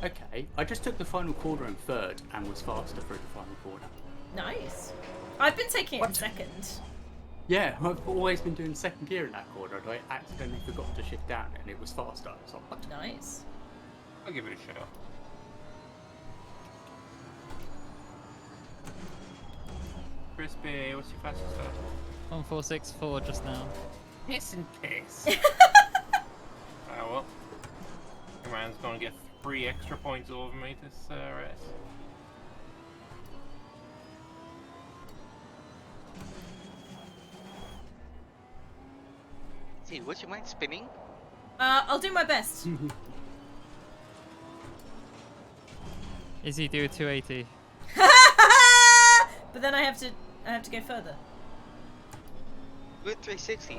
Okay, I just took the final corner in third and was faster through the final corner. Nice. I've been taking it in What? second. Yeah, I've always been doing second gear in that corner, and I accidentally forgot to shift down, and it was faster. So what? Nice. I'll give it a shot. Crispy, what's your fastest start? 1464 just now. Piss and piss. Oh well. Your man's gonna get 3 extra points over me this race. See, would you mind spinning? I'll do my best. Izzy, do a 280. But then I have to go further. Do it 360.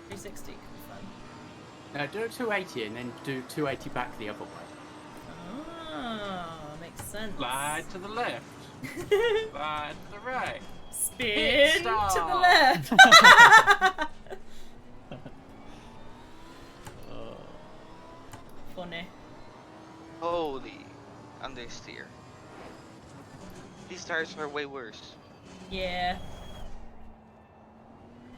360 could be fun. Do a 280 and then do 280 back the other way. Ah, makes sense. Slide to the left. Slide to the right. Spin to the stop. left. Funny. Holy understeer. These tires are way worse. Yeah.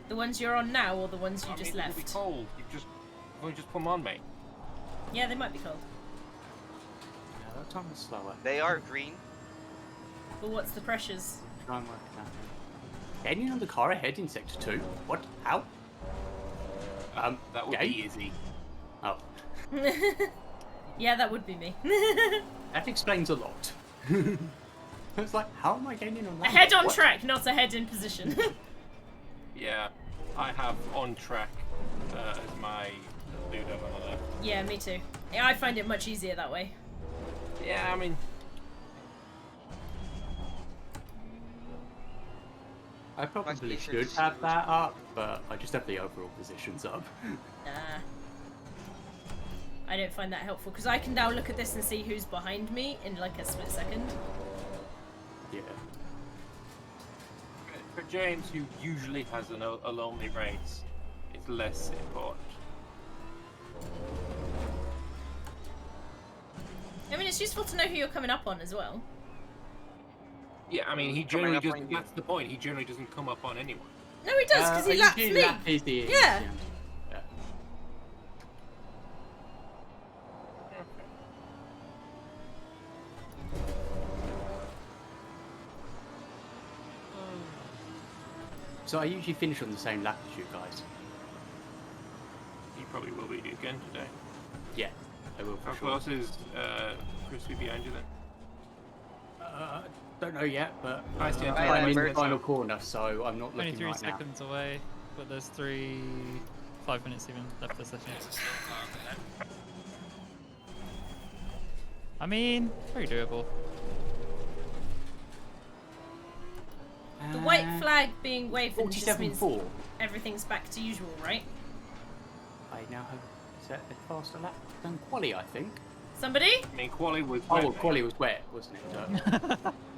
The ones you're on now, or the ones you I just mean, it'll be left? cold. You've only just put them on, mate. Yeah, they might be cold. Yeah, that time was slower. They are green. But what's the pressures? Try and work it out. Getting on the car ahead in sector 2? What? How? That would Gay? be easy. Oh, Yeah, that would be me. that explains a lot. I was like, how am I gaining on that? Ahead on What? track, not ahead in position. Yeah, I have on track as my lead up on the left. Yeah, me too. Yeah, I find it much easier that way. Yeah, I mean, I probably easier to should see have which that up, but I just have the overall positions up. Nah. I don't find that helpful because I can now look at this and see who's behind me in like a split second. Yeah. for James, who usually has a lonely race, it's less important. I mean, it's useful to know who you're coming up on as well. Yeah, I mean, he Coming generally up on doesn't. you. That's the point. He generally doesn't come up on anyone. No, he does because he laps usually me. lap is the Yeah. yeah. So I usually finish on the same lap as you guys. He probably will be again today. Yeah, I will How for sure. close is Crispy behind you then? Don't know yet, but I see. I I'm in heard the so. final corner, so I'm not looking 23 right now. seconds away, but there's 5 minutes even left this session. There's a slow car up ahead. I mean, very doable. The white flag being waved just 47.4. means everything's back to usual, right? I now have set a faster lap than Quali, I think. Somebody? I mean, Quali was. Oh, wet, well, mate. Quali was wet, wasn't it?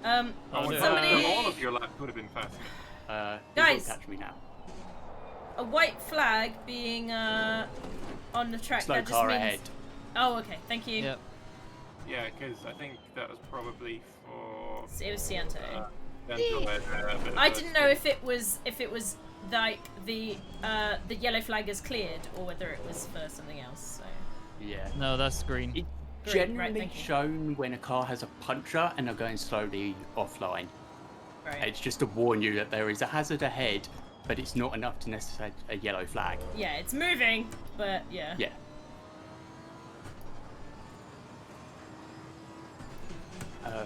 Oh, yeah. somebody. all of your laps would have been faster. You won't Guys. catch me now. A white flag being on the track. Slow that just car means. ahead. Oh, okay. Thank you. Yep. Yeah, because I think that was probably for. It was Cianto. Dental, I didn't know if it was like the yellow flag is cleared or whether it was for something else. So Yeah. No, that's green. It Great, right, generally thank you. shown when a car has a puncture and are going slowly offline. right. It's just to warn you that there is a hazard ahead, but it's not enough to necessitate a yellow flag. Yeah, it's moving, but yeah. Yeah.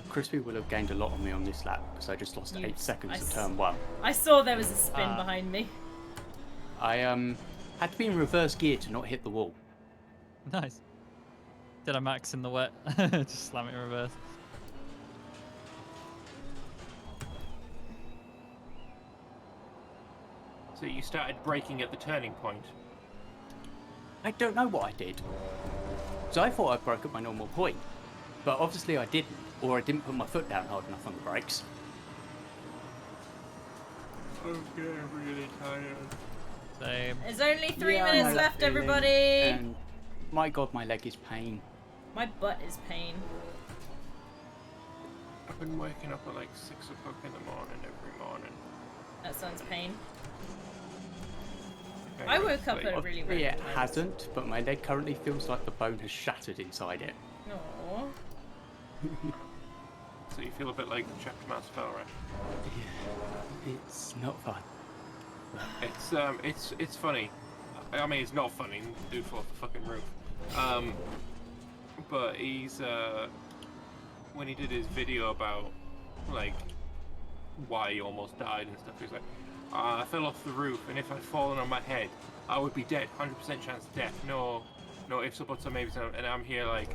Crispy will have gained a lot on me on this lap because I just lost You- 8 seconds I of s- turn 1. I saw there was a spin Ah. behind me. I had to be in reverse gear to not hit the wall. Nice. Did I max in the wet? Just slam it in reverse. So you started braking at the turning point. I don't know what I did. So I thought I broke at my normal point, but obviously I didn't, or I didn't put my foot down hard enough on the brakes. Okay, I'm really tired. Same. There's only 3 Yeah, I know minutes that left, feeling, everybody. And my god, my leg is pain. My butt is pain. I've been waking up at like 6 o'clock in the morning every morning. That sounds pain. Okay, I woke up like- at a really Obviously random it moment. hasn't, but my leg currently feels like the bone has shattered inside it. Aw. So you feel a bit like Chapter Master Fell, right? It's not fun. It's funny. I mean, it's not funny. Dude fell off the fucking roof. But he's when he did his video about like why he almost died and stuff, he's like, I fell off the roof, and if I'd fallen on my head, I would be dead. 100% chance of death. No ifs or buts or maybes. And I'm here like,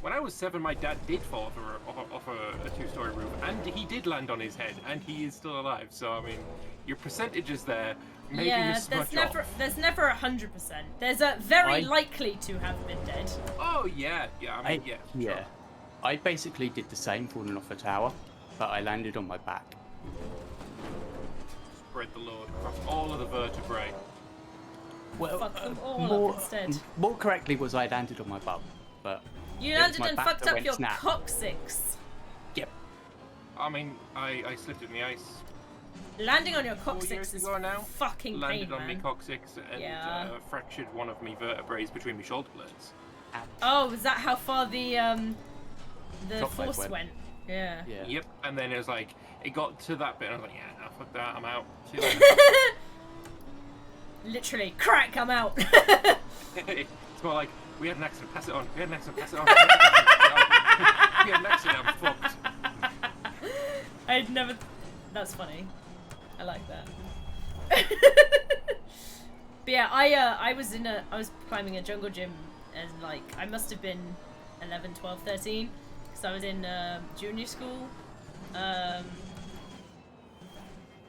when I was 7, my dad did fall off a 2-story roof, and he did land on his head, and he is still alive. So I mean, your percentages there. Maybe Yeah, you smudge off. there's never 100%. There's a very I- likely to have been dead. Oh yeah. I mean, yeah. Yeah. Sure. I basically did the same falling off a tower, but I landed on my back. Spread the load across all of the vertebrae. Well, Fuck them all more, up instead. More correctly was I landed on my bum, but You it was landed my and back fucked that up went your snap. coccyx. Yep. I mean, I slipped in the ice. Landing on your 4 coccyx years is ago now. fucking Landed pain, on me man. coccyx and Yeah. fractured one of me vertebrae between my shoulder blades. Oh, was that how far the Top leg force went. went? Yeah. Yeah. Yep. And then it was like, it got to that bit, and I was like, yeah, no, fuck that, I'm out. See you later. Literally, crack, I'm out. It's more like, we had an accident, pass it on. We had an accident, pass it on. We had an accident, I'm fucked. I'd never. That's funny. I like that. But yeah, I was climbing a jungle gym, and like I must have been 11, 12, 13, because I was in junior school, and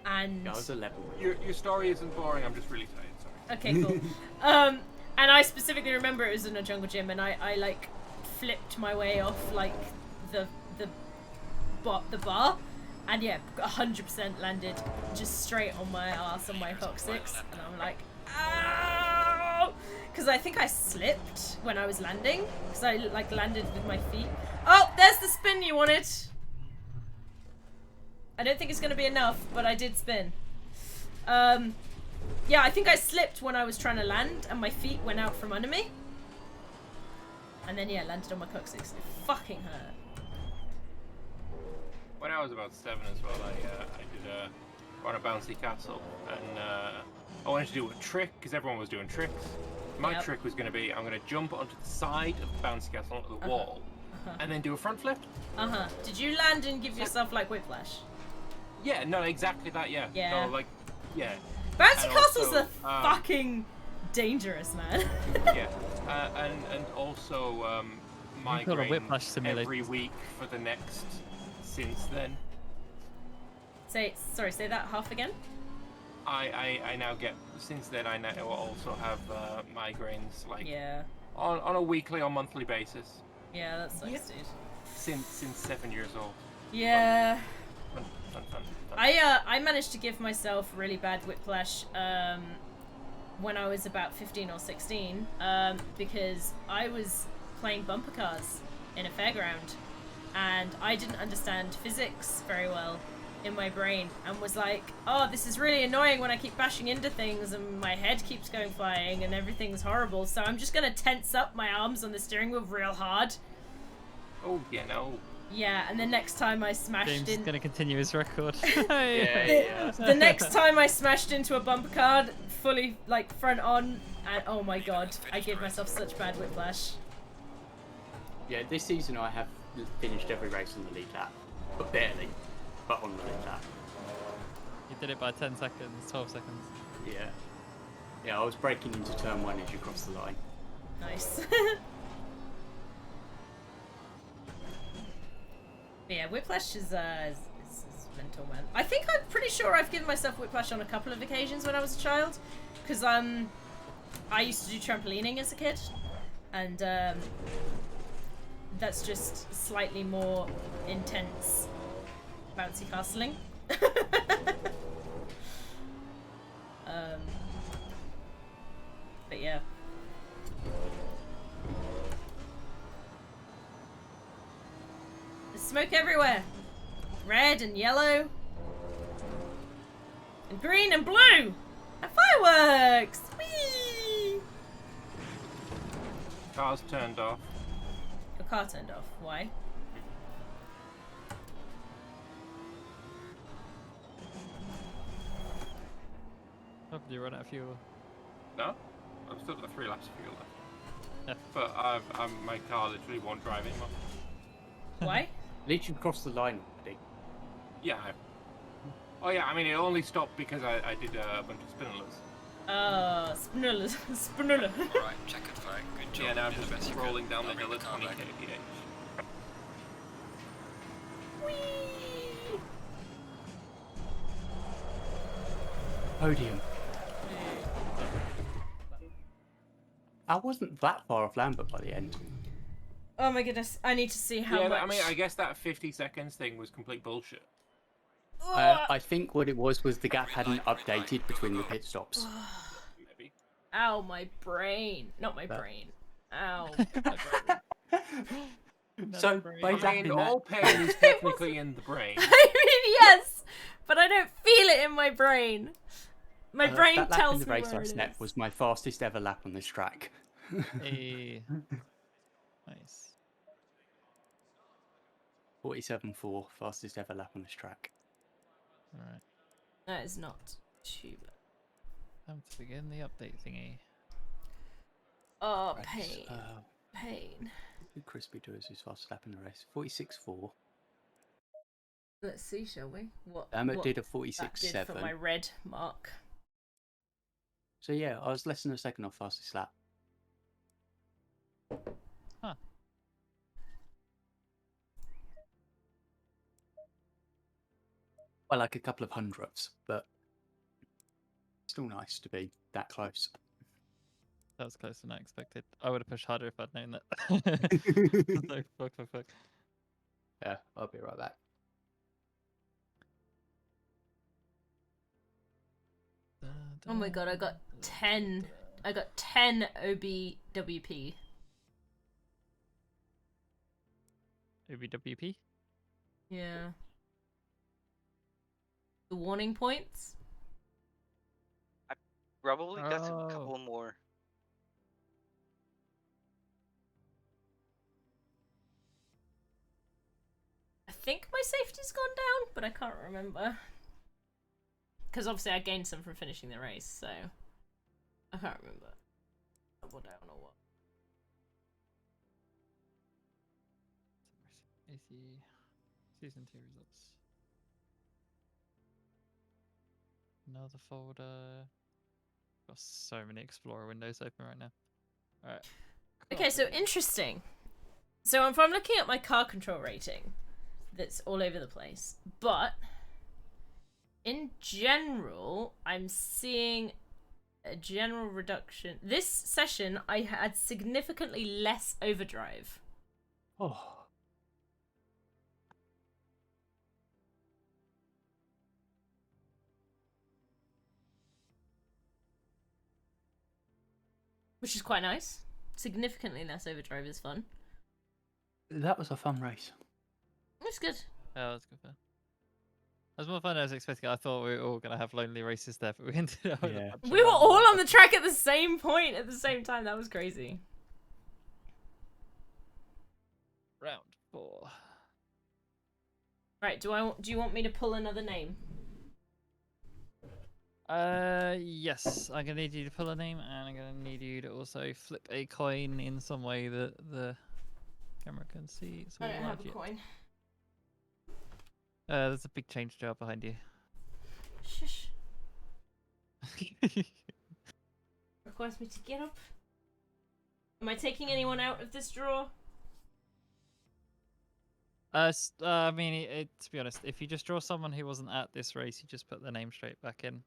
I was 11. Your story isn't boring, I'm just really tired, sorry. okay, cool. And I specifically remember it was in a jungle gym, and I like flipped my way off like the bar, and yeah, 100% landed just straight on my ass on my coccyx, and I'm like, ow! Because I think I slipped when I was landing, because I like landed with my feet. Oh, there's the spin you wanted. I don't think it's gonna be enough, but I did spin. Yeah, I think I slipped when I was trying to land, and my feet went out from under me. And then yeah, landed on my coccyx. It fucking hurt. When I was about 7 as well, I did on a bouncy castle, and I wanted to do a trick because everyone was doing tricks. My Yep. trick was going to be, I'm going to jump onto the side of the bouncy castle, onto the wall, and then do a front flip. Did you land and give yourself like whiplash? Yeah, no, exactly that. Yeah. Yeah. No, like, yeah, Bouncy And castles also, are fucking dangerous, man. yeah, and also got a migraine whiplash simulator. every week for the next since then. Say that half again. I now get since then I now also have migraines like Yeah. on a weekly or monthly basis Yeah, that sucks, dude. since 7 years old. Yeah. Fun. I managed to give myself really bad whiplash when I was about 15 or 16 because I was playing bumper cars in a fairground, and I didn't understand physics very well in my brain, and was like, oh, this is really annoying when I keep bashing into things and my head keeps going flying and everything's horrible, so I'm just gonna tense up my arms on the steering wheel real hard. Oh yeah, no. Yeah, and the next time I smashed James is in... going to continue his record. Yeah. The next time I smashed into a bumper car, fully like front on, and oh my god, I gave myself such bad whiplash. Yeah, this season I have finished every race on the lead lap, but barely, but on the lead lap. You did it by 10 seconds, 12 seconds. Yeah. Yeah, I was breaking into turn 1 as you cross the line. Nice. Yeah, whiplash is mental, man. I think I'm pretty sure I've given myself whiplash on a couple of occasions when I was a child, because I used to do trampolining as a kid, and that's just slightly more intense bouncy castling. But yeah. There's smoke everywhere. Red and yellow. And green and blue. And fireworks! Whee! Car's turned off. Your car turned off. Why? Probably run out of fuel. No? I've still got 3 laps of fuel left. Yeah. But my car literally won't drive anymore. Why? At least you crossed the line already. Yeah. Oh yeah, I mean it only stopped because I did a bunch of spinnerless. Spinula. Spinula. Alright, check it, fine. Good job. Yeah, now I'm You did the best just you could. rolling down the I'll bring hill at car 20 back. kph. Whee! Podium. I wasn't that far off Lambert by the end. Oh my goodness, I need to see how Yeah, much... I mean I guess that 50 seconds thing was complete bullshit. I think what it was the gap hadn't updated between the pit stops. Maybe. Ow, my brain. Not my But- brain. Ow. So, by I that mean, in that- all pain is technically in the brain. I mean, yes, but I don't feel it in my brain. My brain that lap tells in the me race where I it snapped is. was my fastest ever lap on this track. Hey. Nice. 47.4, fastest ever lap on this track. Alright. That is not too bad. Time to begin the update thingy. Oh, Right, pain. so, Pain. what did Crispy do as his fastest lap in the race? 46.4. Let's see, shall we? What Lambert did a that did 46.7. for my red mark. So yeah, I was less than a second off fastest lap. Huh. Well, like a couple of hundredths, but still nice to be that close. That was closer than I expected. I would have pushed harder if I'd known that. So, fuck. Yeah, I'll be right back. Oh my god, I got 10. I got 10 OBWP. OBWP? Yeah. The warning points? Probably got a Oh. couple more. I think my safety's gone down, but I can't remember. Because obviously I gained some from finishing the race, so I can't remember. Up or down or what. AC Season 2 results. Another folder. Got so many Explorer windows open right now. Alright. Okay, so interesting. So if I'm looking at my car control rating, that's all over the place. But in general, I'm seeing a general reduction. This session, I had significantly less overdrive. Oh, Which is quite nice. Significantly less overdrive is fun. that was a fun race. It's good. Yeah, that's good fun. That was more fun than I was expecting. I thought we were all going to have lonely races there, but we ended up with a Yeah. bunch of We were random all on ones. the track at the same point at the same time. That was crazy. Round 4. Right, do you want me to pull another name? Yes. I'm gonna need you to pull a name, and I'm gonna need you to also flip a coin in some way that the camera can see. It's I all don't have a live coin. yet. There's a big change jar behind you. Shush. Requires me to get up. Am I taking anyone out of this drawer? I mean, to be honest, if you just draw someone who wasn't at this race, you just put their name straight back in.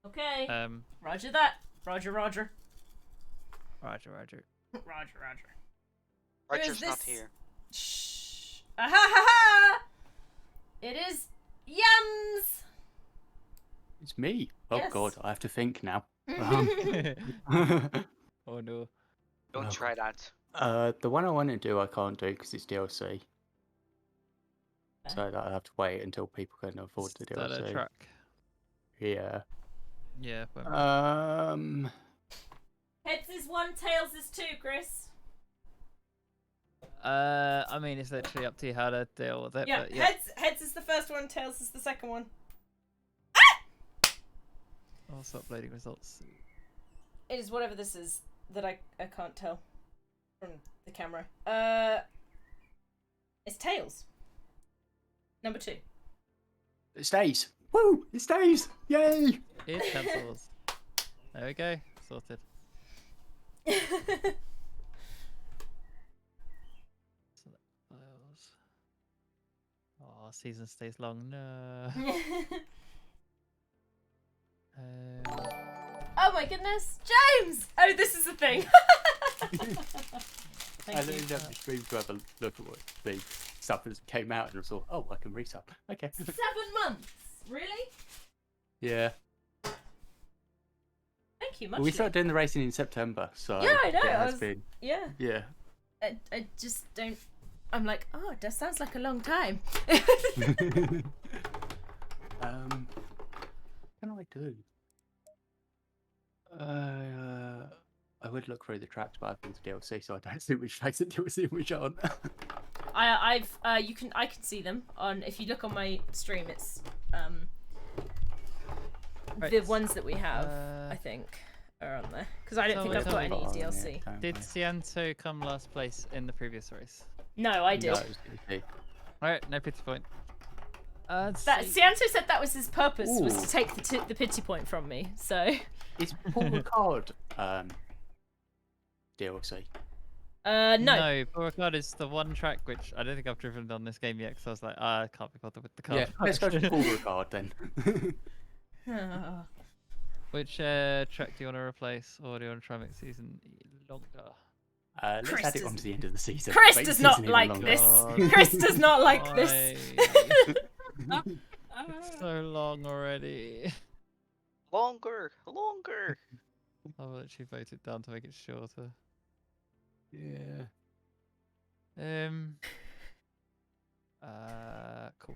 Okay. Roger that. Roger. Roger. Roger. Roger's not this? here. Shh. Ah ha ha ha! It is Yums. It's me. Oh Yes. God, I have to think now. Oh no. Don't Oh, try that. The one I want to do, I can't do because it's DLC. So I have to wait until people can afford the Is that a DLC. track? Yeah. Yeah. Heads is 1, tails is 2, Chris. I mean, it's literally up to you how to deal with it. Yeah, But yeah. heads is the first one, tails is the second one. Also uploading results. It is whatever this is that I can't tell from the camera. It's tails. Number 2. It stays. Woo! It stays. Yay! It cancels. There we go. Sorted. Select files. Oh, season stays long. No. Oh my goodness, James! Oh, this is the thing. I Thank you. didn't have the stream to have a look at what the stuff that came out and I thought, oh, I can resub. Okay. 7 months, really? Yeah. Thank you, much. Well, we started doing the racing in September, so Yeah, I know, it I has was- been. Yeah, Yeah. I just don't. I'm like, oh, that sounds like a long time. What can I do? I would look through the tracks, but I've been to DLC, so I don't see which tracks are DLC and which aren't. I can see them on. If you look on my stream, it's Right. the ones that we have. I think are on there because I don't So think wait, I've got any Oh, yeah, DLC. don't Did I? Cianto come last place in the previous race? No, I did. No, it was DLC. Alright, no pity point. That See- Cianto said that was his purpose, was Ooh. to take the pity point from me. So, Is Paul Ricard DLC? no. No, Beauregard is the one track which I don't think I've driven on this game yet because I was like, I can't be bothered with the car. Yeah, let's go to Paul Ricard then. Which track do you want to replace, or do you want to try and make season longer? Let's Chris add it does- onto the end of the season. Chris Make the does not season even like longer. this. God. Chris does not like this. Why? So long already. Longer. I've actually voted down to make it shorter. Yeah. Cool.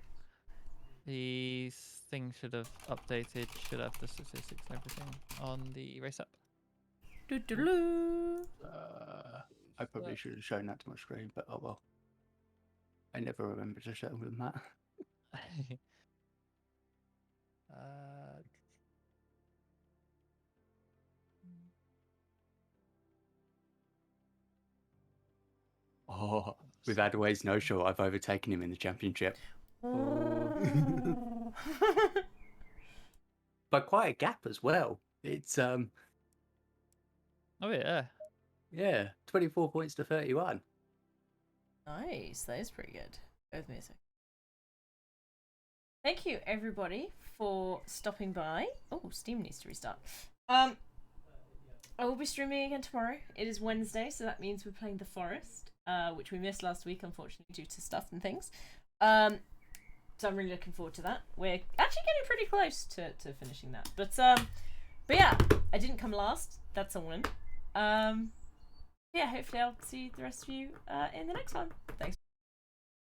These things should have updated, should have the statistics and everything on the race app. Doo-doo-doo. I probably should have shown that to my screen, but oh well. I never remember to show them that. Oh, with Adaway's no-show, I've overtaken him in the championship. By quite a gap as well. It's, Oh yeah. yeah, 24 points to 31. Nice, that is pretty good. Bear with me a second. Thank you everybody for stopping by. Oh, Steam needs to restart. I will be streaming again tomorrow. It is Wednesday, so that means we're playing The Forest, which we missed last week, unfortunately, due to stuff and things. So I'm really looking forward to that. We're actually getting pretty close to finishing that. But yeah, I didn't come last. That's a win. Yeah, hopefully I'll see the rest of you in the next one. Thanks.